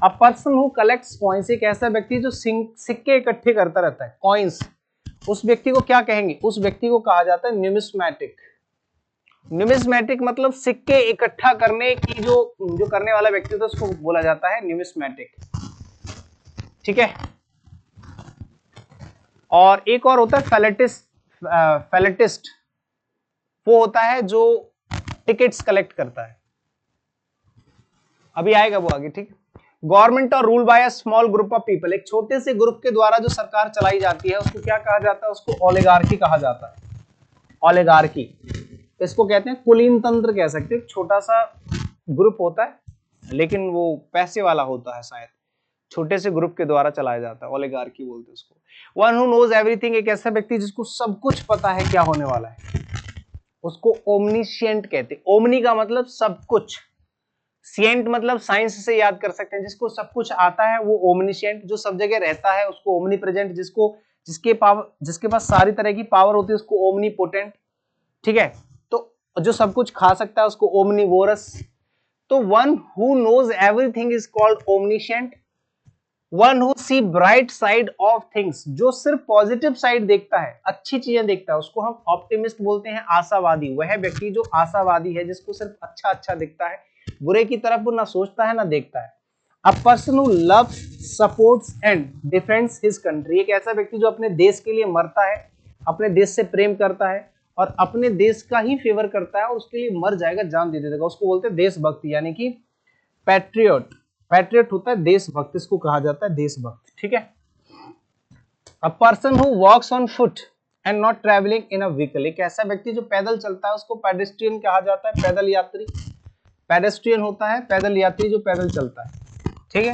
A person who collects coins, एक ऐसा व्यक्ति जो सिक्के इकट्ठे करता रहता है, कॉइंस, उस व्यक्ति को क्या कहेंगे, उस व्यक्ति को कहा जाता है न्यूमिस्मैटिक। न्यूमिस्मैटिक मतलब सिक्के इकट्ठा करने की जो करने वाला व्यक्ति होता है उसको बोला जाता है न्यूमिस्मैटिक। ठीक है। और एक और होता है फैलेटिस्ट, फैलेटिस्ट वो होता है जो टिकट्स कलेक्ट करता है, अभी आएगा वो आगे। ठीक। गवर्नमेंट और rule by a small group of people, एक छोटे से ग्रुप के द्वारा जो सरकार चलाई जाती है उसको क्या कहा जाता है, उसको ओलिगार्की कहा जाता है। ओलिगार्की, इसको कहते हैं कुलीन तंत्र कह सकते हैं। एक छोटा सा ग्रुप होता है लेकिन वो पैसे वाला होता है, शायद छोटे से ग्रुप के द्वारा चलाया जाता है, ओलिगार्की बोलते हैं उसको। वन हु नोज एवरीथिंग, एक ऐसा व्यक्ति जिसको सब कुछ पता है क्या होने वाला है, उसको ओमनीशिएंट कहते हैं। ओमनी का मतलब सब कुछ, सिएंट मतलब साइंस से याद कर सकते हैं, जिसको सब कुछ आता है वो ओमनीशिएंट। जो सब जगह रहता है उसको ओमनी प्रेजेंट, जिसके पास सारी तरह की पावर होती है उसको ओमनीपोटेंट। ठीक है। तो जो सब कुछ खा सकता है उसको ओमनीवोरस। तो one who knows everything is called omniscient. One who see bright side of things, जो सिर्फ पॉजिटिव साइड देखता है, अच्छी चीजें देखता है, उसको हम ऑप्टिमिस्ट बोलते हैं, आशावादी। वह व्यक्ति जो आशावादी है, जिसको सिर्फ अच्छा अच्छा दिखता है, बुरे की तरफ वो ना सोचता है ना देखता है। A person who loves, supports and defends his country, एक ऐसा व्यक्ति जो अपने देश के लिए मरता है, अपने देश से प्रेम करता है और अपने देश का ही फेवर करता है और उसके लिए मर जाएगा, जान दे देगा, उसको बोलते हैं देशभक्ति, यानी कि पैट्रियट। पैट्रियट होता है देशभक्त, इसको कहा जाता है देशभक्त। ठीक है। A person who walks on foot and not travelling in a vehicle, एक ऐसा व्यक्ति जो पैदल चलता है उसको पेडेस्ट्रियन कहा जाता है, पैदल यात्री। पेडेस्ट्रियन होता है पैदल यात्री जो पैदल चलता है। ठीक है।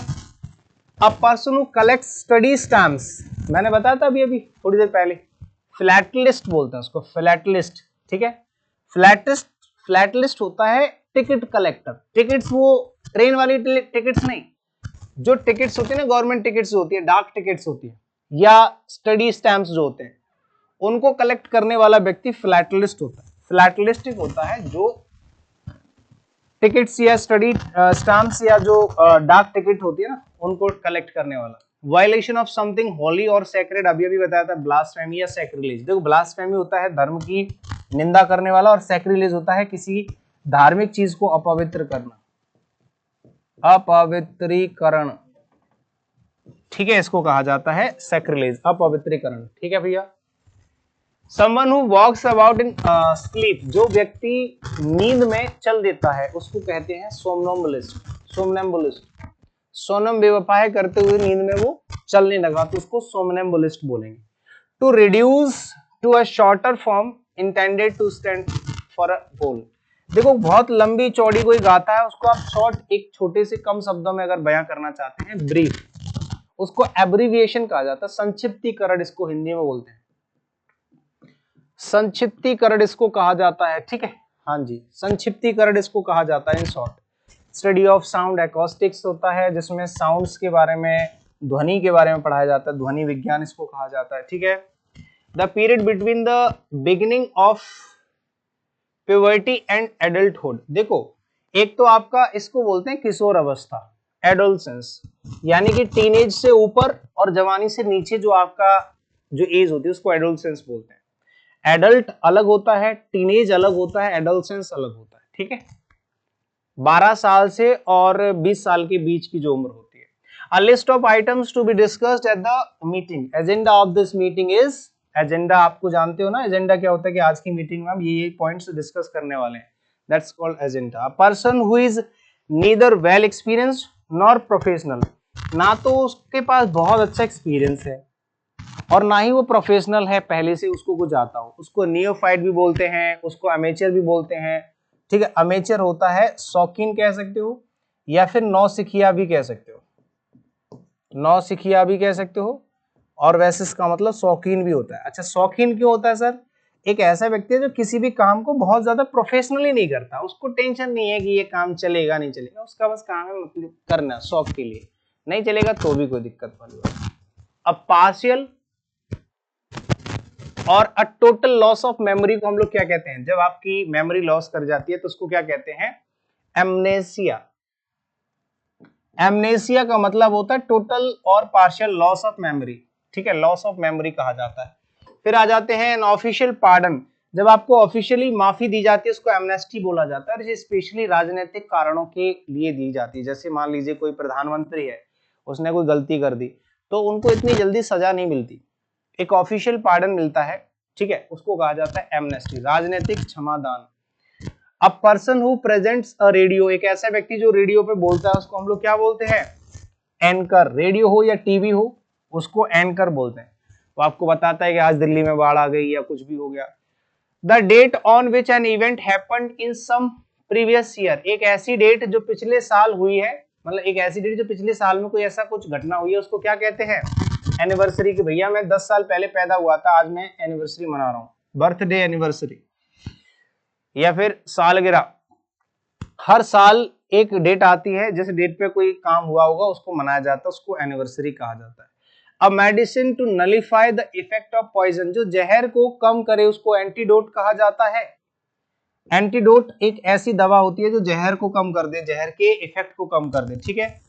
A person who collect study stamps, मैंने बताया था अभी थोड़ी देर पहले, फिलैटलिस्ट बोलते हैं उसको, फिलैटलिस्ट। ठीक है। फ्लैटलिस्ट होता है टिकट कलेक्टर। टिकट्स वो ट्रेन वाली टिकट्स नहीं, जो टिकट्स होती है ना, गवर्नमेंट टिकट्स जो होती है, डाक टिकट्स होती है, या स्टडी स्टैम्प्स जो होते हैं, उनको कलेक्ट करने वाला व्यक्ति फिलैटलिस्ट होता है। फिलैटलिस्टिक होता है जो टिकट्स या स्टडी स्टैम्प्स या जो डाक टिकट होती है ना, उनको कलेक्ट करने वाला। वायलेशन ऑफ समथिंग होली और सैक्रेड, अभी बताया था, ब्लास्फेमी या सैक्रिलेज। देखो, ब्लास्फेमी होता है धर्म की निंदा करने वाला और सैक्रिलेज होता है किसी धार्मिक चीज को अपवित्र करना, अपवित्रीकरण। ठीक है, इसको कहा जाता है सैक्रिलेज, अपवित्रीकरण। ठीक है भैया। Someone who walks about in sleep, जो व्यक्ति नींद में चल देता है उसको कहते हैं सोमनम्बुलिस्ट। सोमनम्बुलिस्ट, सोनम बेवफाई करते हुए नींद में वो चलने लगा तो उसको सोमनम्बुलिस्ट बोलेंगे। To reduce to a shorter form intended to stand for a goal. देखो बहुत लंबी चौड़ी कोई गाता है उसको आप शॉर्ट, एक छोटे से कम शब्दों में अगर बयां करना चाहते हैं, ब्रीफ, उसको एब्रिविएशन कहा जाता है, संक्षिप्तीकरण इसको हिंदी में बोलते हैं, संक्षिप्तीकरण इसको कहा जाता है। ठीक है, हाँ जी, संक्षिप्तीकरण इसको कहा जाता है in short. Study of sound acoustics होता है जिसमें साउंड्स के बारे में, ध्वनि के बारे में पढ़ाया जाता है, ध्वनि विज्ञान इसको कहा जाता है। ठीक है, the period between the beginning of puberty and adulthood. देखो एक तो आपका इसको बोलते हैं किशोर अवस्था, एडोलसेंस, यानी कि टीनेज से ऊपर और जवानी से नीचे जो आपका जो एज होती है उसको एडोलसेंस बोलते हैं। एडल्ट अलग होता है, टीनेज अलग होता है, एडोलसेंस अलग होता है। ठीक है, 12 साल से और 20 साल के बीच की जो उम्र होती है। A list of items to be discussed at the meeting. Agenda of this meeting is, agenda आपको जानते हो ना, एजेंडा क्या होता है कि आज की मीटिंग में हम ये पॉइंट्स डिस्कस करने वाले हैं, that's called agenda. A person who is neither well experienced nor professional, ना तो उसके पास बहुत अच्छा एक्सपीरियंस है और ना ही वो प्रोफेशनल है, पहले से उसको कुछ आता हो, उसको नियोफाइट भी बोलते हैं, उसको अमेचर भी बोलते हैं। ठीक है, अमेचर होता है शौकीन कह सकते हो या फिर नौसिखिया भी कह सकते हो, नौसिखिया भी कह सकते हो, और वैसे इसका मतलब शौकीन भी होता है। अच्छा, शौकीन क्यों होता है सर? एक ऐसा व्यक्ति है जो किसी भी काम को बहुत ज्यादा प्रोफेशनली नहीं करता, उसको टेंशन नहीं है कि ये काम चलेगा नहीं चलेगा, उसका बस काम है मतलब करना शौक के लिए, नहीं चलेगा तो भी कोई दिक्कत वाली बात। अब पार्शियल और a total loss of memory को हम लोग क्या कहते हैं? जब आपकी मेमोरी लॉस कर जाती है तो उसको क्या कहते हैं? एमनेसिया। एमनेसिया का मतलब होता है टोटल और पार्शियल लॉस ऑफ मेमोरी। ठीक है, लॉस ऑफ मेमोरी कहा जाता है। फिर आ जाते हैं ऑफिशियल पार्डन, जब आपको ऑफिशियली माफी दी जाती है उसको एमनेस्टी बोला जाता है, स्पेशली राजनीतिक कारणों के लिए दी जाती है। जैसे मान लीजिए कोई प्रधानमंत्री है, उसने कोई गलती कर दी तो उनको इतनी जल्दी सजा नहीं मिलती, एक ऑफिशियल पार्डन मिलता है। ठीक है, उसको कहा जाता है एमनेस्टी, राजनीतिक क्षमादान। A person who presents a radio, एक ऐसा व्यक्ति जो रेडियो पे बोलता है उसको हम लोग क्या बोलते हैं? एंकर। रेडियो हो या टीवी हो उसको एंकर बोलते हैं। वो आपको बताता है कि आज दिल्ली में बाढ़ आ गई या कुछ भी हो गया। The date on which an event happened in some previous year, एक ऐसी डेट जो पिछले साल हुई है, मतलब एक ऐसी डेट जो पिछले साल में कोई ऐसा कुछ घटना हुई है उसको क्या कहते हैं? एनिवर्सरी। की भैया मैं 10 साल पहले पैदा हुआ था, आज मैं एनिवर्सरी मना रहा हूं, बर्थडे एनिवर्सरी। या फिर सालगिरह, हर साल एक डेट आती है जिस डेट पे कोई काम हुआ होगा उसको मनाया जाता है, उसको एनिवर्सरी कहा जाता है। A medicine to nullify the effect of poison, जो जहर को कम करे उसको एंटीडोट कहा जाता है। एंटीडोट एक ऐसी दवा होती है जो जहर को कम कर दे, जहर के इफेक्ट को कम कर दे। ठीक है,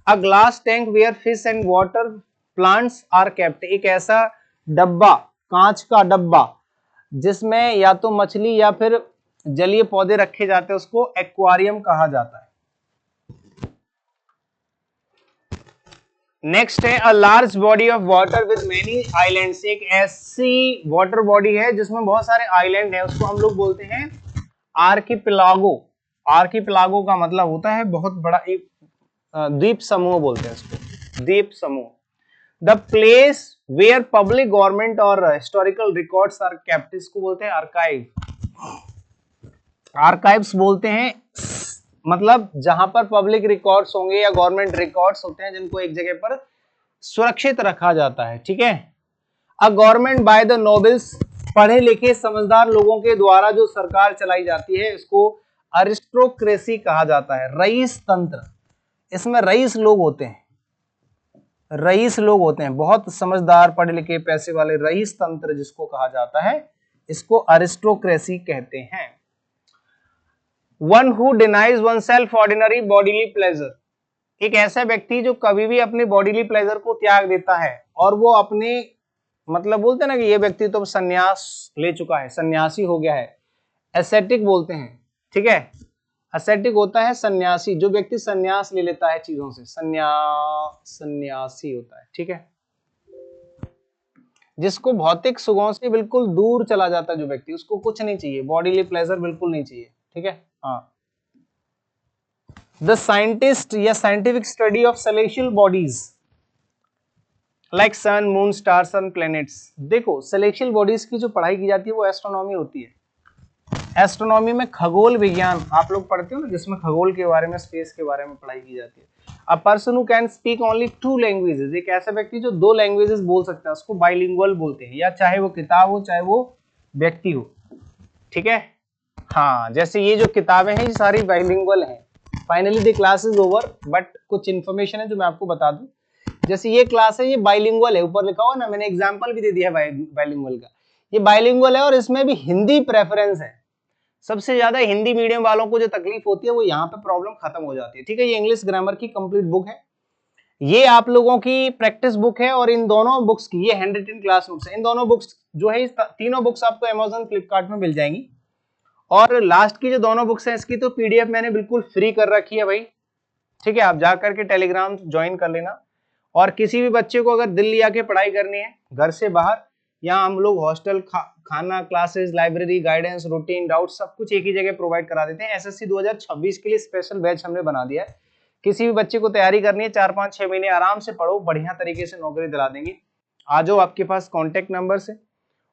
a glass tank where fish and water plants are kept, एक ऐसा डब्बा, कांच का डब्बा जिसमें या तो मछली या फिर जलीय पौधे रखे जाते हैं उसको एक्वारियम कहा जाता है। नेक्स्ट है a large body of water with many islands, एक ऐसी वाटर बॉडी है जिसमें बहुत सारे आइलैंड है, उसको हम लोग बोलते हैं आर्किपेलागो। आर्किपेलागो का मतलब होता है बहुत बड़ा एक द्वीप समूह बोलते हैं इसको, द्वीप समूह। The place where public government or historical records are kept, इसको बोलते हैं आर्काइव। आर्काइव्स बोलते हैं मतलब जहां पर पब्लिक रिकॉर्ड्स होंगे या गवर्नमेंट रिकॉर्ड्स होते हैं जिनको एक जगह पर सुरक्षित रखा जाता है। ठीक है, a government by the nobles, पढ़े लिखे समझदार लोगों के द्वारा जो सरकार चलाई जाती है इसको अरिस्टोक्रेसी कहा जाता है, रईस तंत्र। इसमें रईस लोग होते हैं, रईस लोग होते हैं बहुत समझदार पढ़े लिखे पैसे वाले, रईस तंत्र जिसको कहा जाता है इसको अरिस्टोक्रेसी कहते हैं। One who denies one self ordinary bodily pleasure, एक ऐसा व्यक्ति जो कभी भी अपने बॉडीली प्लेजर को त्याग देता है और वो अपने मतलब बोलते हैं ना कि ये व्यक्ति तो संन्यास ले चुका है, सन्यासी हो गया है, एसेटिक बोलते हैं। ठीक है, एसेटिक होता है सन्यासी, जो व्यक्ति सन्यास ले लेता है चीजों से, सन्यासी होता है। ठीक है, जिसको भौतिक सुखों से बिल्कुल दूर चला जाता है जो व्यक्ति, उसको कुछ नहीं चाहिए, बॉडीली प्लेजर बिल्कुल नहीं चाहिए, ठीक है। हाँ, द साइंटिस्ट या scientific study of celestial bodies like sun, moon, stars and planets. देखो सेलेस्टियल बॉडीज की जो पढ़ाई की जाती है वो एस्ट्रोनॉमी होती है। एस्ट्रोनॉमी में खगोल विज्ञान आप लोग पढ़ते हो ना, जिसमें खगोल के बारे में, स्पेस के बारे में पढ़ाई की जाती है। A person who can speak only 2 languages, एक ऐसा व्यक्ति जो 2 लैंग्वेजेस बोल सकता है उसको बाइलिंगुअल बोलते हैं, या चाहे वो किताब हो चाहे वो व्यक्ति हो, ठीक है। हाँ, जैसे ये जो किताबें हैं ये सारी बाइलिंगुअल हैं। Finally the class is over, but कुछ इन्फॉर्मेशन है जो मैं आपको बता दूं। जैसे ये क्लास है ये बाइलिंगुअल है, ऊपर लिखा हुआ ना, मैंने एग्जांपल भी दे दिया है बाइलिंगुअल का। ये बाइलिंगुअल है और इसमें भी हिंदी प्रेफरेंस है। सबसे ज्यादा हिंदी मीडियम वालों को जो तकलीफ होती है वो यहाँ पे प्रॉब्लम खत्म हो जाती है, ठीक है। ये इंग्लिश ग्रामर की कंप्लीट बुक है, ये आप लोगों की प्रैक्टिस बुक है, और इन दोनों बुक्स की, ये हैंड रिटन क्लास नोट्स है। इन दोनों बुक्स जो है, तीनों बुक्स आपको अमेजन फ्लिपकार्ट में मिल जाएंगी। और लास्ट की जो दोनों बुक्स हैं इसकी तो पीडीएफ मैंने बिल्कुल फ्री कर रखी है भाई, ठीक है। आप जा करके टेलीग्राम ज्वाइन कर लेना। और किसी भी बच्चे को अगर दिल्ली आके पढ़ाई करनी है घर से बाहर, यहाँ हम लोग हॉस्टल, खाना, classes, library, guidance, routine, doubt सब कुछ एक ही जगह प्रोवाइड करा देते हैं। एसएससी 2026 के लिए स्पेशल बैच हमने बना दिया है। किसी भी बच्चे को तैयारी करनी है 4-5-6 महीने आराम से पढ़ो, बढ़िया तरीके से नौकरी दिला देंगे। आ जाओ, आपके पास कॉन्टेक्ट नंबर से,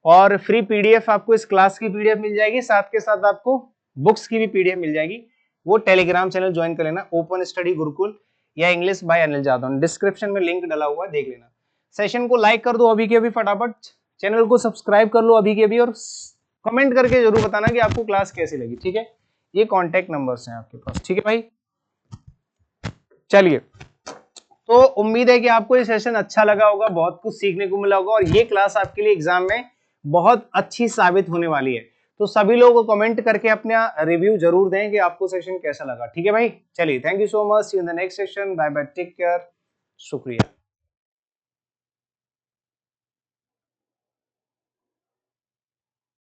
और फ्री पीडीएफ आपको इस क्लास की पीडीएफ मिल जाएगी, साथ के साथ आपको बुक्स की भी पीडीएफ मिल जाएगी। वो टेलीग्राम चैनल ज्वाइन कर लेना, ओपन स्टडी गुरुकुल या English by Anil Jadhav, description में लिंक डाला हुआ है, देख लेना। सेशन को लाइक कर दो अभी के अभी फटाफट, चैनल को सब्सक्राइब कर लो अभी के अभी, और कमेंट करके जरूर बताना कि आपको क्लास कैसी लगी, ठीक है। ये कॉन्टेक्ट नंबर्स हैं आपके पास, ठीक है भाई। चलिए, तो उम्मीद है कि आपको ये सेशन अच्छा लगा होगा, बहुत कुछ सीखने को मिला होगा, और ये क्लास आपके लिए एग्जाम में बहुत अच्छी साबित होने वाली है। तो सभी लोग कमेंट करके अपना रिव्यू जरूर दें कि आपको सेशन कैसा लगा, ठीक है भाई। चलिए, thank you so much, see you in the next session, bye bye, take care, शुक्रिया।